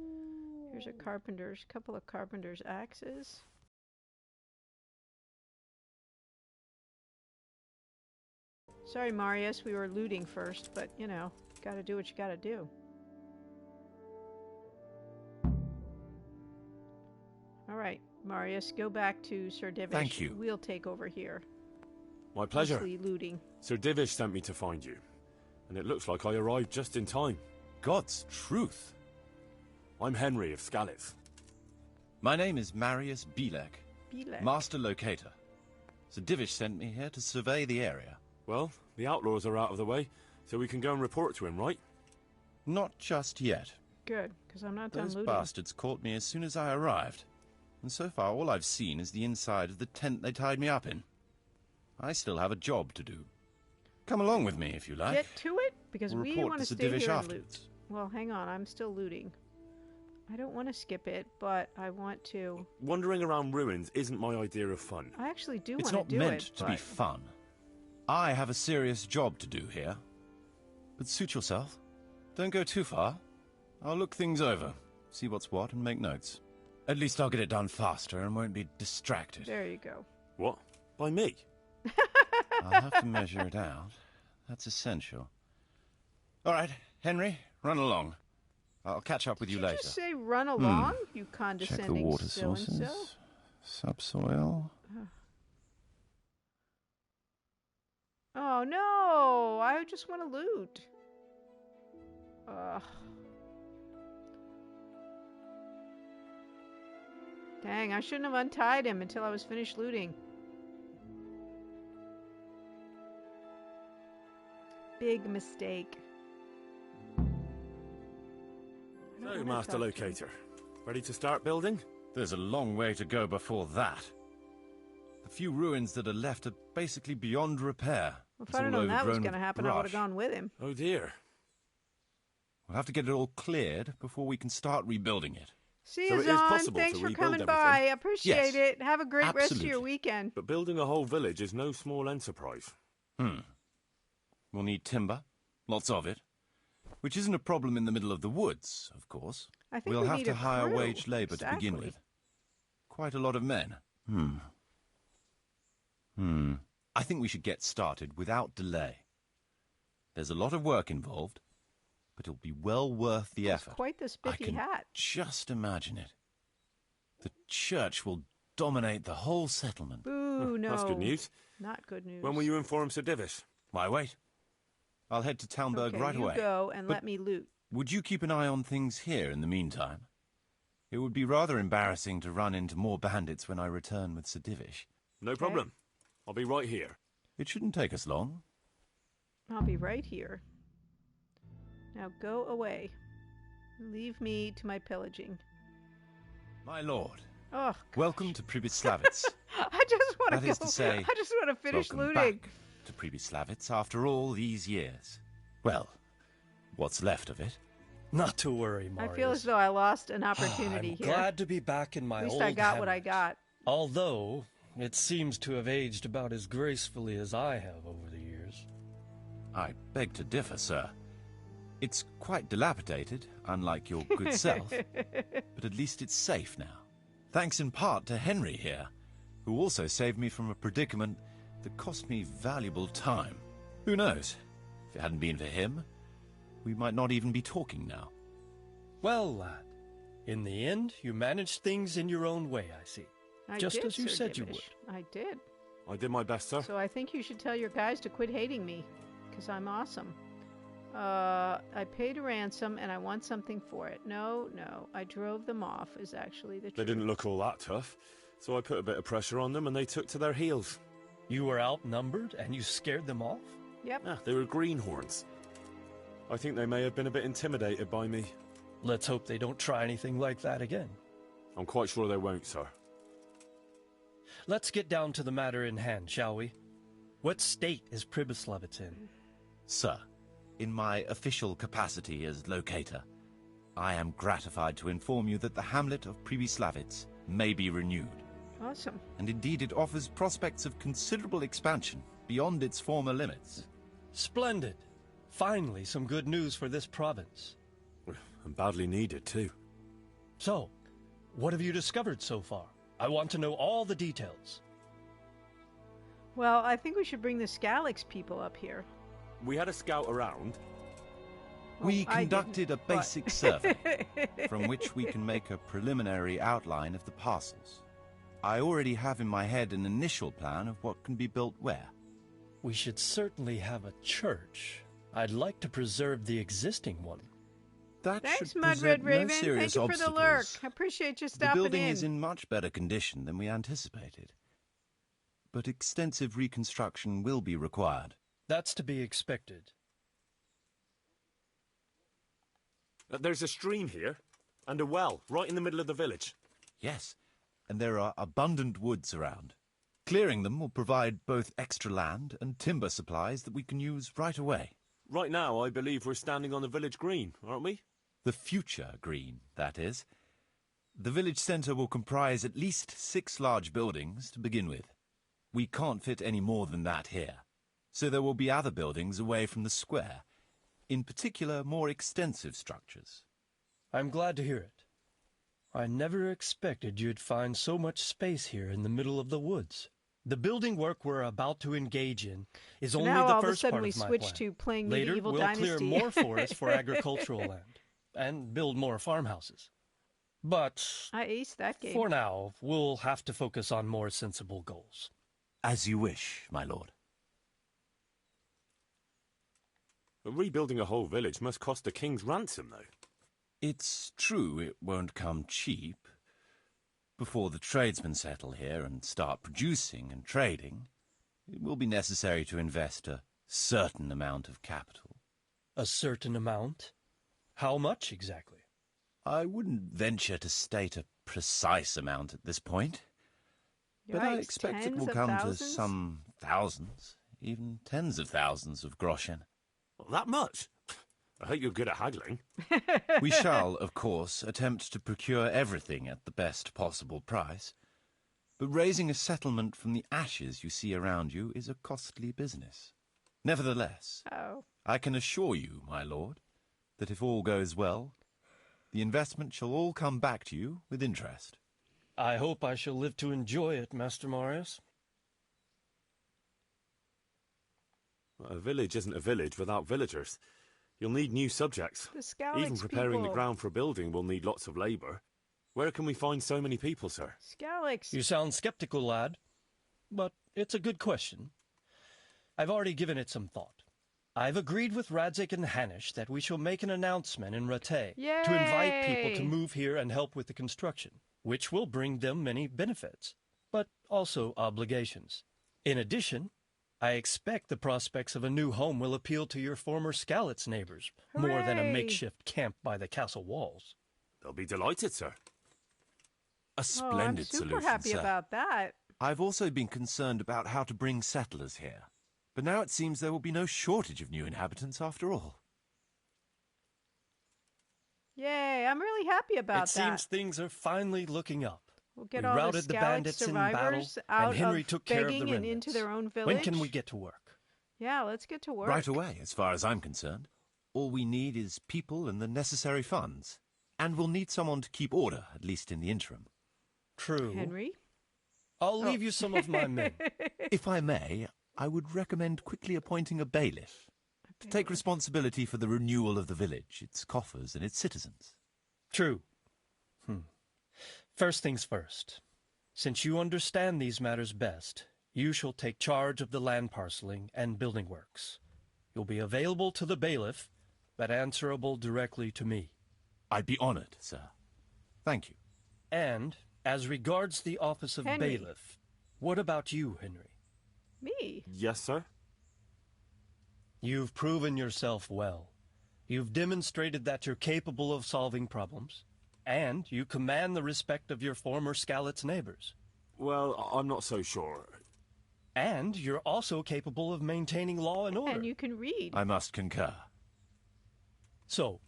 Here's a carpenter's, couple of carpenter's axes. Sorry, Marius, we were looting first, but, you know, gotta do what you gotta do. Alright, Marius, go back to Sir Divish. Thank you. We'll take over here. My pleasure. Mostly looting. Sir Divish sent me to find you, and it looks like I arrived just in time. God's truth. I'm Henry of Skalitz. My name is Marius Bielek, Master Locator. Sir Divish sent me here to survey the area. Well, the outlaws are out of the way, so we can go and report to him, right? Not just yet. Good, because I'm not done Those looting. bastards caught me as soon as I arrived. And so far, all I've seen is the inside of the tent they tied me up in. I still have a job to do. Come along with me, if you like. Get to it, because we'll we want to stay Divish here and afterwards. loot. Well, hang on, I'm still looting. I don't want to skip it, but I want to... Wandering around ruins isn't my idea of fun. I actually do want It's to not do meant it, to be fun. I have a serious job to do here. But suit yourself. Don't go too far. I'll look things over, see what's what, and make notes. At least I'll get it done faster and won't be distracted. There you go. What? By me? I'll have to measure it out. That's essential. All right, Henry, run along. I'll catch up with you later. Did you say run along, you condescending Check the water so-and-so? sources. Subsoil. Oh no! I just want to loot. Ugh. Dang, I shouldn't have untied him until I was finished looting. Big mistake. So, Master Locator, ready to start building? There's a long way to go before that. The few ruins that are left are basically beyond repair. Well, if I'd have known that was going to happen, I would have gone with him. Oh dear. We'll have to get it all cleared before we can start rebuilding it. See you, Zon. Thanks for coming by. I appreciate it. Have a great rest of your weekend. But building a whole village is no small enterprise. We'll need timber, lots of it, which isn't a problem in the middle of the woods, of course. I think we'll have to hire crew. wage labor to begin with. Quite a lot of men. I think we should get started without delay. There's a lot of work involved, but it'll be well worth the effort. Quite the spiffy hat. Just imagine it. The church will dominate the whole settlement. Boo, no. That's good news. Not good news. When will you inform Sir Divish? Why wait? I'll head to Talmberg right away. You go and let me loot. Would you keep an eye on things here in the meantime? It would be rather embarrassing to run into more bandits when I return with Sir Divish. No problem. I'll be right here. It shouldn't take us long. I'll be right here. Now go away. Leave me to my pillaging. My lord. Oh, welcome to Pribyslavitz. I just want to go. That is to say, I just want to finish looting. Back to Pribyslavitz after all these years. Well, what's left of it. Not to worry, Marius. I feel as though I lost an opportunity here. I'm glad to be back in my old At least I got what I got. Although, it seems to have aged about as gracefully as I have over the years. I beg to differ, sir. It's quite dilapidated, unlike your good self, but at least it's safe now. Thanks in part to Henry here, who also saved me from a predicament that cost me valuable time. Who knows? If it hadn't been for him, we might not even be talking now. Well, lad, in the end, you managed things in your own way, I see. Just as you said you would. I did. I did my best, sir. So I think you should tell your guys to quit hating me, because I'm awesome. I paid a ransom, and I want something for it. No, I drove them off, is actually the truth. They didn't look all that tough, so I put a bit of pressure on them, and they took to their heels. You were outnumbered, and you scared them off? Yep. Yeah, they were greenhorns. I think they may have been a bit intimidated by me. Let's hope they don't try anything like that again. I'm quite sure they won't, sir. Let's get down to the matter in hand, shall we? What state is Pribyslavitz in? Sir, in my official capacity as locator, I am gratified to inform you that the hamlet of Pribyslavitz may be renewed. Awesome. And indeed it offers prospects of considerable expansion beyond its former limits. Splendid. Finally, some good news for this province. And badly needed, too. So, what have you discovered so far? I want to know all the details. Well, I think we should bring the Scalix people up here. We had a scout around. We conducted a basic survey, from which we can make a preliminary outline of the parcels. I already have in my head an initial plan of what can be built where. We should certainly have a church. I'd like to preserve the existing one. That Thanks, should Mudred present Raven. no serious Thank you for the lurk. I appreciate you stopping in. The building is in much better condition than we anticipated. But extensive reconstruction will be required. That's to be expected. There's a stream here, and a well, right in the middle of the village. Yes, and there are abundant woods around. Clearing them will provide both extra land and timber supplies that we can use right away. Right now, I believe we're standing on the village green, aren't we? The future green, that is. The village centre will comprise at least 6 large buildings to begin with. We can't fit any more than that here, so there will be other buildings away from the square, in particular more extensive structures. I'm glad to hear it. I never expected you'd find so much space here in the middle of the woods. The building work we're about to engage in is only the first part of my plan. Now all of a sudden we switch to playing Medieval Dynasty. Later, we'll clear more forest for agricultural land and build more farmhouses. But I aced that game. For now, we'll have to focus on more sensible goals. As you wish, my lord. Rebuilding a whole village must cost a king's ransom, though. It's true it won't come cheap. Before the tradesmen settle here and start producing and trading, it will be necessary to invest a certain amount of capital. A certain amount? How much exactly? I wouldn't venture to state a precise amount at this point. But I expect it will come to some thousands, even tens of thousands of groschen. Well, that much? I hope you're good at haggling. We shall, of course, attempt to procure everything at the best possible price. But raising a settlement from the ashes you see around you is a costly business. Nevertheless, I can assure you, my lord, that if all goes well, the investment shall all come back to you with interest. I hope I shall live to enjoy it, Master Marius. A village isn't a village without villagers. You'll need new subjects. Even preparing the ground for a building will need lots of labour. Where can we find so many people, sir? Scalix. You sound skeptical, lad. But it's a good question. I've already given it some thought. I've agreed with Radzig and Hanish that we shall make an announcement in Rattay to invite people to move here and help with the construction, which will bring them many benefits, but also obligations. In addition, I expect the prospects of a new home will appeal to your former Skalitz neighbors more than a makeshift camp by the castle walls. They'll be delighted, sir. A splendid solution, I'm super happy about that. I've also been concerned about how to bring settlers here, but now it seems there will be no shortage of new inhabitants after all. Yay, I'm really happy about that. It seems things are finally looking up. We'll get we all routed the bandits in battle, out and Henry of took care of the begging and remnants. into their own village. When can we get to work? Yeah, let's get to work. Right away, as far as I'm concerned. All we need is people and the necessary funds. And we'll need someone to keep order, at least in the interim. True. Henry? I'll leave you some of my men. If I may, I would recommend quickly appointing a bailiff to take responsibility for the renewal of the village, its coffers and its citizens. True. First things first. Since you understand these matters best, you shall take charge of the land parceling and building works. You'll be available to the bailiff, but answerable directly to me. I'd be honored, sir. Thank you. And, as regards the office of bailiff, what about you, Henry? Me? Yes, sir. You've proven yourself well. You've demonstrated that you're capable of solving problems, and you command the respect of your former Skalitz neighbors. Well, I'm not so sure. And you're also capable of maintaining law and order. And you can read. I must concur. So,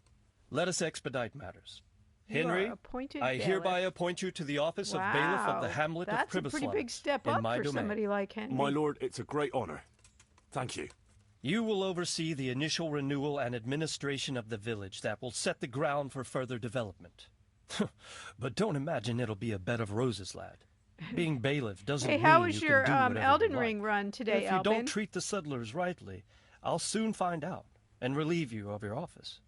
let us expedite matters. Henry, I hereby appoint you to the office of bailiff of the hamlet of Pribysland. That's a pretty big step up for somebody like Henry. My lord, it's a great honor. Thank you. You will oversee the initial renewal and administration of the village that will set the ground for further development. But don't imagine it'll be a bed of roses, lad. Being bailiff doesn't mean you can do whatever you like. Hey, how was your Elden Ring run today, If you don't treat the settlers rightly, I'll soon find out and relieve you of your office.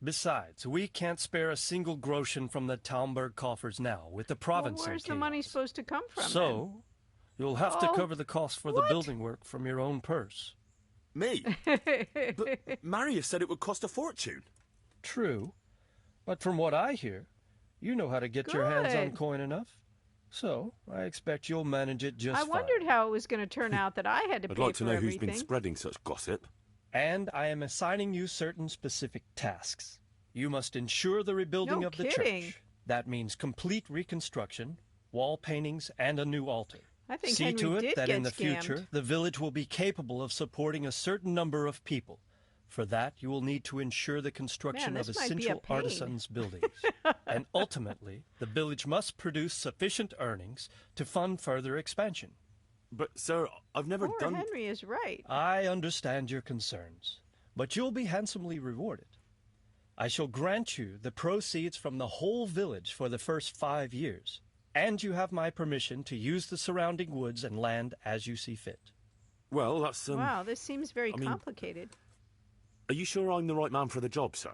Besides, we can't spare a single groschen from the Talmberg coffers now, with the province where's the money supposed to come from? So, you'll have to cover the cost for the building work from your own purse. Me? But Marius said it would cost a fortune. True, but from what I hear, you know how to get your hands on coin enough. So, I expect you'll manage it just fine. I wondered how it was going to turn out that I had to pay for everything. I'd like to know who's been spreading such gossip. And I am assigning you certain specific tasks. You must ensure the rebuilding of the church. That means complete reconstruction, wall paintings, and a new altar. I think See to it that in the future, the village will be capable of supporting a certain number of people. For that, you will need to ensure the construction of essential artisans' buildings. And ultimately, the village must produce sufficient earnings to fund further expansion. But, sir, I've never done... Henry is right. I understand your concerns, but you'll be handsomely rewarded. I shall grant you the proceeds from the whole village for the first 5 years, and you have my permission to use the surrounding woods and land as you see fit. Well, that's... Wow, this seems very complicated. Are you sure I'm the right man for the job, sir?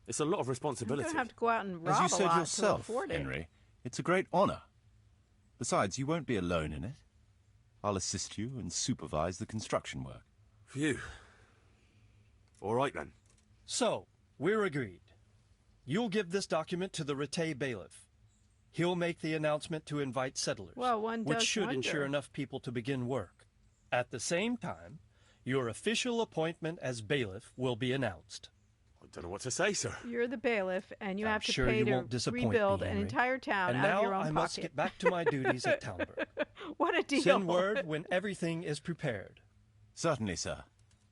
It's a lot of responsibility. I'm going to have to go out and rob As you said yourself, to afford it. Henry, it's a great honor. Besides, you won't be alone in it. I'll assist you and supervise the construction work. Phew. All right, then. So, we're agreed. You'll give this document to the Rattay bailiff. He'll make the announcement to invite settlers, which should ensure enough people to begin work. At the same time, your official appointment as bailiff will be announced. I don't know what to say, sir. You're the bailiff, and you have to sure pay you to won't disappoint rebuild me, an Henry. entire town And out of your own now I pocket. must get back to my duties at Talmberg. What a deal. Send word when everything is prepared. Certainly, sir.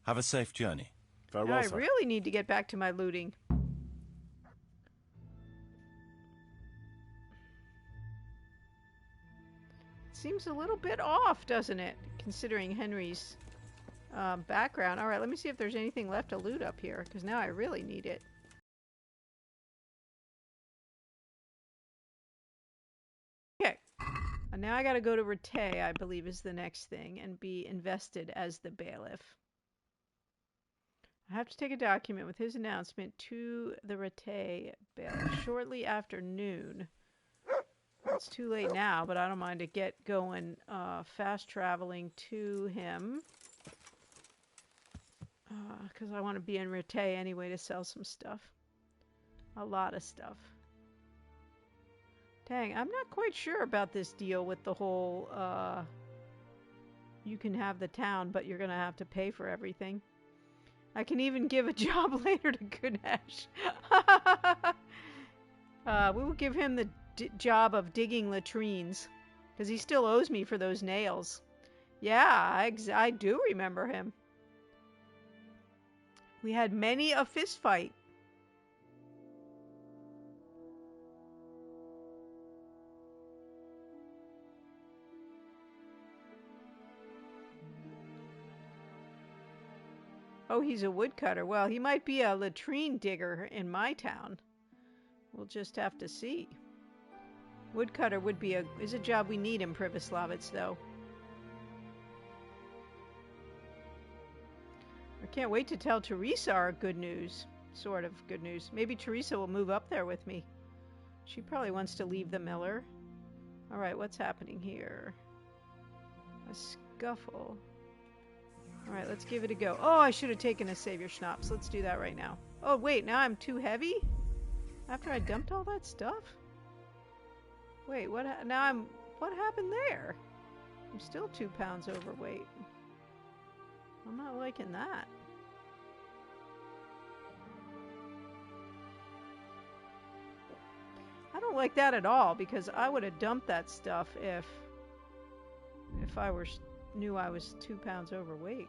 Have a safe journey. Farewell, sir. I really need to get back to my looting. Seems a little bit off, doesn't it? Considering Henry's background. All right, let me see if there's anything left to loot up here, because now I really need it. Okay. And now I got to go to Rattay, I believe is the next thing, and be invested as the bailiff. I have to take a document with his announcement to the Rattay bailiff shortly after noon. It's too late now, but I don't mind to get going fast traveling to him. Because I want to be in Rattay anyway to sell some stuff. A lot of stuff. Dang, I'm not quite sure about this deal with the whole, you can have the town, but you're going to have to pay for everything. I can even give a job later to Ganesh. We will give him the job of digging latrines, because he still owes me for those nails. Yeah, I do remember him. We had many a fist fight. Oh, he's a woodcutter. Well, he might be a latrine digger in my town. We'll just have to see. Woodcutter is a job we need in Privoslavitz, though. I can't wait to tell Teresa our good news. Sort of good news. Maybe Teresa will move up there with me. She probably wants to leave the miller. Alright, what's happening here? A scuffle. Alright, let's give it a go. Oh, I should have taken a Savior Schnapps. Let's do that right now. Oh, wait, now I'm too heavy? After I dumped all that stuff? Wait, what happened there? I'm still 2 pounds overweight. I'm not liking that. I don't like that at all, because I would have dumped that stuff if I knew I was 2 pounds overweight.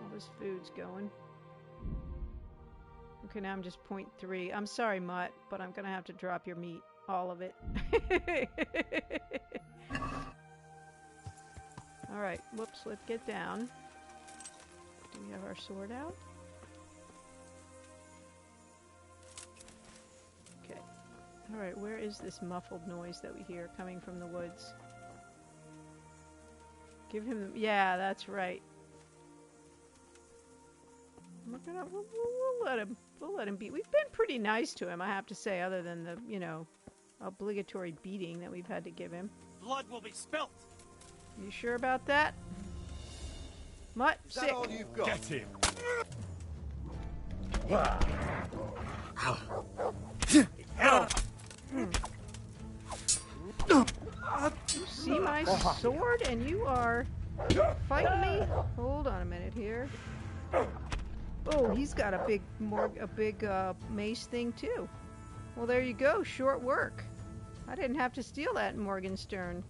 All this food's going. Okay, now I'm just 0.3. I'm sorry, Mutt, but I'm gonna have to drop your meat. All of it. Alright, whoops, let's get down. Do we have our sword out? Okay. Alright, where is this muffled noise that we hear coming from the woods? Give him the... Yeah, that's right. We'll let him be. We've been pretty nice to him, I have to say, other than the, obligatory beating that we've had to give him. Blood will be spilt! You sure about that? Mutt, is that all you've got? Get him! You see my sword and you are fighting me? Hold on a minute here. Oh, he's got a big mace thing too. Well, there you go. Short work. I didn't have to steal that in Morgenstern.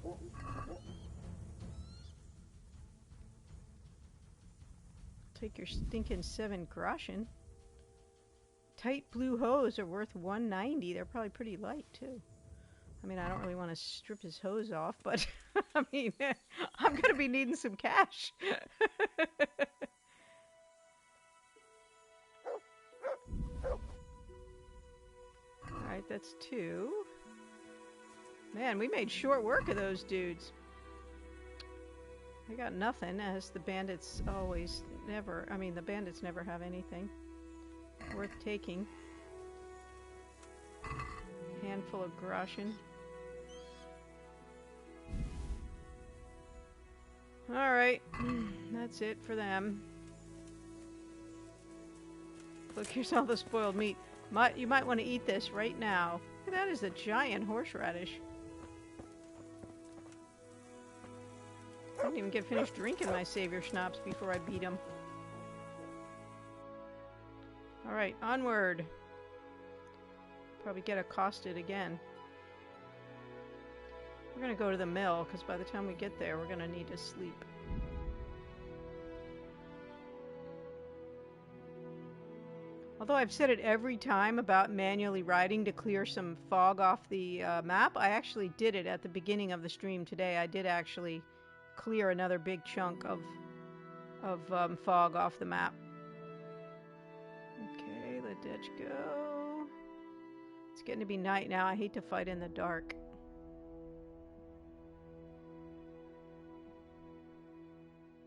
Take your stinking 7 groschen. Tight blue hose are worth 190. They're probably pretty light too. I mean, I don't really want to strip his hose off, but I mean, I'm gonna be needing some cash. Alright, that's 2. Man, we made short work of those dudes. They got nothing, as the bandits the bandits never have anything worth taking. Handful of groschen. Alright, that's it for them. Look, here's all the spoiled meat. You might want to eat this right now. Look at that, is a giant horseradish. I didn't even get finished drinking my Savior Schnapps before I beat him. Alright, onward. Probably get accosted again. We're gonna go to the mill, because by the time we get there, we're gonna need to sleep. Although I've said it every time about manually riding to clear some fog off the map, I actually did it at the beginning of the stream today. I did actually clear another big chunk of fog off the map. Okay, let Dutch go. It's getting to be night now. I hate to fight in the dark.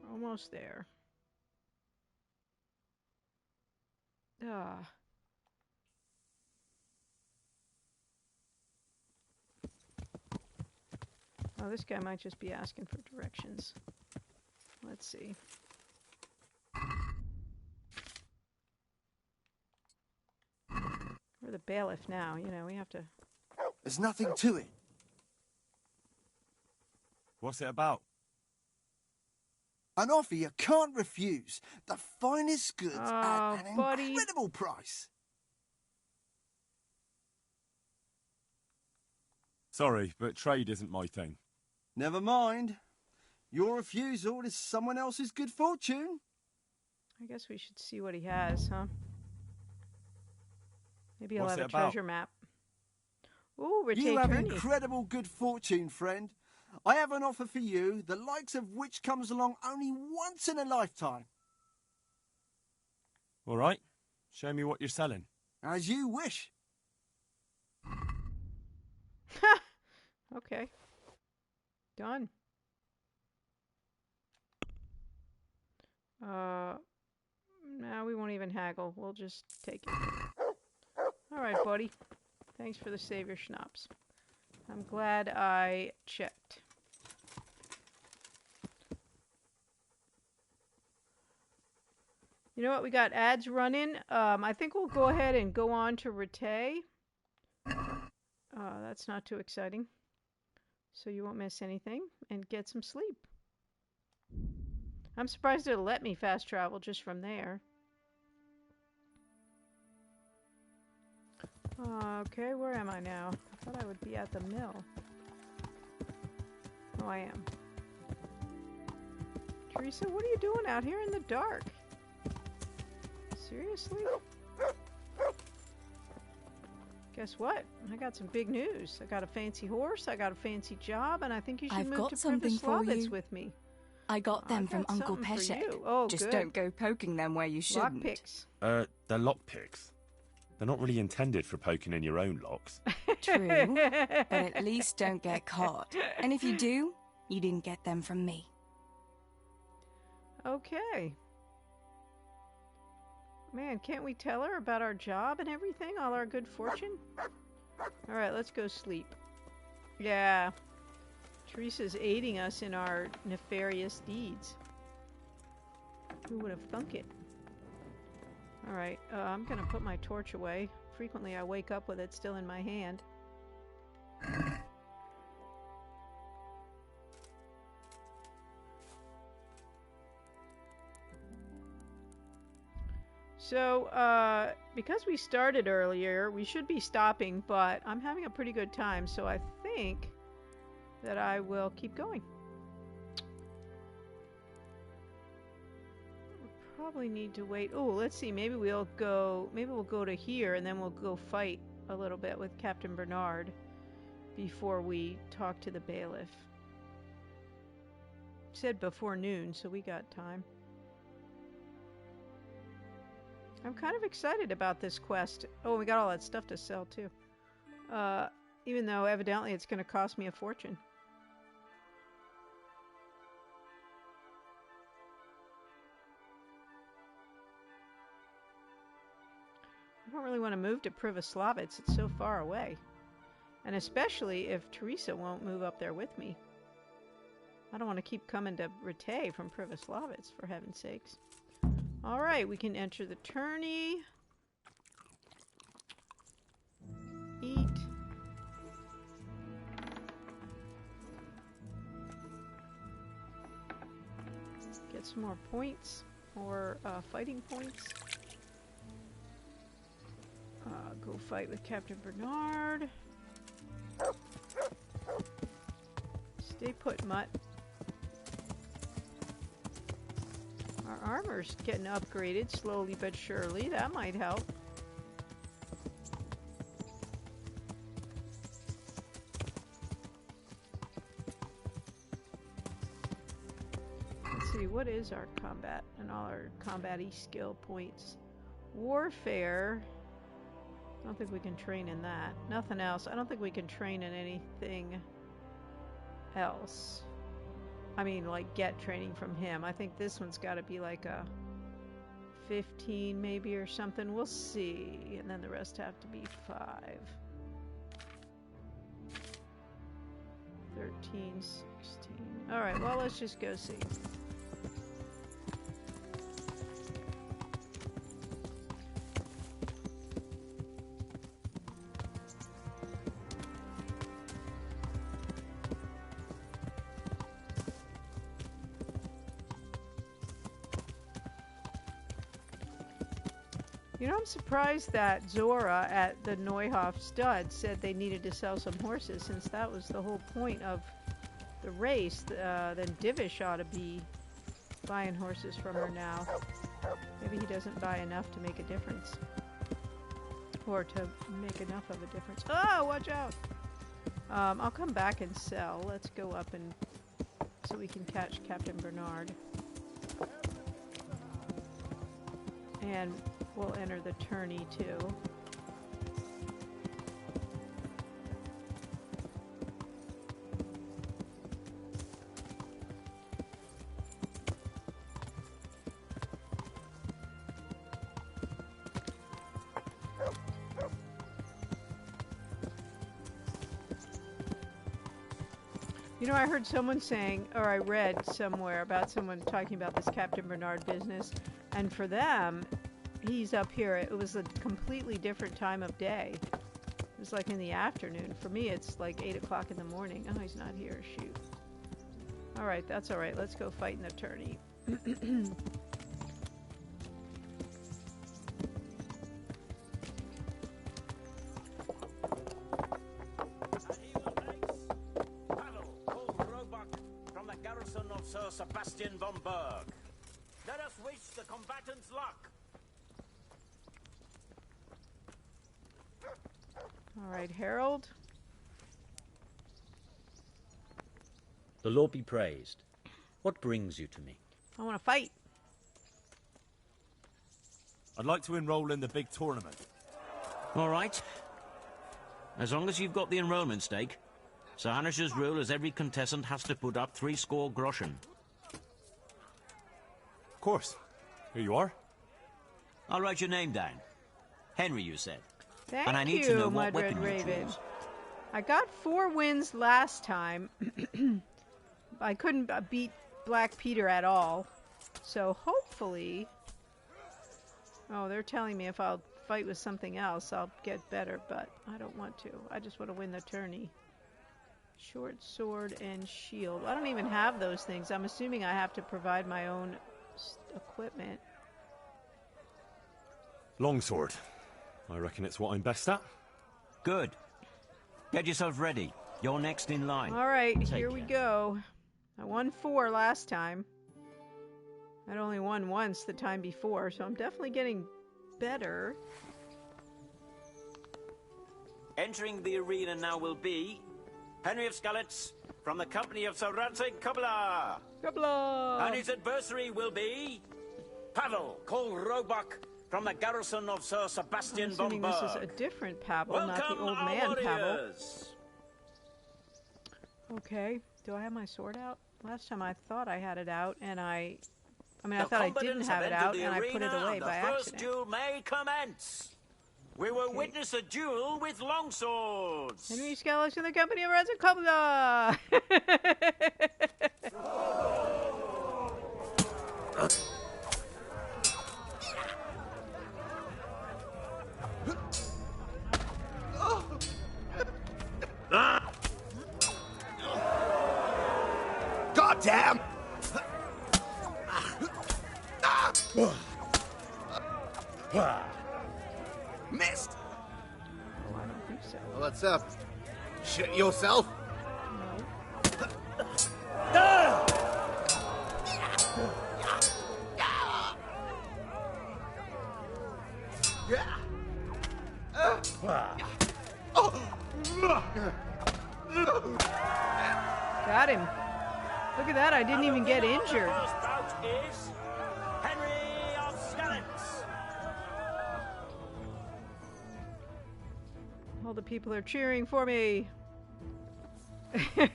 Almost there. Ah. Oh, this guy might just be asking for directions. Let's see. We're the bailiff now, we have to... There's nothing to it. What's it about? An offer you can't refuse. The finest goods at an incredible price. Sorry, but trade isn't my thing. Never mind. Your refusal is someone else's good fortune. I guess we should see what he has, huh? Maybe he'll have a treasure map. Ooh, You have incredible good fortune, friend. I have an offer for you, the likes of which comes along only once in a lifetime. All right. Show me what you're selling. As you wish. Okay. Done. Now we won't even haggle. We'll just take it. All right, buddy. Thanks for the savior schnapps. I'm glad I checked. You know what? We got ads running. I think we'll go ahead and go on to Rattay. That's not too exciting. So you won't miss anything and get some sleep. I'm surprised it'll let me fast travel just from there. Okay, where am I now? I thought I would be at the mill. Oh, I am. Teresa, what are you doing out here in the dark? Seriously? Guess what? I got some big news. I got a fancy horse, I got a fancy job, and I think you should move to Privislavitz with me. I got them from Uncle Peshek. Oh, just good. Don't go poking them where you shouldn't. Lockpicks. They're lockpicks. They're not really intended for poking in your own locks. True, but at least don't get caught. And if you do, you didn't get them from me. Okay. Man, can't we tell her about our job and everything? All our good fortune? Alright, let's go sleep. Yeah. Teresa's aiding us in our nefarious deeds. Who would have thunk it? Alright, I'm gonna put my torch away. Frequently I wake up with it still in my hand. So, because we started earlier, we should be stopping, but I'm having a pretty good time, so I think that I will keep going. Probably need to wait. Oh, let's see. Maybe we'll go to here, and then we'll go fight a little bit with Captain Bernard before we talk to the bailiff. Said before noon, so we got time. I'm kind of excited about this quest. Oh, we got all that stuff to sell too. Even though evidently it's going to cost me a fortune. I don't really want to move to Privislavitz. It's so far away. And especially if Teresa won't move up there with me. I don't want to keep coming to Rattay from Privislavitz, for heaven's sakes. Alright, we can enter the tourney. Eat. Get some more points. More fighting points. Go fight with Captain Bernard. Stay put, Mutt. Our armor's getting upgraded slowly but surely. That might help. Let's see, what is our combat and all our combat-y skill points? Warfare. I don't think we can train in that. Nothing else. I don't think we can train in anything else. I mean, like, get training from him. I think this one's got to be like a 15 maybe or something. We'll see. And then the rest have to be 5. 13, 16. Alright, well, let's just go see. You know, I'm surprised that Zora at the Neuhof stud said they needed to sell some horses, since that was the whole point of the race. Then Divish ought to be buying horses from her now. Maybe he doesn't buy enough to make a difference. Or to make enough of a difference. Oh, watch out! I'll come back and sell. Let's go up and so we can catch Captain Bernard. And we'll enter the tourney too. You know, I heard someone saying, or I read somewhere about someone talking about this Captain Bernard business, and for them, he's up here. It was a completely different time of day. It was like in the afternoon. For me, it's like 8 o'clock in the morning. Oh, he's not here. Shoot. All right, that's all right. Let's go fight in the tourney. Sebastian von Berg. Let us wish the combatants luck. All right, Harold. The Lord be praised. What brings you to me? I want to fight. I'd like to enroll in the big tournament. All right. As long as you've got the enrollment stake. Sir Hanish's rule is every contestant has to put up 60 groschen. Of course. Here you are. I'll write your name down. Henry, you said. Thank and I need you, to know what Mud Red weapon Raven. you choose. I got 4 wins last time. I couldn't beat Black Peter at all. So hopefully... Oh, they're telling me if I'll fight with something else, I'll get better, but I don't want to. I just want to win the tourney. Short sword and shield. I don't even have those things. I'm assuming I have to provide my own equipment. Longsword. I reckon it's what I'm best at. Good. Get yourself ready. You're next in line. All right, here we go. I won 4 last time. I'd only won once the time before, so I'm definitely getting better. Entering the arena now will be Henry of Skalitz from the company of Sir Radzig Kobyla. Kobyla! And his adversary will be Pavel Kolrobak from the garrison of Sir Sebastian von Berg. This is a different Pavel, Welcome, not the old man warriors. Pavel. Okay, do I have my sword out? Last time I thought I had it out, and I thought I didn't have it out, and I put it away by accident. The first duel may commence. We will witness a duel with longswords. Henry Skalitz in the company of Radzig Kobyla. God damn! Missed! Oh, I don't think so. What's up? Shit yourself? Got him. Look at that, I didn't even get injured. First bout is Henry of Skalitz. All the people are cheering for me. And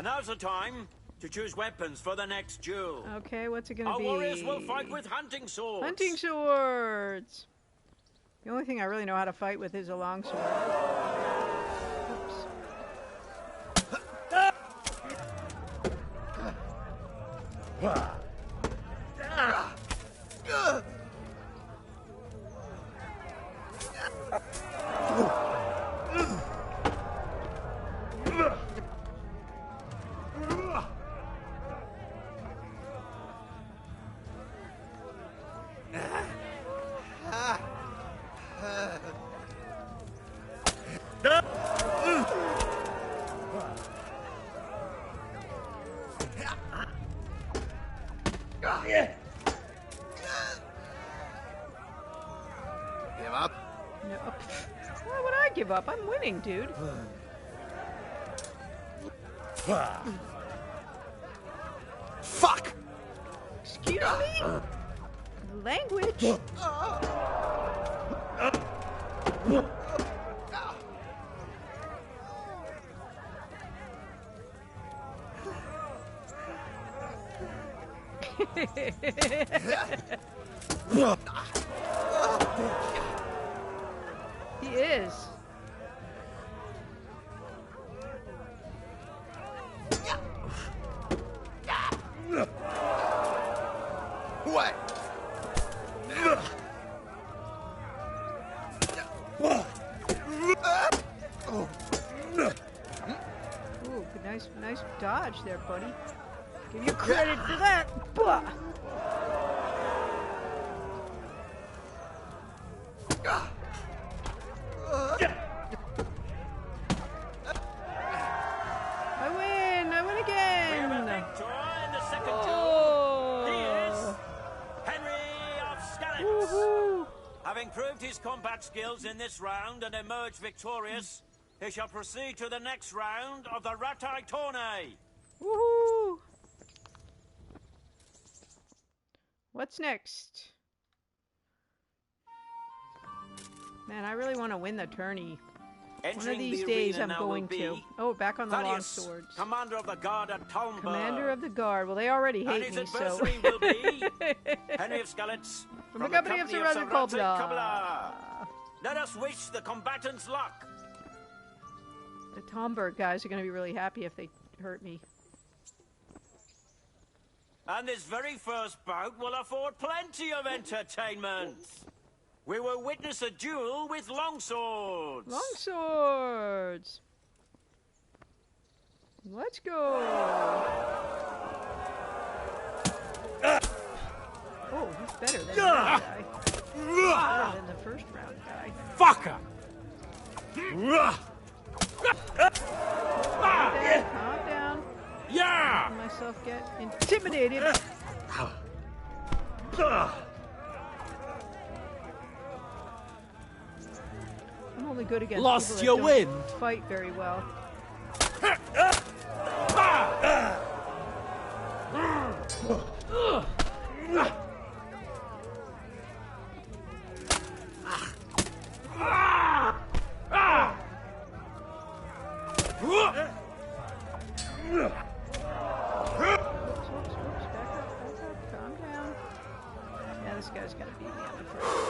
now's the time to choose weapons for the next duel. Okay, what's it gonna be? Our warriors will fight with hunting swords. Hunting swords! The only thing I really know how to fight with is a longsword. Oops. give up. I'm winning, dude. Fuck! Excuse me? Language? He is. What? Ooh, nice dodge there, buddy. Give you credit for that. Blah. I win again. We have a victor in the second duel. He is Henry of Skalitz. Woohoo. Having proved his combat skills in this round and emerged victorious, he shall proceed to the next round of the Ratai Tourney. Woohoo! What's next? Man, I really want to win the tourney. One of these days I'm going to. Oh, back on the long swords. Commander of the Guard at Talmberg. Commander of the Guard. Well, they already hate and me, his adversary will be Henry of Skalitz from the company of Sir Roger Cobler. Let us wish the combatants luck. The Talmberg guys are going to be really happy if they hurt me. And this very first bout will afford plenty of entertainment. We will witness a duel with longswords. Longswords. Let's go. Oh, he's better than that guy. Better than the first round guy. Fucker! Calm down. Yeah! Let myself get intimidated. I'm only good against Lost people your that don't wind. fight very well. Calm down. Yeah, this guy's gonna beat me on the first.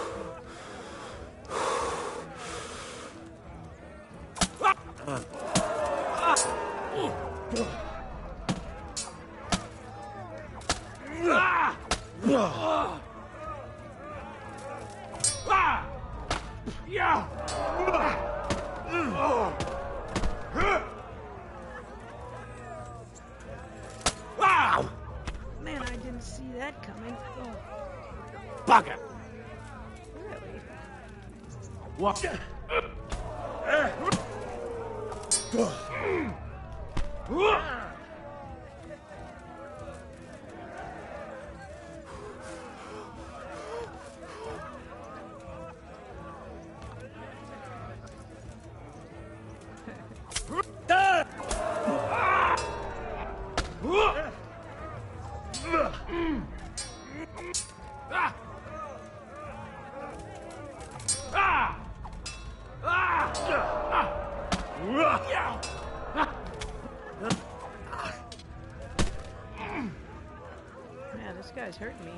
Man, I didn't see that coming. Oh. Bugger! Really? What? Man, this guy's hurting me.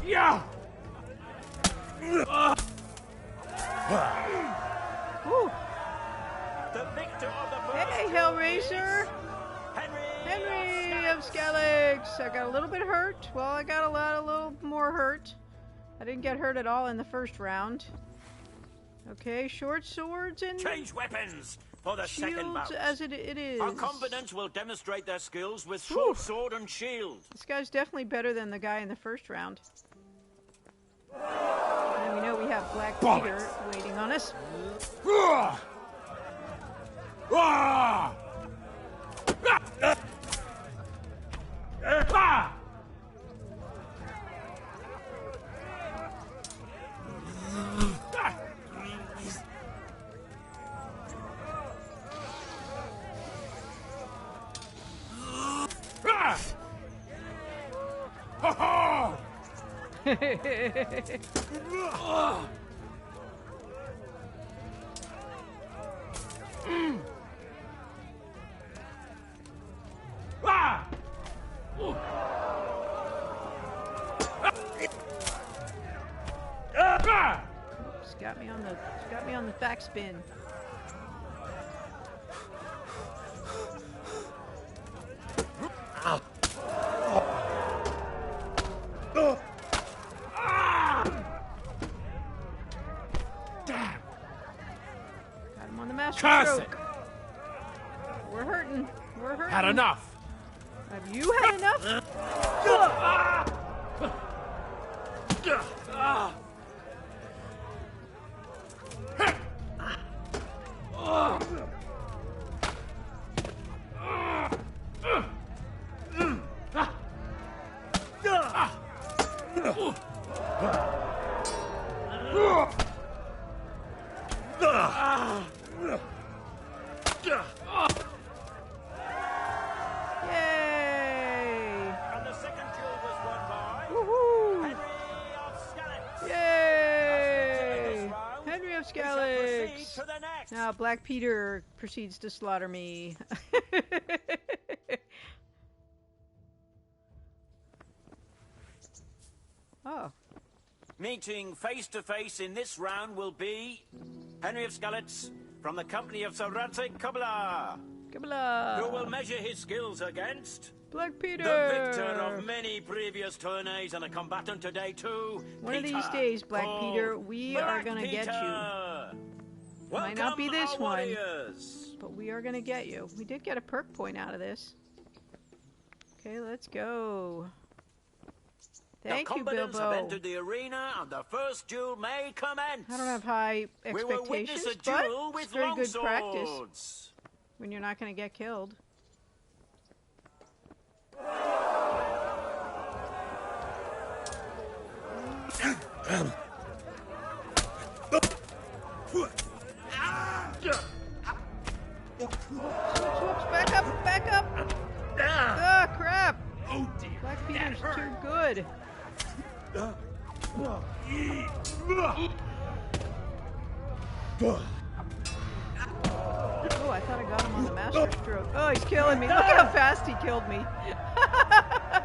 Yeah! Woo. The victor of the first Hey, Hellraiser! Henry of Skalitz! I got a little bit hurt. Well, I got a little more hurt. I didn't get hurt at all in the first round. Okay, short swords and change weapons for the second bout. As it is. Our combatants will demonstrate their skills with short sword and shield. This guy's definitely better than the guy in the first round. And we know we have Black Peter waiting on us. Got me on the backspin. Damn. Got him on the master stroke. We're hurting. We're hurting. Had enough. Have you had enough? Now Black Peter proceeds to slaughter me. Oh. Meeting face to face in this round will be Henry of Skalitz from the company of Sir Radzig Kobyla. Who will measure his skills against Black Peter, the victor of many previous tourneys and a combatant today too. One of these days, Black Peter, we are gonna get you. Might not be this one, but we are going to get you. We did get a perk point out of this. Okay, let's go. Thank you, Bilbo. Have entered the arena and the first duel may commence. I don't have high expectations, but it's very good practice when you're not going to get killed. Whoops, back up, back up! Ah, crap! Oh dear! Black Peter's too good. Oh, I thought I got him on the master stroke. Oh, he's killing me. Look how fast he killed me.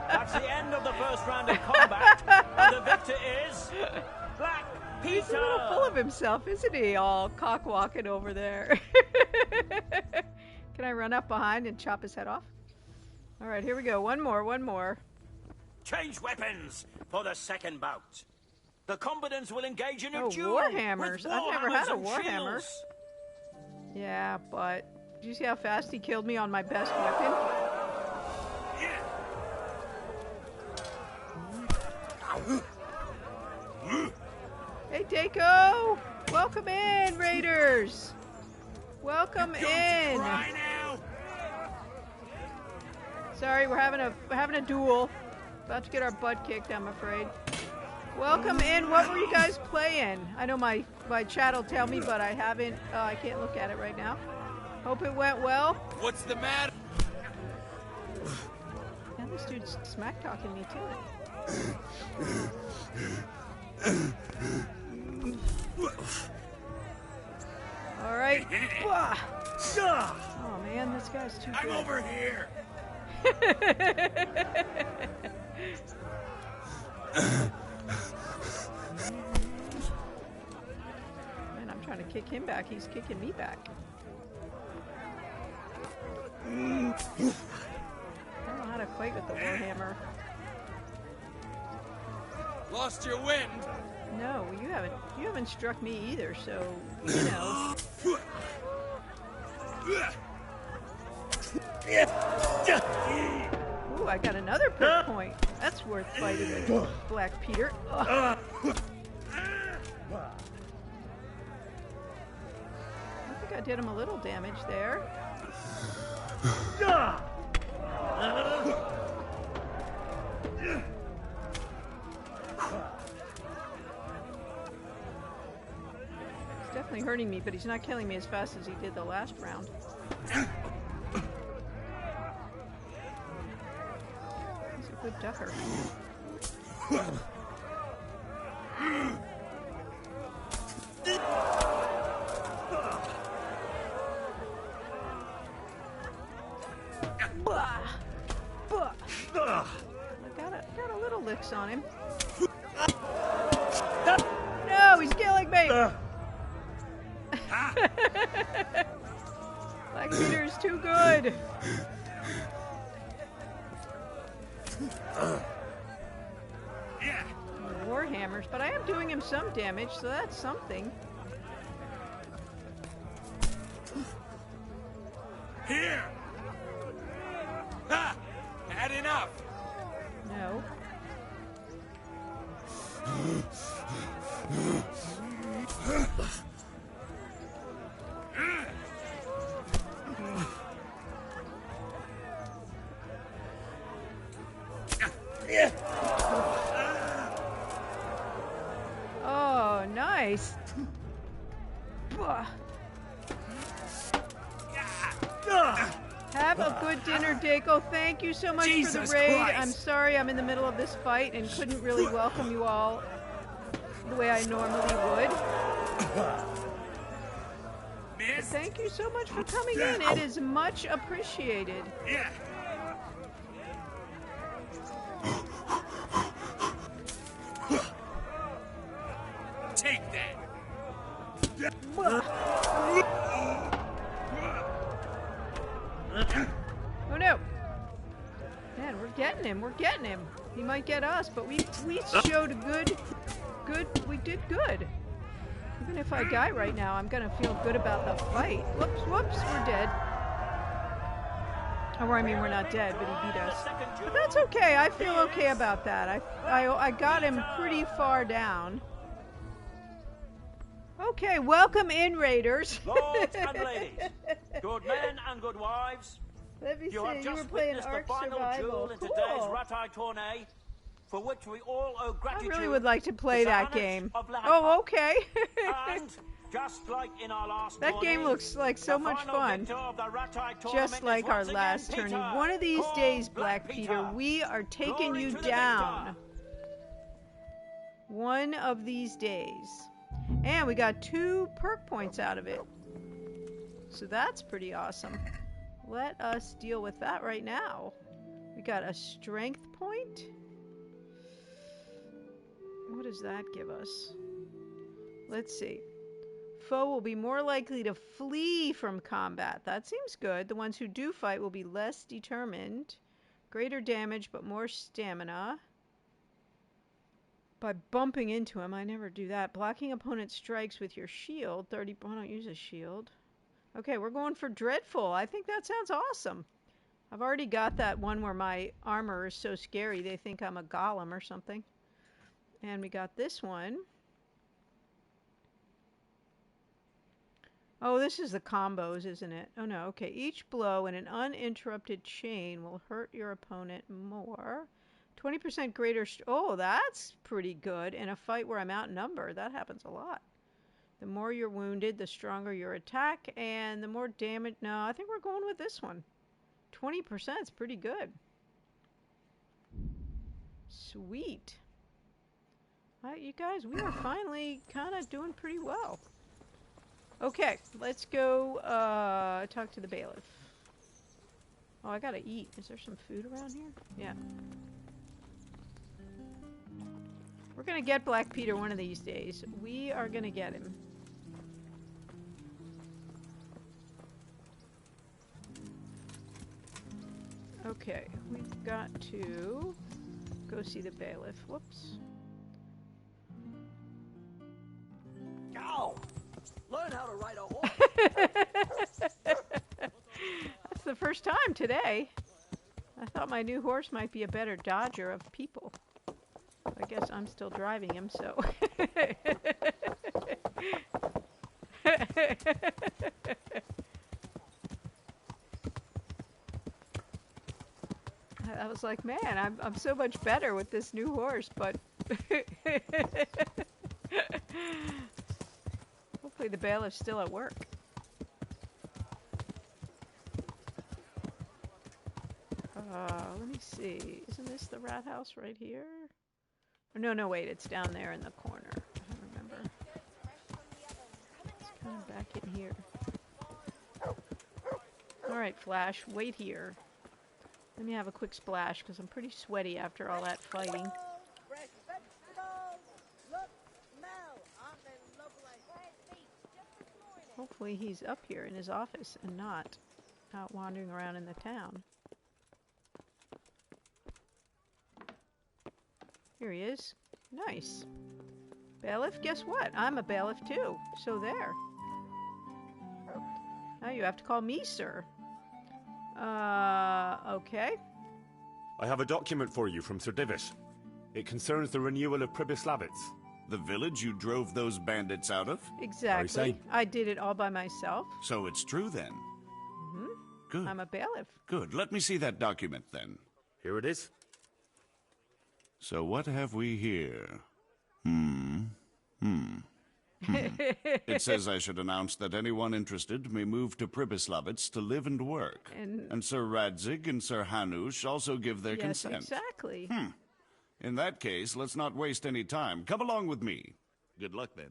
That's the end of the first round of combat, and the victor is Black Peter. He's a little full of himself, isn't he? All cock-walking over there. Can I run up behind and chop his head off? All right, here we go. One more. Change weapons for the second bout. The combatants will engage in a duel. Warhammers. I've never had a warhammer. Yeah, but do you see how fast he killed me on my best weapon? Hey, Daco! Welcome in, Raiders! Welcome in! Sorry, we're having a duel. About to get our butt kicked, I'm afraid. Welcome in. What were you guys playing? I know my chat will tell me, but I haven't. I can't look at it right now. Hope it went well. What's the matter? Yeah, this dude's smack talking me too. All right. Oh man, this guy's too good. I'm over here. Man, I'm trying to kick him back. He's kicking me back. I don't know how to fight with the warhammer. Lost your wind. No, you haven't struck me either, so you know. Ooh, I got another perk point. That's worth fighting with Black Peter. think I did him a little damage there. He's definitely hurting me, but he's not killing me as fast as he did the last round. He's a good ducker. I got a little licks on him. No, he's killing me! Black Peter is too good. Warhammers, but I am doing him some damage, so that's something. Here! Ha! Had enough! No. Oh, nice. Have a good dinner, Dako. Thank you so much for the raid. Christ. I'm sorry I'm in the middle of this fight and couldn't really welcome you all the way I normally would. But thank you so much for coming in. It is much appreciated. Yeah. Take that. Oh no! Man, we're getting him. We're getting him. He might get us, but we showed a good. We did good. Even if I die right now, I'm gonna feel good about the fight. Whoops! We're dead. Or I mean, we're not dead, but he beat us. But that's okay. I feel okay about that. I got him pretty far down. Okay, welcome in, Raiders. Lords and ladies, good men and good wives, let me you see, have just you were playing witnessed Ark the final Survival. duel in today's Ratai tourney, for which we all owe gratitude. I really would like to play that game. Oh, okay. And just like in our last that game looks like so much fun. Just like our last tourney. One of these days, Black Peter, we are taking you down. One of these days. And we got 2 perk points out of it. So that's pretty awesome. Let us deal with that right now. We got a strength point. What does that give us? Let's see. Foe will be more likely to flee from combat. That seems good. The ones who do fight will be less determined. Greater damage, but more stamina. By bumping into him, I never do that. Blocking opponent strikes with your shield. 30. I don't use a shield. Okay, we're going for Dreadful. I think that sounds awesome. I've already got that one where my armor is so scary they think I'm a golem or something. And we got this one. Oh, this is the combos, isn't it? Oh no, okay. Each blow in an uninterrupted chain will hurt your opponent more. 20% greater... Oh, that's pretty good. In a fight where I'm outnumbered, that happens a lot. The more you're wounded, the stronger your attack, and the more damage... No, I think we're going with this one. 20% is pretty good. Sweet. You guys, we are finally kind of doing pretty well. Okay, let's go talk to the bailiff. Oh, I gotta eat. Is there some food around here? Yeah. We're gonna get Black Peter one of these days. We are gonna get him. Okay, we've got to go see the bailiff. Whoops. Ow! Learn how to ride a horse. That's the first time today. I thought my new horse might be a better dodger of people. I guess I'm still driving him, so... was like, man, I'm so much better with this new horse, but hopefully the bailiff's still at work. Let me see. Isn't this the rat house right here? Oh, no, wait. It's down there in the corner. I don't remember. It's kind of back in here. All right, Flash, wait here. Let me have a quick splash because I'm pretty sweaty after all that fighting. Hopefully he's up here in his office and not out wandering around in the town. Here he is. Nice. Bailiff, guess what? I'm a bailiff too. So there. Now you have to call me sir. Okay. I have a document for you from Sir Divish. It concerns the renewal of Pribyslavitz. The village you drove those bandits out of? Exactly. I did it all by myself. So it's true then? Mm-hmm. Good. I'm a bailiff. Good. Let me see that document then. Here it is. So what have we here? It says I should announce that anyone interested may move to Pribyslavitz to live and work. And Sir Radzig and Sir Hanush also give their consent. Exactly. In that case, let's not waste any time. Come along with me. Good luck, then.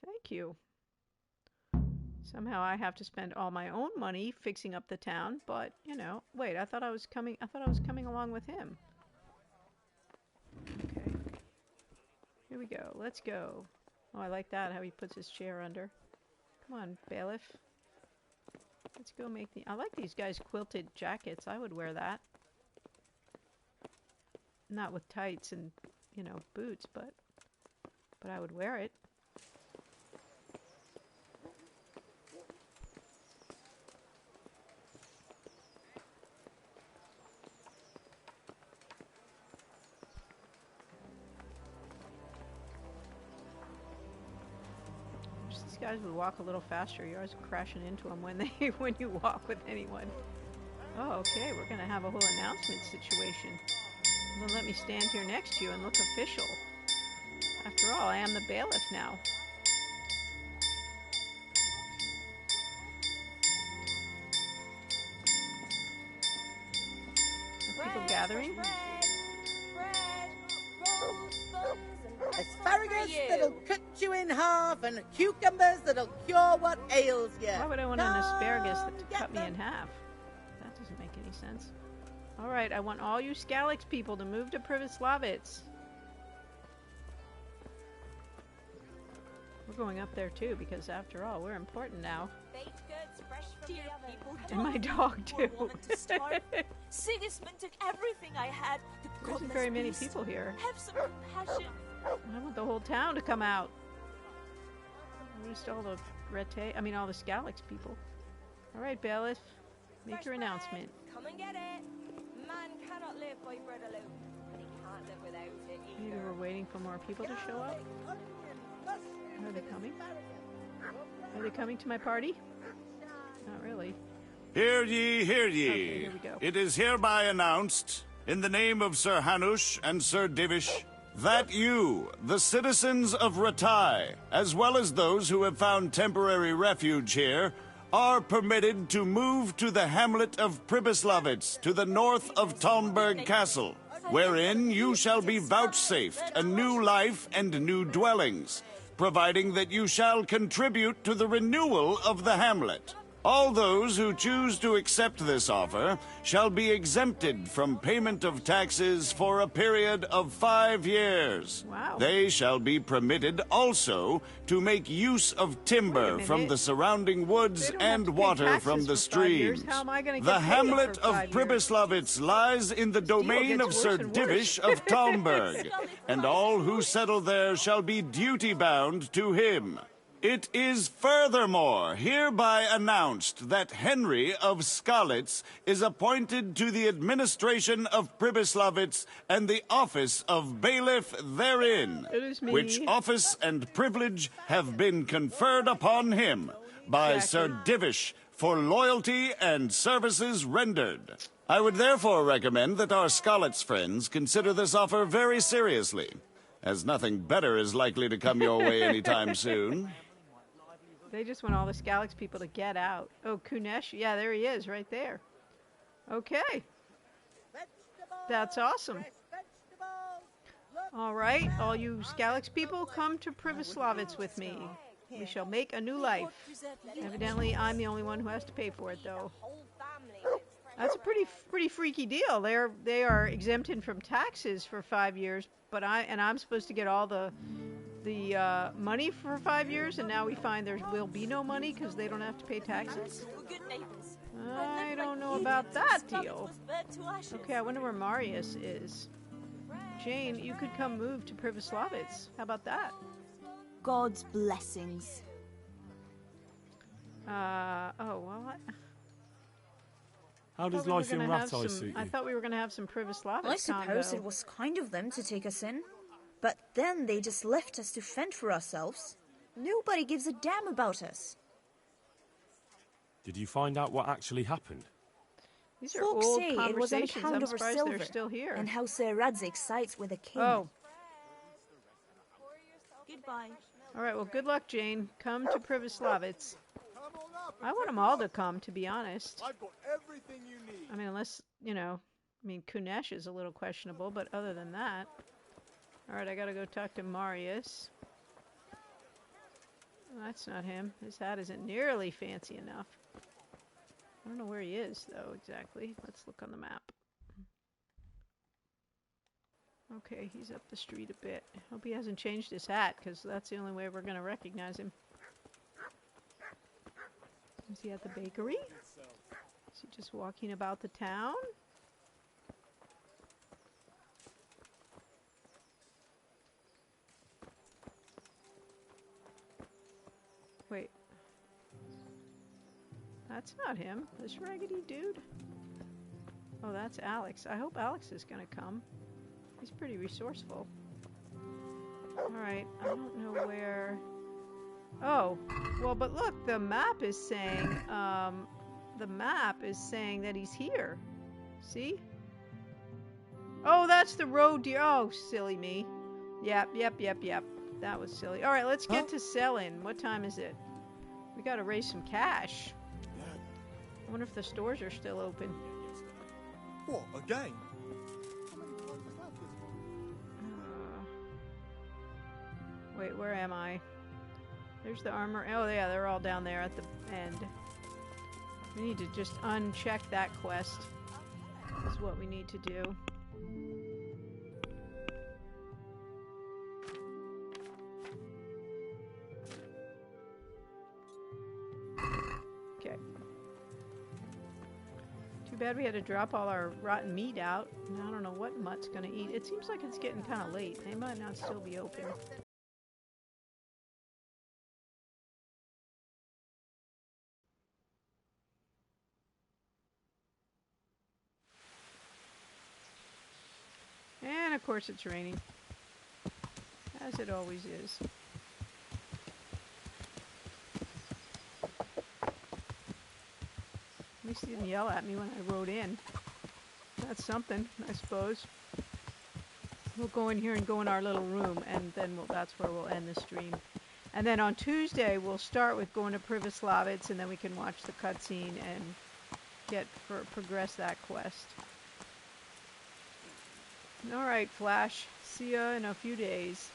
Thank you. Somehow I have to spend all my own money fixing up the town, but, you know, wait, I thought I was coming along with him. Okay. Here we go. Let's go. Oh, I like that, how he puts his chair under. Come on, bailiff. Let's go make the... I like these guys' quilted jackets. I would wear that. Not with tights and, you know, boots, but I would wear it. These guys would walk a little faster. You're always crashing into them when you walk with anyone. Oh, okay. We're gonna have a whole announcement situation. Well, let me stand here next to you and look official. After all, I am the bailiff now. Are people gathering? Asparagus that'll cut you in half, and cucumbers that'll cure what ails you. Why would I want an asparagus that cut me in half? That doesn't make any sense. All right, I want all you Skalax people to move to Pribyslavitz. We're going up there too, because after all, we're important now. Baked goods fresh from the oven. And my dog too. Sigismund took everything I had. There isn't very many people here. Have some compassion. I want the whole town to come out. Just all the all the Skalax people. All right, bailiff, make your announcement. Come and get it. Man cannot live by bread alone, but he can't live without it either. Maybe we're waiting for more people to show up. Are they coming? Are they coming to my party? Not really. Hear ye, hear ye. Okay, here we go. It is hereby announced, in the name of Sir Hanush and Sir Divish, that you, the citizens of Ratai, as well as those who have found temporary refuge here, are permitted to move to the hamlet of Pribyslavitz to the north of Talmberg Castle, wherein you shall be vouchsafed a new life and new dwellings, providing that you shall contribute to the renewal of the hamlet. All those who choose to accept this offer shall be exempted from payment of taxes for a period of 5 years. Wow. They shall be permitted also to make use of timber from the surrounding woods and water from the streams. The hamlet of Pribyslavitz lies in the domain of Sir Divish of Talmberg, and all who settle there shall be duty-bound to him. It is furthermore hereby announced that Henry of Skalitz is appointed to the administration of Pribyslavitz and the office of bailiff therein, which office and privilege have been conferred upon him, by Sir Divish for loyalty and services rendered. I would therefore recommend that our Scarlet's friends consider this offer very seriously, as nothing better is likely to come your way anytime soon. They just want all the Skalix people to get out. Oh, Kunesh, yeah, there he is, right there. Okay. That's awesome. All right, all you Skalix people, come to Privoslavitz with me. We shall make a new life. Evidently, I'm the only one who has to pay for it, though. That's a pretty freaky deal. They are exempted from taxes for 5 years, but I'm supposed to get all the money for 5 years, and now we find there will be no money because they don't have to pay taxes. I don't know about that deal. Okay, I wonder where Marius is. Jane, you could come move to Privoslavitz. How about that? God's blessings. Oh, well, how does life in Rattay suit you? I thought we were going to have some Privoslavitz I suppose it was kind of them to take us in. But then they just left us to fend for ourselves. Nobody gives a damn about us. Did you find out what actually happened? These are old conversations. It was an account I'm over surprised silver, they're still here. And how Sir Radzig sides with the king. Oh. Goodbye. All right, well, good luck, Jane. Come to Privoslavitz. I want them all to come, to be honest. I've got everything you need. I mean, unless, Kunesh is a little questionable, but other than that. All right, I got to go talk to Marius. Well, that's not him. His hat isn't nearly fancy enough. I don't know where he is, though, exactly. Let's look on the map. Okay, he's up the street a bit. Hope he hasn't changed his hat, because that's the only way we're going to recognize him. Is he at the bakery? Is he just walking about the town? Wait. That's not him. This raggedy dude. Oh, that's Alex. I hope Alex is going to come. He's pretty resourceful. Alright, I don't know where... Oh, well, but look, the map is saying, that he's here. See? Oh, that's the road deer. Oh, silly me. Yep. That was silly. Alright, let's get to selling. What time is it? We gotta raise some cash. I wonder if the stores are still open. What, again? Wait, where am I? There's the armor. Oh, yeah, they're all down there at the end. We need to just uncheck that quest. Is what we need to do. Okay. Too bad we had to drop all our rotten meat out. I don't know what Mutt's gonna eat. It seems like it's getting kind of late. They might not still be open. And of course it's raining, as it always is. At least he didn't yell at me when I rode in. That's something, I suppose. We'll go in here and go in our little room, and then that's where we'll end the stream. And then on Tuesday, we'll start with going to Privoslavitz, and then we can watch the cutscene and progress that quest. Alright, Flash. See ya in a few days.